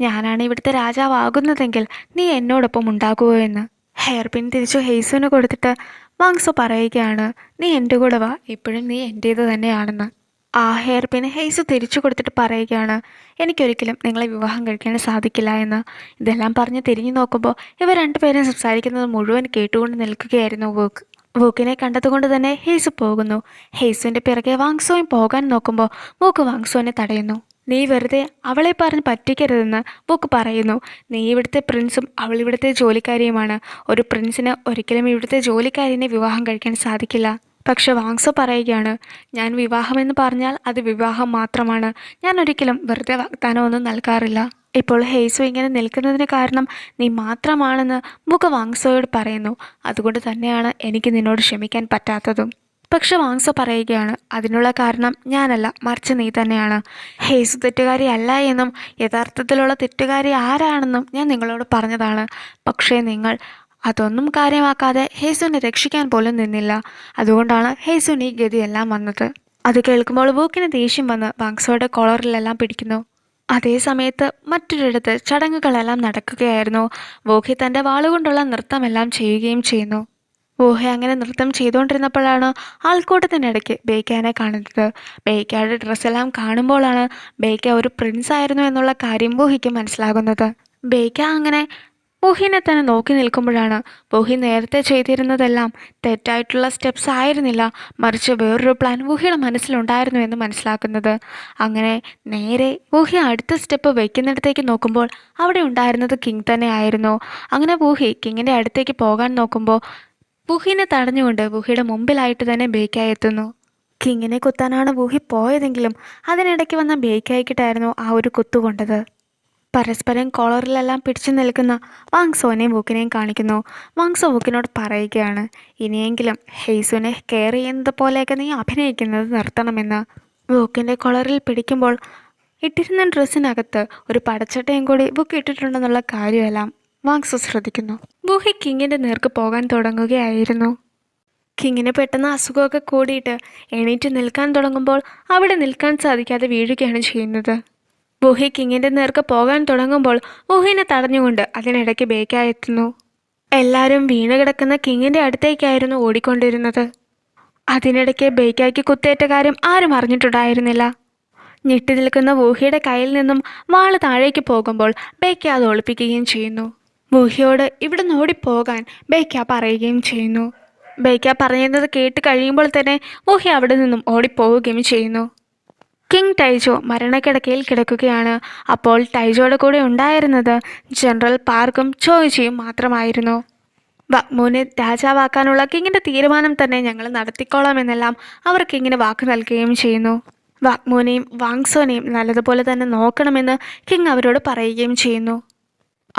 ഞാനാണ് ഇവിടുത്തെ രാജാവാകുന്നതെങ്കിൽ നീ എന്നോടൊപ്പം ഉണ്ടാകുമോ എന്ന്. ഹെയർ പിൻ തിരിച്ചു ഹേസുവിന് കൊടുത്തിട്ട് വാങ്സോ പറയുകയാണ്, നീ എൻ്റെ കൂടെ വാ, ഇപ്പോഴും നീ എൻ്റേത് തന്നെയാണെന്ന്. ആ ഹെയർ പിൻ ഹേസു തിരിച്ചു കൊടുത്തിട്ട് പറയുകയാണ്, എനിക്കൊരിക്കലും നിങ്ങളെ വിവാഹം കഴിക്കാൻ സാധിക്കില്ല എന്ന്. ഇതെല്ലാം പറഞ്ഞ് തിരിഞ്ഞു നോക്കുമ്പോൾ ഇവർ രണ്ടുപേരും സംസാരിക്കുന്നത് മുഴുവൻ കേട്ടുകൊണ്ട് നിൽക്കുകയായിരുന്നു വോക്ക്. വോക്കിനെ കണ്ടതുകൊണ്ട് തന്നെ ഹേസു പോകുന്നു. ഹേസുവിൻ്റെ പിറകെ വാങ്സോയും പോകാൻ നോക്കുമ്പോൾ വോക്ക് വാങ്സോനെ തടയുന്നു. നീ വെറുതെ അവളെ പറഞ്ഞ് പറ്റിക്കരുതെന്ന് വോക്ക് പറയുന്നു. നീ ഇവിടുത്തെ പ്രിൻസും അവൾ ഇവിടുത്തെ ജോലിക്കാരിയുമാണ്. ഒരു പ്രിൻസിന് ഒരിക്കലും ഇവിടുത്തെ ജോലിക്കാരിനെ വിവാഹം കഴിക്കാൻ സാധിക്കില്ല. പക്ഷെ വാങ്സോ പറയുകയാണ്, ഞാൻ വിവാഹമെന്ന് പറഞ്ഞാൽ അത് വിവാഹം മാത്രമാണ്. ഞാൻ ഒരിക്കലും വെറുതെ വാഗ്ദാനമൊന്നും നൽകാറില്ല. ഇപ്പോൾ ഹേസു ഇങ്ങനെ നിൽക്കുന്നതിന് കാരണം നീ മാത്രമാണെന്ന് വോക്ക് വാങ്സോയോട് പറയുന്നു. അതുകൊണ്ട് തന്നെയാണ് എനിക്ക് നിന്നോട് ക്ഷമിക്കാൻ പറ്റാത്തതും. പക്ഷെ വാങ്സോ പറയുകയാണ്, അതിനുള്ള കാരണം ഞാനല്ല, മറിച്ച് നീ തന്നെയാണ്. ഹേസു തെറ്റുകാരി അല്ല എന്നും യഥാർത്ഥത്തിലുള്ള തെറ്റുകാരി ആരാണെന്നും ഞാൻ നിങ്ങളോട് പറഞ്ഞതാണ്. പക്ഷേ നിങ്ങൾ അതൊന്നും കാര്യമാക്കാതെ ഹേസുവിനെ രക്ഷിക്കാൻ പോലും നിന്നില്ല. അതുകൊണ്ടാണ് ഹേസുവിന് ഈ ഗതിയെല്ലാം വന്നത്. അത് കേൾക്കുമ്പോൾ വോക്കിന് ദേഷ്യം വന്ന് വാങ്സോയുടെ കോളറിലെല്ലാം പിടിക്കുന്നു. അതേ സമയത്ത് മറ്റൊരിടത്ത് ചടങ്ങുകളെല്ലാം നടക്കുകയായിരുന്നു. വോഹി തൻ്റെ വാളുകൊണ്ടുള്ള നൃത്തമെല്ലാം ചെയ്യുകയും ചെയ്യുന്നു. വോഹി അങ്ങനെ നൃത്തം ചെയ്തുകൊണ്ടിരുന്നപ്പോഴാണ് ആൾക്കൂട്ടത്തിനിടയ്ക്ക് ബേക്കാനെ കാണുന്നത്. ബേക്കയുടെ ഡ്രസ്സെല്ലാം കാണുമ്പോഴാണ് ബേക്ക ഒരു പ്രിൻസ് ആയിരുന്നു എന്നുള്ള കാര്യം വോഹിക്ക് മനസ്സിലാകുന്നത്. ബേക്ക അങ്ങനെ വോഹിനെ തന്നെ നോക്കി നിൽക്കുമ്പോഴാണ് വോഹി നേരത്തെ ചെയ്തിരുന്നതെല്ലാം തെറ്റായിട്ടുള്ള സ്റ്റെപ്സ് ആയിരുന്നില്ല, മറിച്ച് വേറൊരു പ്ലാൻ വോഹിയുടെ മനസ്സിലുണ്ടായിരുന്നു എന്ന് മനസ്സിലാക്കുന്നത്. അങ്ങനെ നേരെ വോഹി അടുത്ത സ്റ്റെപ്പ് വയ്ക്കുന്നിടത്തേക്ക് നോക്കുമ്പോൾ അവിടെ ഉണ്ടായിരുന്നത് കിങ് തന്നെ ആയിരുന്നു. അങ്ങനെ വോഹി കിങ്ങിൻ്റെ അടുത്തേക്ക് പോകാൻ നോക്കുമ്പോൾ വോഹിനെ തടഞ്ഞുകൊണ്ട് വോഹിയുടെ മുമ്പിലായിട്ട് തന്നെ ബേക്കായി എത്തുന്നു. കിങ്ങിനെ കുത്താനാണ് വോഹി പോയതെങ്കിലും അതിനിടയ്ക്ക് വന്ന ബേക്കായിക്കിട്ടായിരുന്നു ആ ഒരു കുത്തുകൊണ്ടത്. പരസ്പരം കോളറിലെല്ലാം പിടിച്ചു നിൽക്കുന്ന വാങ്സോനെയും വോക്കിനെയും കാണിക്കുന്നു. വാങ്സോ വോക്കിനോട് പറയുകയാണ്, ഇനിയെങ്കിലും ഹേസുവിനെ കെയർ ചെയ്യുന്നത് പോലെയൊക്കെ നീ അഭിനയിക്കുന്നത് നിർത്തണമെന്ന്. വോക്കിൻ്റെ കോളറിൽ പിടിക്കുമ്പോൾ ഇട്ടിരുന്ന ഡ്രസ്സിനകത്ത് ഒരു പടച്ചട്ടയും കൂടി വോക്ക് ഇട്ടിട്ടുണ്ടെന്നുള്ള കാര്യമെല്ലാം വാങ്സോ ശ്രദ്ധിക്കുന്നു. വോഹി കിങ്ങിൻ്റെ നേർക്ക് പോകാൻ തുടങ്ങുകയായിരുന്നു. കിങ്ങിന് പെട്ടെന്ന് അസുഖമൊക്കെ കൂടിയിട്ട് എണീറ്റ് നിൽക്കാൻ തുടങ്ങുമ്പോൾ അവിടെ നിൽക്കാൻ സാധിക്കാതെ വീഴുകയാണ് ചെയ്യുന്നത്. വോഹി കിങ്ങിൻ്റെ നേർക്ക് പോകാൻ തുടങ്ങുമ്പോൾ വോഹിനെ തടഞ്ഞുകൊണ്ട് അതിനിടയ്ക്ക് ബേക്കായി എത്തുന്നു. എല്ലാവരും വീണ് കിടക്കുന്ന കിങ്ങിൻ്റെ അടുത്തേക്കായിരുന്നു ഓടിക്കൊണ്ടിരുന്നത്. അതിനിടയ്ക്ക് ബേക്കായ്ക്ക് കുത്തേറ്റ കാര്യം ആരും അറിഞ്ഞിട്ടുണ്ടായിരുന്നില്ല. ഞെട്ടി നിൽക്കുന്ന വോഹിയുടെ കയ്യിൽ നിന്നും വാള് താഴേക്ക് പോകുമ്പോൾ ബേക്ക അത് ഒളിപ്പിക്കുകയും ചെയ്യുന്നു. വോഹിയോട് ഇവിടെ നിന്ന് ഓടിപ്പോകാൻ ബേക്ക പറയുകയും ചെയ്യുന്നു. ബേക്ക പറയുന്നത് കേട്ട് കഴിയുമ്പോൾ തന്നെ വോഹി അവിടെ നിന്നും ഓടിപ്പോവുകയും ചെയ്യുന്നു. കിങ് ടൈജോ മരണക്കിടക്കയിൽ കിടക്കുകയാണ്. അപ്പോൾ ടൈജോയുടെ കൂടെ ഉണ്ടായിരുന്നത് ജനറൽ പാർക്കും ചോയ്ജിയും മാത്രമായിരുന്നു. വക്മൂനെ രാജാവാക്കാനുള്ള കിങ്ങിൻ്റെ തീരുമാനം തന്നെ ഞങ്ങൾ നടത്തിക്കോളാമെന്നെല്ലാം അവർ കിങ്ങിന് വാക്ക് നൽകുകയും ചെയ്യുന്നു. വക്മൂനെയും വാങ്സോനെയും നല്ലതുപോലെ തന്നെ നോക്കണമെന്ന് കിങ് അവരോട് പറയുകയും ചെയ്യുന്നു.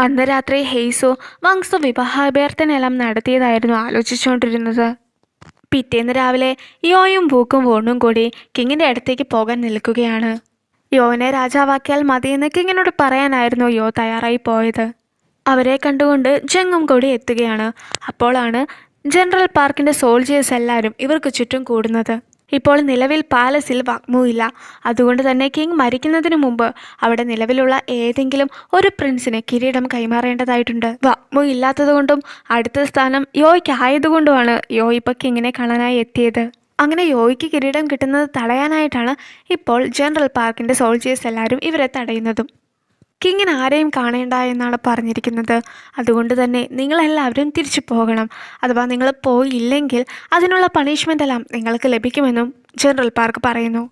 അന്ന് രാത്രി ഹെയ്സു വാങ്സോ വിവാഹാഭ്യർത്ഥനയെല്ലാം നടത്തിയതായിരുന്നു ആലോചിച്ചുകൊണ്ടിരുന്നത്. പിറ്റേന്ന് രാവിലെ യോയും വൂക്കും വോണും കൂടി കിങ്ങിൻ്റെ അടുത്തേക്ക് പോകാൻ നിൽക്കുകയാണ്. യോനെ രാജാവാക്കിയാൽ മതിയെന്ന് കിങ്ങിനോട് പറയാനായിരുന്നു യോ തയ്യാറായി പോയത്. അവരെ കണ്ടുകൊണ്ട് ജങ്ങും കൂടി എത്തുകയാണ്. അപ്പോഴാണ് ജനറൽ പാർക്കിൻ്റെ സോൾജിയേഴ്സ് എല്ലാവരും ഇവർക്ക് ചുറ്റും കൂടുന്നത്. ഇപ്പോൾ നിലവിൽ പാലസിൽ വക്മു ഇല്ല. അതുകൊണ്ട് തന്നെ കിങ് മരിക്കുന്നതിന് മുമ്പ് അവിടെ നിലവിലുള്ള ഏതെങ്കിലും ഒരു പ്രിൻസിന് കിരീടം കൈമാറേണ്ടതായിട്ടുണ്ട്. വക്മു ഇല്ലാത്തതുകൊണ്ടും അടുത്ത സ്ഥാനം യോയ്ക്ക് ആയതുകൊണ്ടുമാണ് യോ ഇപ്പോൾ കിങ്ങിനെ കാണാനായി എത്തിയത്. അങ്ങനെ യോയ്ക്ക് കിരീടം കിട്ടുന്നത് തടയാനായിട്ടാണ് ഇപ്പോൾ ജനറൽ പാർക്കിൻ്റെ സോൾജിയേഴ്സ് എല്ലാവരും ഇവരെ തടയുന്നതും. കിങ്ങിന് ആരെയും കാണേണ്ട എന്നാണ് പറഞ്ഞിരിക്കുന്നത്. അതുകൊണ്ട് തന്നെ നിങ്ങളെല്ലാവരും തിരിച്ചു പോകണം. അഥവാ നിങ്ങൾ പോയില്ലെങ്കിൽ അതിനുള്ള പണിഷ്മെൻ്റ് എല്ലാം നിങ്ങൾക്ക് ലഭിക്കുമെന്നും ജനറൽ പാർക്ക് പറയുന്നു.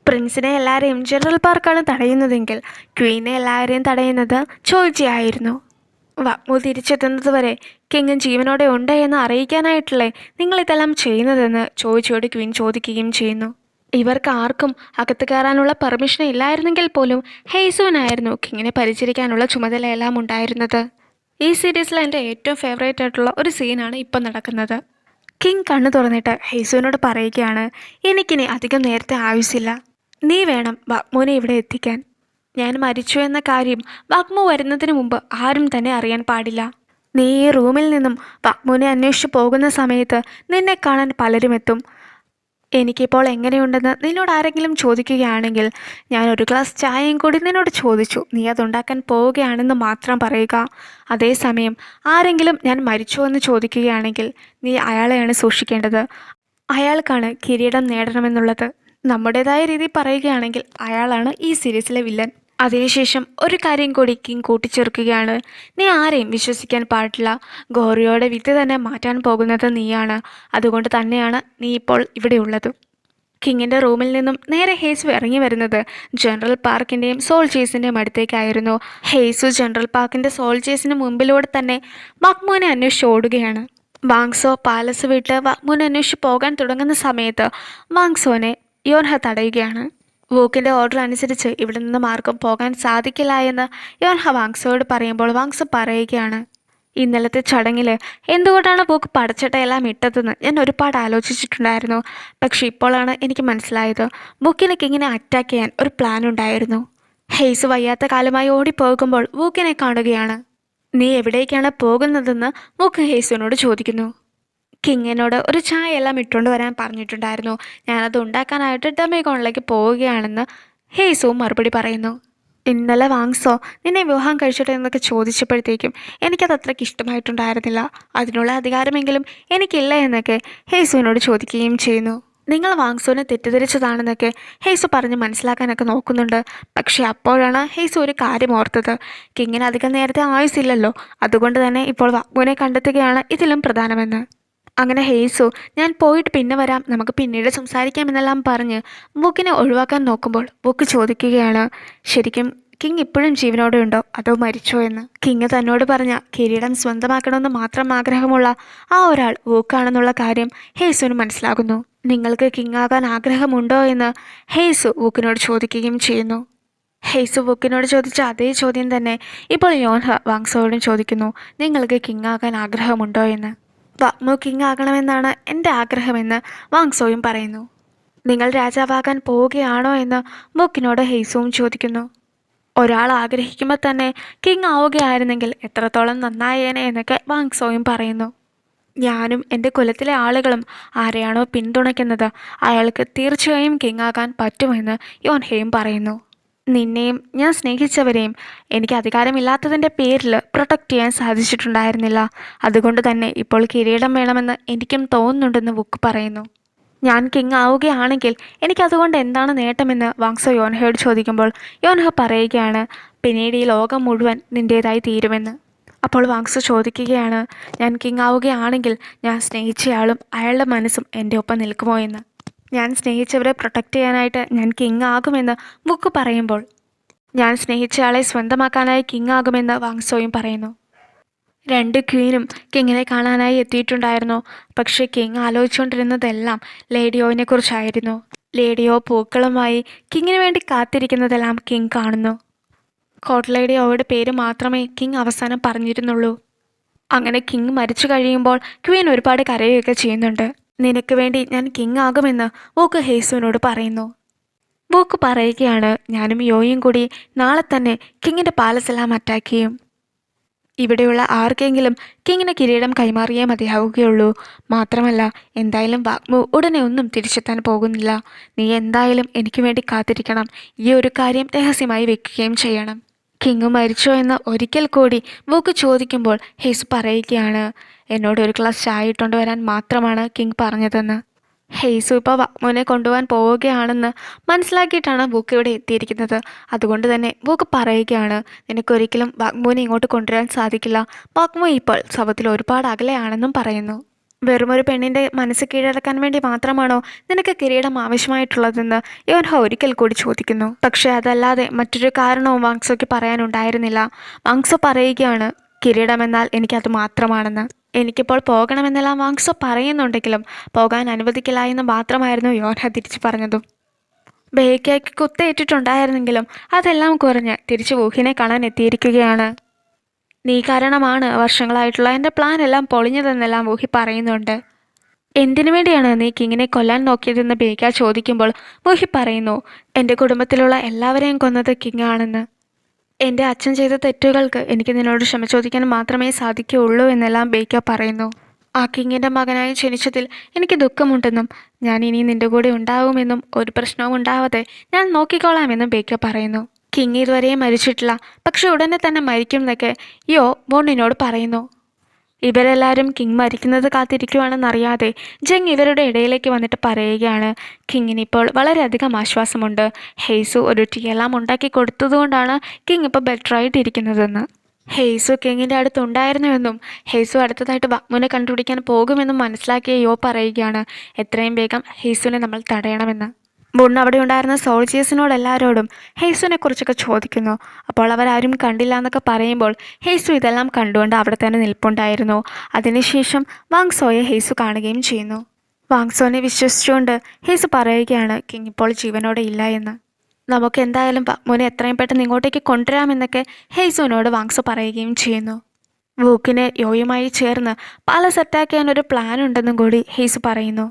പ്രിൻസിനെ എല്ലാവരെയും ജനറൽ പാർക്കാണ് തടയുന്നതെങ്കിൽ ക്വീനെ എല്ലാവരെയും തടയുന്നത് ചോയ്ജി ആയിരുന്നു. വക്മു തിരിച്ചെത്തുന്നത് വരെ കിങ് ജീവനോടെ ഉണ്ട് എന്ന് അറിയിക്കാനായിട്ടല്ലേ നിങ്ങളിതെല്ലാം ചെയ്യുന്നതെന്ന് ചോയ്ജിയോട് ക്വീൻ ചോദിക്കുകയും ചെയ്യുന്നു. ഇവർക്ക് ആർക്കും അകത്ത് കയറാനുള്ള പെർമിഷൻ ഇല്ലായിരുന്നെങ്കിൽ പോലും ഹെയ്സുവിനായിരുന്നു കിങ്ങിനെ പരിചരിക്കാനുള്ള ചുമതലയെല്ലാം ഉണ്ടായിരുന്നത്. ഈ സീരീസിൽ എൻ്റെ ഏറ്റവും ഫേവറേറ്റ് ആയിട്ടുള്ള ഒരു സീനാണ് ഇപ്പം നടക്കുന്നത്. കിങ് കണ്ണു തുറന്നിട്ട് ഹെയ്സുവിനോട് പറയുകയാണ്, എനിക്കിനി അധികം നേരത്തെ ആവശ്യമില്ല. നീ വേണം വക്മുവിനെ ഇവിടെ എത്തിക്കാൻ. ഞാൻ മരിച്ചു എന്ന കാര്യം വക്മു വരുന്നതിന് മുമ്പ് ആരും തന്നെ അറിയാൻ പാടില്ല. നീ ഈ റൂമിൽ നിന്നും വക്മുവിനെ അന്വേഷിച്ച് പോകുന്ന സമയത്ത് നിന്നെ കാണാൻ പലരും എത്തും. എനിക്കിപ്പോൾ എങ്ങനെയുണ്ടെന്ന് നിന്നോട് ആരെങ്കിലും ചോദിക്കുകയാണെങ്കിൽ ഞാൻ ഒരു ഗ്ലാസ് ചായയും കൂടി നിന്നോട് ചോദിച്ചു, നീ അതുണ്ടാക്കാൻ പോവുകയാണെന്ന് മാത്രം പറയുക. അതേസമയം ആരെങ്കിലും ഞാൻ മരിച്ചോ എന്ന് ചോദിക്കുകയാണെങ്കിൽ നീ അയാളെയാണ് സൂക്ഷിക്കേണ്ടത്. അയാൾക്കാണ് കിരീടം നേടണമെന്നുള്ളത്. നമ്മുടേതായ രീതി പറയുകയാണെങ്കിൽ അയാളാണ് ഈ സീരീസിലെ വില്ലൻ. അതിനുശേഷം ഒരു കാര്യം കൂടി കിങ് കൂട്ടിച്ചേർക്കുകയാണ്, നീ ആരെയും വിശ്വസിക്കാൻ പാടില്ല. ഗോറിയോയുടെ വിധി തന്നെ മാറ്റാൻ പോകുന്നത് നീയാണ്. അതുകൊണ്ട് തന്നെയാണ് നീ ഇപ്പോൾ ഇവിടെയുള്ളത്. കിങ്ങിൻ്റെ റൂമിൽ നിന്നും നേരെ ഹെയ്സു ഇറങ്ങി വരുന്നത് ജനറൽ പാർക്കിൻ്റെയും സോൾജേഴ്സിൻ്റെയും അടുത്തേക്കായിരുന്നു. ഹെയ്സു ജനറൽ പാർക്കിൻ്റെ സോൾജേഴ്സിന് മുമ്പിലൂടെ തന്നെ വക്മുവിനെ അന്വേഷിച്ച് ഓടുകയാണ്. വാങ്സോ പാലസ് വിട്ട് വക്മുവിനെ അന്വേഷിച്ച് പോകാൻ തുടങ്ങുന്ന സമയത്ത് വാങ്സോനെ യോൻഹ തടയുകയാണ്. വൂക്കിൻ്റെ ഓർഡർ അനുസരിച്ച് ഇവിടെ നിന്ന് ആർക്കും പോകാൻ സാധിക്കില്ല എന്ന് യോൻഹ വാങ്സോയോട് പറയുമ്പോൾ വാങ്സോ പറയുകയാണ്, ഇന്നലത്തെ ചടങ്ങിൽ എന്തുകൊണ്ടാണ് വൂക്ക് പടച്ചട്ടയെല്ലാം ഇട്ടതെന്ന് ഞാൻ ഒരുപാട് ആലോചിച്ചിട്ടുണ്ടായിരുന്നു. പക്ഷെ ഇപ്പോഴാണ് എനിക്ക് മനസ്സിലായത്, വൂക്കിനെ കിങ്ങിനെ അറ്റാക്ക് ചെയ്യാൻ ഒരു പ്ലാൻ ഉണ്ടായിരുന്നു. ഹെയ്സ് വയ്യാത്ത കാലമായി ഓടിപ്പോകുമ്പോൾ വൂക്കിനെ കാണുകയാണ്. നീ എവിടേക്കാണ് പോകുന്നതെന്ന് വൂക്ക് ഹെയ്സുവിനോട് ചോദിക്കുന്നു. കിങ്ങിനോട് ഒരു ചായ എല്ലാം ഇട്ടുകൊണ്ട് വരാൻ പറഞ്ഞിട്ടുണ്ടായിരുന്നു. ഞാനത് ഉണ്ടാക്കാനായിട്ട് ഡെമേഗോണിലേക്ക് പോവുകയാണെന്ന് ഹെയ്സുവും മറുപടി പറയുന്നു. ഇന്നലെ വാങ്സോ നിന്നെ വിവാഹം കഴിച്ചിട്ട് എന്നൊക്കെ ചോദിച്ചപ്പോഴത്തേക്കും എനിക്കത് അത്രയ്ക്ക് ഇഷ്ടമായിട്ടുണ്ടായിരുന്നില്ല. അതിനുള്ള അധികാരമെങ്കിലും എനിക്കില്ല എന്നൊക്കെ ഹെയ്സുവിനോട് ചോദിക്കുകയും ചെയ്യുന്നു. നിങ്ങൾ വാങ്സോനെ തെറ്റിദ്ധരിച്ചതാണെന്നൊക്കെ ഹെയ്സു പറഞ്ഞ് മനസ്സിലാക്കാനൊക്കെ നോക്കുന്നുണ്ട്. പക്ഷേ അപ്പോഴാണ് ഹെയ്സു ഒരു കാര്യം ഓർത്തത്, കിങ്ങിന് അധികം നേരത്തെ ആയുസില്ലല്ലോ. അതുകൊണ്ട് തന്നെ ഇപ്പോൾ വക്മുവിനെ കണ്ടെത്തുകയാണ് ഇതിലും പ്രധാനമെന്ന്. അങ്ങനെ ഹെയ്സു ഞാൻ പോയിട്ട് പിന്നെ വരാം, നമുക്ക് പിന്നീട് സംസാരിക്കാമെന്നെല്ലാം പറഞ്ഞ് വൂക്കിനെ ഒഴിവാക്കാൻ നോക്കുമ്പോൾ വൂക്ക് ചോദിക്കുകയാണ്, ശരിക്കും കിങ് ഇപ്പോഴും ജീവനോടെ ഉണ്ടോ അതോ മരിച്ചോ എന്ന്. കിങ് തന്നോട് പറഞ്ഞ കിരീടം സ്വന്തമാക്കണമെന്ന് മാത്രം ആഗ്രഹമുള്ള ആ ഒരാൾ വൂക്കാണെന്നുള്ള കാര്യം ഹെയ്സുവിന് മനസ്സിലാകുന്നു. നിങ്ങൾക്ക് കിങ് ആകാൻ ആഗ്രഹമുണ്ടോ എന്ന് ഹെയ്സു വൂക്കിനോട് ചോദിക്കുകയും ചെയ്യുന്നു. ഹെയ്സു വൂക്കിനോട് ചോദിച്ച അതേ ചോദ്യം തന്നെ ഇപ്പോൾ യോൻഹ വാങ്സോയോടും ചോദിക്കുന്നു, നിങ്ങൾക്ക് കിങ് ആകാൻ ആഗ്രഹമുണ്ടോ എന്ന്. വക്മു കിങ് ആകണമെന്നാണ് എൻ്റെ ആഗ്രഹമെന്ന് വാങ്സോയും പറയുന്നു. നിങ്ങൾ രാജാവാകാൻ പോവുകയാണോ എന്ന് വൂക്കിനോട് ഹെയ്സുവും ചോദിക്കുന്നു. ഒരാൾ ആഗ്രഹിക്കുമ്പോൾ തന്നെ കിങ് ആവുകയായിരുന്നെങ്കിൽ എത്രത്തോളം നന്നായേനെ എന്നൊക്കെ വാങ്സോയും പറയുന്നു. ഞാനും എൻ്റെ കുലത്തിലെ ആളുകളും ആരെയാണോ പിന്തുണയ്ക്കുന്നത് അയാൾക്ക് തീർച്ചയായും കിങ് ആകാൻ പറ്റുമെന്ന് യോൻഹയും പറയുന്നു. നിന്നെയും ഞാൻ സ്നേഹിച്ചവരെയും എനിക്ക് അധികാരമില്ലാത്തതിൻ്റെ പേരിൽ പ്രൊട്ടക്റ്റ് ചെയ്യാൻ സാധിച്ചിട്ടുണ്ടായിരുന്നില്ല. അതുകൊണ്ട് തന്നെ ഇപ്പോൾ കിരീടം വേണമെന്ന് എനിക്കും തോന്നുന്നുണ്ടെന്ന് വൂക്ക് പറയുന്നു. ഞാൻ കിങ് ആവുകയാണെങ്കിൽ എനിക്കതുകൊണ്ട് എന്താണ് നേട്ടമെന്ന് വാങ്സോ യോൻഹയോട് ചോദിക്കുമ്പോൾ യോൻഹ പറയുകയാണ്, പിന്നീട് ഈ ലോകം മുഴുവൻ നിൻ്റേതായി തീരുമെന്ന്. അപ്പോൾ വാങ്സോ ചോദിക്കുകയാണ്, ഞാൻ കിങ് ആവുകയാണെങ്കിൽ ഞാൻ സ്നേഹിച്ചയാളും അയാളുടെ മനസ്സും എൻ്റെ ഒപ്പം നിൽക്കുമോ എന്ന്. ഞാൻ സ്നേഹിച്ചവരെ പ്രൊട്ടക്റ്റ് ചെയ്യാനായിട്ട് ഞാൻ കിങ് ആകുമെന്ന് വുക്ക് പറയുമ്പോൾ, ഞാൻ സ്നേഹിച്ച ആളെ സ്വന്തമാക്കാനായി കിങ് ആകുമെന്ന് വാങ്സോയും പറയുന്നു. രണ്ട് ക്വീനും കിങ്ങിനെ കാണാനായി എത്തിയിട്ടുണ്ടായിരുന്നു. പക്ഷേ കിങ് ആലോചിച്ചുകൊണ്ടിരുന്നതെല്ലാം ലേഡിയോനെ കുറിച്ചായിരുന്നു. ലേഡിയോ പൂക്കളുമായി കിങ്ങിന് വേണ്ടി കാത്തിരിക്കുന്നതെല്ലാം കിങ് കാണുന്നു. കോട്ട് ലേഡിയോയുടെ പേര് മാത്രമേ കിങ് അവസാനം പറഞ്ഞിരുന്നുള്ളൂ. അങ്ങനെ കിങ് മരിച്ചു കഴിയുമ്പോൾ ക്വീൻ ഒരുപാട് കരയുകയൊക്കെ ചെയ്യുന്നുണ്ട്. നിനക്ക് വേണ്ടി ഞാൻ കിങ് ആകുമെന്ന് വോക്ക് ഹേസുവിനോട് പറയുന്നു. വോക്ക് പറയുകയാണ്, ഞാനും യോയും കൂടി നാളെ തന്നെ കിങ്ങിൻ്റെ പാലസെല്ലാം അറ്റാക്ക് ചെയ്യും. ഇവിടെയുള്ള ആർക്കെങ്കിലും കിങ്ങിന് കിരീടം കൈമാറിയേ മതിയാവുകയുള്ളൂ. മാത്രമല്ല, എന്തായാലും വാഗ്മു ഉടനെ ഒന്നും തിരിച്ചെത്താൻ പോകുന്നില്ല. നീ എന്തായാലും എനിക്ക് വേണ്ടി കാത്തിരിക്കണം. ഈ ഒരു കാര്യം രഹസ്യമായി വെക്കുകയും ചെയ്യണം. കിങ് മരിച്ചോ എന്ന് ഒരിക്കൽ കൂടി വോക്ക് ചോദിക്കുമ്പോൾ ഹേസു പറയുകയാണ്, എന്നോട് ഒരു ഗ്ലാസ് ചായ ഇട്ടുകൊണ്ട് വരാൻ മാത്രമാണ് കിങ് പറഞ്ഞതെന്ന്. ഹേസു ഇപ്പോൾ വാഗ്മുവിനെ കൊണ്ടുപോകാൻ പോവുകയാണെന്ന് മനസ്സിലാക്കിയിട്ടാണ് വോക്ക് ഇവിടെ എത്തിയിരിക്കുന്നത്. അതുകൊണ്ട് തന്നെ വോക്ക് പറയുകയാണ്, നിനക്കൊരിക്കലും വാഗ്മുവിനെ ഇങ്ങോട്ട് കൊണ്ടുവരാൻ സാധിക്കില്ല. വാഗ്മു ഇപ്പോൾ ശവത്തിൽ ഒരുപാട് അകലെയാണെന്നും പറയുന്നു. വെറുമൊരു പെണ്ണിൻ്റെ മനസ്സ് കീഴടക്കാൻ വേണ്ടി മാത്രമാണോ നിനക്ക് കിരീടം ആവശ്യമായിട്ടുള്ളതെന്ന് യോൻഹ ഒരിക്കൽ കൂടി ചോദിക്കുന്നു. പക്ഷേ അതല്ലാതെ മറ്റൊരു കാരണവും വാങ്സോയ്ക്ക് പറയാനുണ്ടായിരുന്നില്ല. വാങ്സോ പറയുകയാണ്, കിരീടമെന്നാൽ എനിക്കത് മാത്രമാണെന്ന്. എനിക്കിപ്പോൾ പോകണമെന്നെല്ലാം വാങ്സോ പറയുന്നുണ്ടെങ്കിലും പോകാൻ അനുവദിക്കില്ല എന്ന് മാത്രമായിരുന്നു യോൻഹ തിരിച്ചു പറഞ്ഞതും. ബേക്കയ്ക്ക് കുത്തേറ്റിട്ടുണ്ടായിരുന്നെങ്കിലും അതെല്ലാം കുറഞ്ഞ് തിരിച്ച് വൂഹിനെ കാണാൻ എത്തിയിരിക്കുകയാണ്. നീ കാരണമാണ് വർഷങ്ങളായിട്ടുള്ള എൻ്റെ പ്ലാൻ എല്ലാം പൊളിഞ്ഞതെന്നെല്ലാം വൂഹി പറയുന്നുണ്ട്. എന്തിനു വേണ്ടിയാണ് നീ കിങ്ങിനെ കൊല്ലാൻ നോക്കിയതെന്ന് ബേക്ക ചോദിക്കുമ്പോൾ വൂഹി പറയുന്നു, എൻ്റെ കുടുംബത്തിലുള്ള എല്ലാവരെയും കൊന്നത് കിങ് ആണെന്ന്. എൻ്റെ അച്ഛൻ ചെയ്ത തെറ്റുകൾക്ക് എനിക്ക് നിന്നോട് ക്ഷമ ചോദിക്കാൻ മാത്രമേ സാധിക്കുകയുള്ളൂ എന്നെല്ലാം ബേക്ക പറയുന്നു. ആ കിങ്ങിൻ്റെ മകനായി ജനിച്ചതിൽ എനിക്ക് ദുഃഖമുണ്ടെന്നും ഞാൻ ഇനി നിൻ്റെ കൂടെ ഉണ്ടാവുമെന്നും ഒരു പ്രശ്നവും ഉണ്ടാവാതെ ഞാൻ നോക്കിക്കോളാമെന്നും ബേക്ക പറയുന്നു. കിങ് ഇതുവരെയും മരിച്ചിട്ടില്ല, പക്ഷെ ഉടനെ തന്നെ മരിക്കും എന്നൊക്കെ യോ ബോണിനോട് പറയുന്നു. ഇവരെല്ലാവരും കിങ് മരിക്കുന്നത് കാത്തിരിക്കുവാണെന്നറിയാതെ ജങ് ഇവരുടെ ഇടയിലേക്ക് വന്നിട്ട് പറയുകയാണ്, കിങ്ങിനിപ്പോൾ വളരെയധികം ആശ്വാസമുണ്ട്. ഹെയ്സു ഒരു ടീ എല്ലാം ഉണ്ടാക്കി കൊടുത്തതുകൊണ്ടാണ് കിങ് ഇപ്പോൾ ബെറ്ററായിട്ടിരിക്കുന്നതെന്ന്. ഹെയ്സു കിങ്ങിൻ്റെ അടുത്തുണ്ടായിരുന്നുവെന്നും ഹെയ്സു അടുത്തതായിട്ട് വാഗ്മുവിനെ കണ്ടുപിടിക്കാൻ പോകുമെന്നും മനസ്സിലാക്കിയ യോ പറയുകയാണ്, എത്രയും വേഗം ഹെയ്സുവിനെ നമ്മൾ തടയണമെന്ന്. ബുൺ അവിടെ ഉണ്ടായിരുന്ന സോൾജിയേഴ്സിനോട് എല്ലാവരോടും ഹെയ്സുവിനെ കുറിച്ചൊക്കെ ചോദിക്കുന്നു. അപ്പോൾ അവരാരും കണ്ടില്ല എന്നൊക്കെ പറയുമ്പോൾ ഹെയ്സു ഇതെല്ലാം കണ്ടുകൊണ്ട് അവിടെ തന്നെ നിൽപ്പുണ്ടായിരുന്നു. അതിനുശേഷം വാങ്സോയെ ഹെയ്സു കാണുകയും ചെയ്യുന്നു. വാങ്സോനെ വിശ്വസിച്ചുകൊണ്ട് ഹെയ്സു പറയുകയാണ്, കിങ് ഇപ്പോൾ ജീവനോടെ ഇല്ല എന്ന്. നമുക്ക് എന്തായാലും വാഗ്മുവിനെ എത്രയും പെട്ടെന്ന് ഇങ്ങോട്ടേക്ക് കൊണ്ടുവരാമെന്നൊക്കെ ഹെയ്സുവിനോട് വാങ്സോ പറയുകയും ചെയ്യുന്നു. വൂക്കിനെ യോയുമായി ചേർന്ന് പാലസ് അറ്റാക്ക് ചെയ്യാൻ ഒരു പ്ലാൻ ഉണ്ടെന്നും കൂടി ഹെയ്സു പറയുന്നു.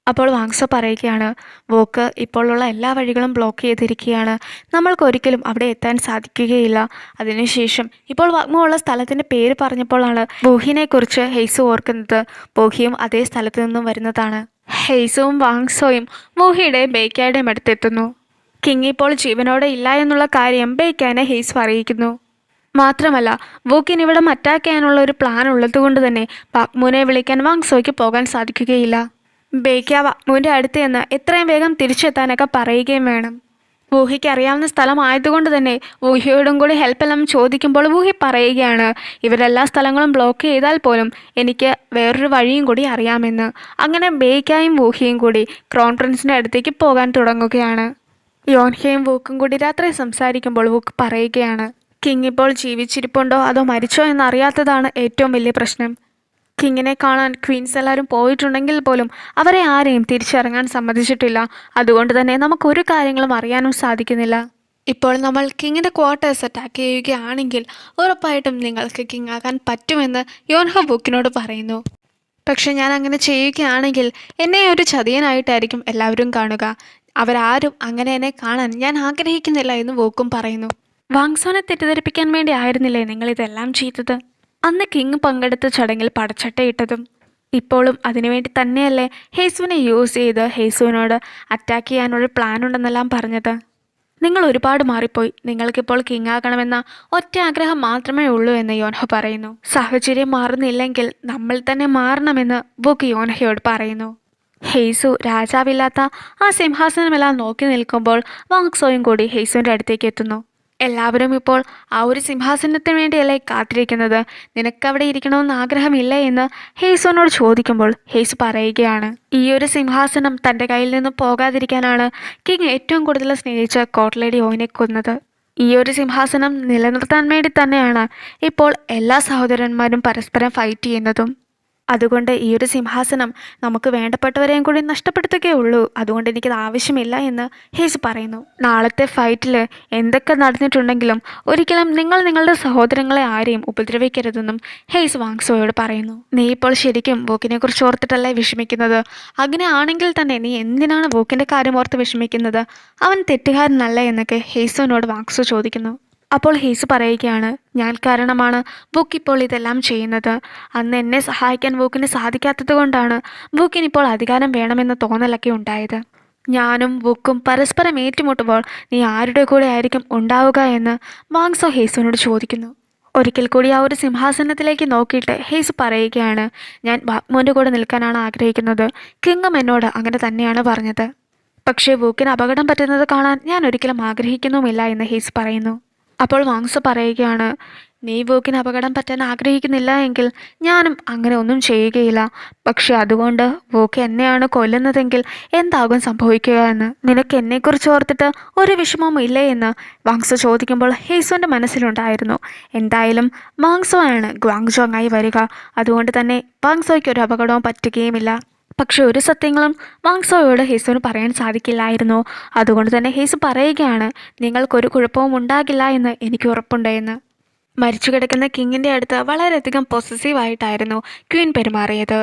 അപ്പോൾ വാങ്സോ പറയുകയാണ്, വോക്ക് ഇപ്പോഴുള്ള എല്ലാ വഴികളും ബ്ലോക്ക് ചെയ്തിരിക്കുകയാണ്. നമ്മൾക്കൊരിക്കലും അവിടെ എത്താൻ സാധിക്കുകയില്ല. അതിനുശേഷം ഇപ്പോൾ വാഗ്മു ഉള്ള സ്ഥലത്തിൻ്റെ പേര് പറഞ്ഞപ്പോഴാണ് ബൂഹിനെക്കുറിച്ച് ഹെയ്സു ഓർക്കുന്നത്. ബൂഹിയും അതേ സ്ഥലത്തു നിന്നും വരുന്നതാണ്. ഹെയ്സുവും വാങ്സോയും ബൂഹിയുടെ ബേക്കായുടെയും അടുത്തെത്തുന്നു. കിങ് ഇപ്പോൾ ജീവനോടെ ഇല്ല എന്നുള്ള കാര്യം ബേക്കാനെ ഹെയ്സു അറിയിക്കുന്നു. മാത്രമല്ല, വൂക്കിന് ഇവിടെ അറ്റാക്ക് ചെയ്യാനുള്ള ഒരു പ്ലാൻ ഉള്ളതുകൊണ്ട് തന്നെ വാഗ്മുവിനെ വിളിക്കാൻ വാങ്സോയ്ക്ക് പോകാൻ സാധിക്കുകയില്ല. ബേക്ക വാഗ്മുവിൻ്റെ അടുത്ത് നിന്ന് എത്രയും വേഗം തിരിച്ചെത്താനൊക്കെ പറയുകയും വേണം. വൂഹിക്ക് അറിയാവുന്ന സ്ഥലമായതുകൊണ്ട് തന്നെ വൂഹിയോടും കൂടി ഹെൽപ്പെല്ലാം ചോദിക്കുമ്പോൾ വൂഹി പറയുകയാണ്, ഇവരെല്ലാ സ്ഥലങ്ങളും ബ്ലോക്ക് ചെയ്താൽ പോലും എനിക്ക് വേറൊരു വഴിയും കൂടി അറിയാമെന്ന്. അങ്ങനെ ബേക്കായും വൂഹിയും കൂടി ക്രൗൺ പ്രിൻസിൻ്റെ അടുത്തേക്ക് പോകാൻ തുടങ്ങുകയാണ്. യോൻഹയും വൂക്കും കൂടി രാത്രി സംസാരിക്കുമ്പോൾ വൂക്ക് പറയുകയാണ്, കിങ് ഇപ്പോൾ ജീവിച്ചിരിപ്പുണ്ടോ അതോ മരിച്ചോ എന്നറിയാത്തതാണ് ഏറ്റവും വലിയ പ്രശ്നം. കിങ്ങിനെ കാണാൻ ക്വീൻസ് എല്ലാവരും പോയിട്ടുണ്ടെങ്കിൽ പോലും അവരെ ആരെയും തിരിച്ചിറങ്ങാൻ സമ്മതിച്ചിട്ടില്ല. അതുകൊണ്ട് തന്നെ നമുക്കൊരു കാര്യങ്ങളും അറിയാനും സാധിക്കുന്നില്ല. ഇപ്പോൾ നമ്മൾ കിങ്ങിൻ്റെ ക്വാർട്ടേഴ്സ് അറ്റാക്ക് ചെയ്യുകയാണെങ്കിൽ ഉറപ്പായിട്ടും നിങ്ങൾക്ക് കിങ് ആകാൻ പറ്റുമെന്ന് യോൻഹ വൂക്കിനോട് പറയുന്നു. പക്ഷെ ഞാൻ അങ്ങനെ ചെയ്യുകയാണെങ്കിൽ എന്നെ ഒരു ചതിയനായിട്ടായിരിക്കും എല്ലാവരും കാണുക. അവരാരും അങ്ങനെ എന്നെ കാണാൻ ഞാൻ ആഗ്രഹിക്കുന്നില്ല എന്ന് വൂക്കും പറയുന്നു. വാങ്സോനെ തെറ്റിദ്ധരിപ്പിക്കാൻ വേണ്ടി ആയിരുന്നില്ലേ നിങ്ങളിതെല്ലാം ചെയ്തത്? അന്ന് കിങ് പങ്കെടുത്ത ചടങ്ങിൽ പടച്ചട്ടയിട്ടതും ഇപ്പോഴും അതിനുവേണ്ടി തന്നെയല്ലേ ഹെയ്സുവിനെ യൂസ് ചെയ്ത് ഹെയ്സുവിനോട് അറ്റാക്ക് ചെയ്യാനൊരു പ്ലാൻ ഉണ്ടെന്നെല്ലാം പറഞ്ഞത്? നിങ്ങൾ ഒരുപാട് മാറിപ്പോയി. നിങ്ങൾക്കിപ്പോൾ കിങ് ആകണമെന്ന ഒറ്റ ആഗ്രഹം മാത്രമേ ഉള്ളൂ എന്ന് യോൻഹ പറയുന്നു. സാഹചര്യം മാറുന്നില്ലെങ്കിൽ നമ്മൾ തന്നെ മാറണമെന്ന് വൂക്ക് യോൻഹയോട് പറയുന്നു. ഹെയ്സു രാജാവില്ലാത്ത ആ സിംഹാസനമെല്ലാം നോക്കി നിൽക്കുമ്പോൾ വാങ്സോയും കൂടി ഹെയ്സുവിൻ്റെ അടുത്തേക്ക് എത്തുന്നു. എല്ലാവരും ഇപ്പോൾ ആ ഒരു സിംഹാസനത്തിന് വേണ്ടിയല്ലേ കാത്തിരിക്കുന്നത്. നിനക്കവിടെ ഇരിക്കണമെന്ന് ആഗ്രഹമില്ലേ എന്ന് ഹേസോനോട് ചോദിക്കുമ്പോൾ ഹേസ് പറയുകയാണ്, ഈ ഒരു സിംഹാസനം തൻ്റെ കയ്യിൽ നിന്നും പോകാതിരിക്കാനാണ് കിങ് ഏറ്റവും കൂടുതൽ സ്നേഹിച്ച കോർട്ട് ലേഡി ഓയിനെ കൊന്നത്. ഈ ഒരു സിംഹാസനം നിലനിർത്താൻ വേണ്ടി തന്നെയാണ് ഇപ്പോൾ എല്ലാ സഹോദരന്മാരും പരസ്പരം ഫൈറ്റ് ചെയ്യുന്നതും. അതുകൊണ്ട് ഈ ഒരു സിംഹാസനം നമുക്ക് വേണ്ടപ്പെട്ടവരെയും കൂടി നഷ്ടപ്പെടുത്തുകയുള്ളൂ. അതുകൊണ്ട് എനിക്കത് ആവശ്യമില്ല എന്ന് ഹേസ് പറയുന്നു. നാളത്തെ ഫൈറ്റിൽ എന്തൊക്കെ നടന്നിട്ടുണ്ടെങ്കിലും ഒരിക്കലും നിങ്ങൾ നിങ്ങളുടെ സഹോദരങ്ങളെ ആരെയും ഉപദ്രവിക്കരുതെന്നും ഹേസ് വാങ്സോയോട് പറയുന്നു. നീ ഇപ്പോൾ ശരിക്കും വോക്കിനെ കുറിച്ച് ഓർത്തിട്ടല്ലേ വിഷമിക്കുന്നത്? അങ്ങനെ ആണെങ്കിൽ തന്നെ നീ എന്തിനാണ് വോക്കിൻ്റെ കാര്യം ഓർത്ത് വിഷമിക്കുന്നത്? അവൻ തെറ്റുകാരനല്ല എന്നൊക്കെ ഹേസോനോട് വാങ്സോ ചോദിക്കുന്നു. അപ്പോൾ ഹേസ് പറയുകയാണ്, ഞാൻ കാരണമാണ് വോക്ക് ഇപ്പോൾ ഇതെല്ലാം ചെയ്യുന്നത്. അന്ന് എന്നെ സഹായിക്കാൻ വോക്കിന് സാധിക്കാത്തത് കൊണ്ടാണ് വോക്കിനിപ്പോൾ അധികാരം വേണമെന്ന തോന്നലൊക്കെ ഉണ്ടായത്. ഞാനും വോക്കും പരസ്പരം ഏറ്റുമുട്ടുമ്പോൾ നീ ആരുടെ കൂടെ ആയിരിക്കും ഉണ്ടാവുക എന്ന് വാങ്സോ ഹേസുവിനോട് ചോദിക്കുന്നു. ഒരിക്കൽ കൂടി ആ ഒരു സിംഹാസനത്തിലേക്ക് നോക്കിയിട്ട് ഹേസ് പറയുകയാണ്, ഞാൻ ബാഗ്മോൻ്റെ കൂടെ നിൽക്കാനാണ് ആഗ്രഹിക്കുന്നത്. കിങ്ങും എന്നോട് അങ്ങനെ തന്നെയാണ് പറഞ്ഞത്. പക്ഷേ വോക്കിന് അപകടം പറ്റുന്നത് കാണാൻ ഞാൻ ഒരിക്കലും ആഗ്രഹിക്കുന്നുമില്ല എന്ന് ഹേസ് പറയുന്നു. അപ്പോൾ വാങ്സോ പറയുകയാണ്, നീ വോക്കിന് അപകടം പറ്റാൻ ആഗ്രഹിക്കുന്നില്ല എങ്കിൽ ഞാനും അങ്ങനെ ഒന്നും ചെയ്യുകയില്ല. പക്ഷെ അതുകൊണ്ട് വോക്ക് എന്നെയാണ് കൊല്ലുന്നതെങ്കിൽ എന്താകും സംഭവിക്കുക എന്ന് നിനക്ക് എന്നെക്കുറിച്ച് ഓർത്തിട്ട് ഒരു വിഷമവും ഇല്ലേ എന്ന് വാങ്സോ ചോദിക്കുമ്പോൾ ഹേസോൻ്റെ മനസ്സിലുണ്ടായിരുന്നു, എന്തായാലും വാങ്സോ ആണ് ഗ്വാങ്ജോങ്ങായി വരിക. അതുകൊണ്ട് തന്നെ വാങ്സോയ്ക്ക് ഒരു അപകടവും പറ്റുകയുമില്ല. പക്ഷെ ഒരു സത്യങ്ങളും വാങ്സോയോട് ഹേസുവിന് പറയാൻ സാധിക്കില്ലായിരുന്നു. അതുകൊണ്ട് തന്നെ ഹേസ് പറയുകയാണ്, നിങ്ങൾക്കൊരു കുഴപ്പവും ഉണ്ടാകില്ല എന്ന് എനിക്ക് ഉറപ്പുണ്ട് എന്ന്. മരിച്ചു കിടക്കുന്ന കിങ്ങിൻ്റെ അടുത്ത് വളരെയധികം പൊസസീവായിട്ടായിരുന്നു ക്വീൻ പെരുമാറിയത്.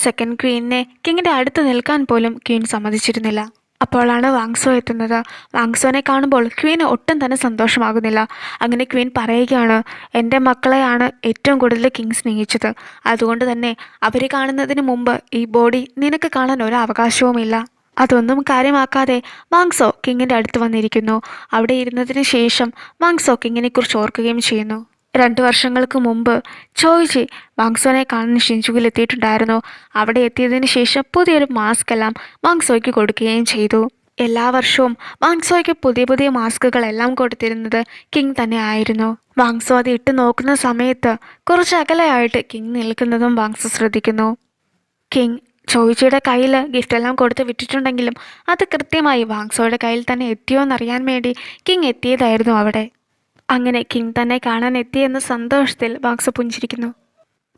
സെക്കൻഡ് ക്വീനിനെ കിങ്ങിൻ്റെ അടുത്ത് നിൽക്കാൻ പോലും ക്വീൻ സമ്മതിച്ചിരുന്നില്ല. അപ്പോഴാണ് വാങ്സോ എത്തുന്നത്. വാങ്സോനെ കാണുമ്പോൾ ക്വീന് ഒട്ടും തന്നെ സന്തോഷമാകുന്നില്ല. അങ്ങനെ ക്വീൻ പറയുകയാണ്, എൻ്റെ മക്കളെയാണ് ഏറ്റവും കൂടുതൽ കിങ് സ്നേഹിച്ചത്. അതുകൊണ്ട് തന്നെ അവർ കാണുന്നതിന് മുമ്പ് ഈ ബോഡി നിനക്ക് കാണാൻ ഒരു അവകാശവുമില്ല. അതൊന്നും കാര്യമാക്കാതെ വാങ്സോ കിങ്ങിൻ്റെ അടുത്ത് വന്നിരിക്കുന്നു. അവിടെ ഇരുന്നതിന് ശേഷം വാങ്സോ കിങ്ങിനെക്കുറിച്ച് ഓർക്കുകയും ചെയ്യുന്നു. 2 വർഷങ്ങൾക്ക് മുമ്പ് ചോയ്ജി വാങ്സോനെ കാണാൻ ഷിൻജുവിൽ എത്തിയിട്ടുണ്ടായിരുന്നു. അവിടെ എത്തിയതിന് ശേഷം പുതിയൊരു മാസ്ക് എല്ലാം വാങ്സോയ്ക്ക് കൊടുക്കുകയും ചെയ്തു. എല്ലാ വർഷവും വാങ്സോയ്ക്ക് പുതിയ പുതിയ മാസ്കുകളെല്ലാം കൊടുത്തിരുന്നത് കിങ് തന്നെ ആയിരുന്നു. വാങ്സോ അത് ഇട്ട് നോക്കുന്ന സമയത്ത് കുറച്ച് അകലെയായിട്ട് കിങ് നിൽക്കുന്നതും വാങ്സോ ശ്രദ്ധിക്കുന്നു. കിങ് ചോയ്ജിയുടെ കയ്യിൽ ഗിഫ്റ്റെല്ലാം കൊടുത്ത് വിട്ടിട്ടുണ്ടെങ്കിലും അത് കൃത്യമായി വാങ്സോയുടെ കയ്യിൽ തന്നെ എത്തിയോ എന്നറിയാൻ വേണ്ടി കിങ് എത്തിയതായിരുന്നു അവിടെ. അങ്ങനെ കിങ് തന്നെ കാണാൻ എത്തിയെന്ന സന്തോഷത്തിൽ വാങ്സോ പുഞ്ചിരിക്കുന്നു.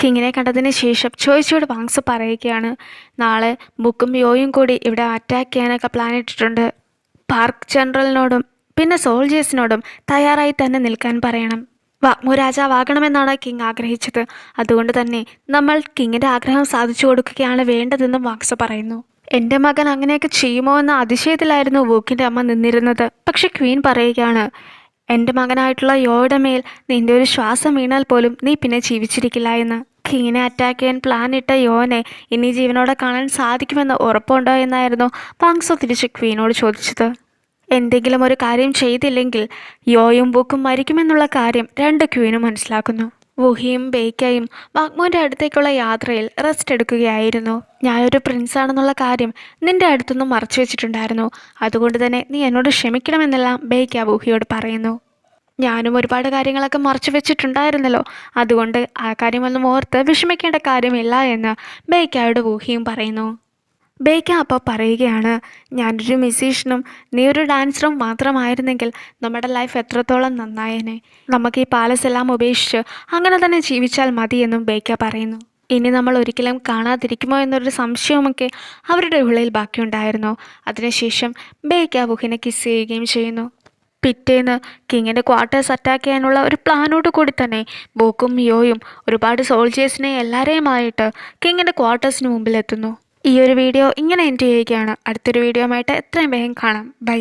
കിങ്ങിനെ കണ്ടതിന് ശേഷം ചോയ്ജിയോട് വാങ്സോ പറയുകയാണ്, നാളെ ബുക്കും യോയും കൂടി ഇവിടെ അറ്റാക്ക് ചെയ്യാനൊക്കെ പ്ലാൻ ഇട്ടിട്ടുണ്ട്. പാർക്ക് ജനറലിനോടും പിന്നെ സോൾജേഴ്സിനോടും തയ്യാറായി തന്നെ നിൽക്കാൻ പറയണം. വാഗ്മോ രാജാവാകണമെന്നാണ് കിങ് ആഗ്രഹിച്ചത്. അതുകൊണ്ട് തന്നെ നമ്മൾ കിങ്ങിൻ്റെ ആഗ്രഹം സാധിച്ചു കൊടുക്കുകയാണ് വേണ്ടതെന്നും വാങ്സോ പറയുന്നു. എൻ്റെ മകൻ അങ്ങനെയൊക്കെ ചെയ്യുമോ എന്ന അതിശയത്തിലായിരുന്നു വോക്കിൻ്റെ അമ്മ നിന്നിരുന്നത്. പക്ഷെ ക്വീൻ പറയുകയാണ്, എൻ്റെ മകനായിട്ടുള്ള യോയുടെ മേൽ നിൻ്റെ ഒരു ശ്വാസം വീണാൽ പോലും നീ പിന്നെ ജീവിച്ചിരിക്കില്ല എന്ന്. കിങ്ങിനെ അറ്റാക്ക് ചെയ്യാൻ പ്ലാൻ ഇട്ട യോനെ ഇനി ജീവനോടെ കാണാൻ സാധിക്കുമെന്ന് ഉറപ്പുണ്ടോ എന്നായിരുന്നു വാങ്സോ തിരിച്ച് ക്വീനോട് ചോദിച്ചത്. എന്തെങ്കിലും ഒരു കാര്യം ചെയ്തില്ലെങ്കിൽ യോയും ബുക്കും മരിക്കുമെന്നുള്ള കാര്യം 2 ക്വീനും മനസ്സിലാക്കുന്നു. വുഹിയും ബേക്കയും വാഗ്മോൻ്റെ അടുത്തേക്കുള്ള യാത്രയിൽ റെസ്റ്റ് എടുക്കുകയായിരുന്നു. ഞാനൊരു പ്രിൻസാണെന്നുള്ള കാര്യം നിൻ്റെ അടുത്തൊന്നും മറച്ചു വെച്ചിട്ടുണ്ടായിരുന്നു. അതുകൊണ്ട് തന്നെ നീ എന്നോട് ക്ഷമിക്കണമെന്നെല്ലാം ബേക്ക വുഹിയോട് പറയുന്നു. ഞാനും ഒരുപാട് കാര്യങ്ങളൊക്കെ മറച്ചു വെച്ചിട്ടുണ്ടായിരുന്നല്ലോ. അതുകൊണ്ട് ആ കാര്യമൊന്നും ഓർത്ത് വിഷമിക്കേണ്ട കാര്യമില്ല എന്ന് ബേക്കയോട് വുഹിയും പറയുന്നു. ബേക്ക അപ്പോൾ പറയുകയാണ്, ഞാനൊരു മ്യൂസീഷ്യനും നീ ഒരു ഡാൻസറും മാത്രമായിരുന്നെങ്കിൽ നമ്മുടെ ലൈഫ് എത്രത്തോളം നന്നായേനെ. നമുക്ക് ഈ പാലസ് എല്ലാം ഉപേക്ഷിച്ച് അങ്ങനെ തന്നെ ജീവിച്ചാൽ മതിയെന്നും ബേക്ക പറയുന്നു. ഇനി നമ്മൾ ഒരിക്കലും കാണാതിരിക്കുമോ എന്നൊരു സംശയവുമൊക്കെ അവരുടെ ഉള്ളിൽ ബാക്കിയുണ്ടായിരുന്നു. അതിനുശേഷം ബേക്ക വുഹിനെ കിസ് ചെയ്യുകയും ചെയ്യുന്നു. പിറ്റേന്ന് കിങ്ങിൻ്റെ ക്വാർട്ടേഴ്സ് അറ്റാക്ക് ചെയ്യാനുള്ള ഒരു പ്ലാനോട് കൂടി തന്നെ ബോക്കും യോയും ഒരുപാട് സോൾജേഴ്സിനെ എല്ലാവരെയുമായിട്ട് കിങ്ങിൻ്റെ ക്വാർട്ടേഴ്സിന് മുമ്പിൽ എത്തുന്നു. ഈ ഒരു വീഡിയോ ഇങ്ങനെ എൻഡ് ചെയ്യുകയാണ്. അടുത്തൊരു വീഡിയോ ആയിട്ട് എത്രയും വേഗം കാണാം. ബൈ.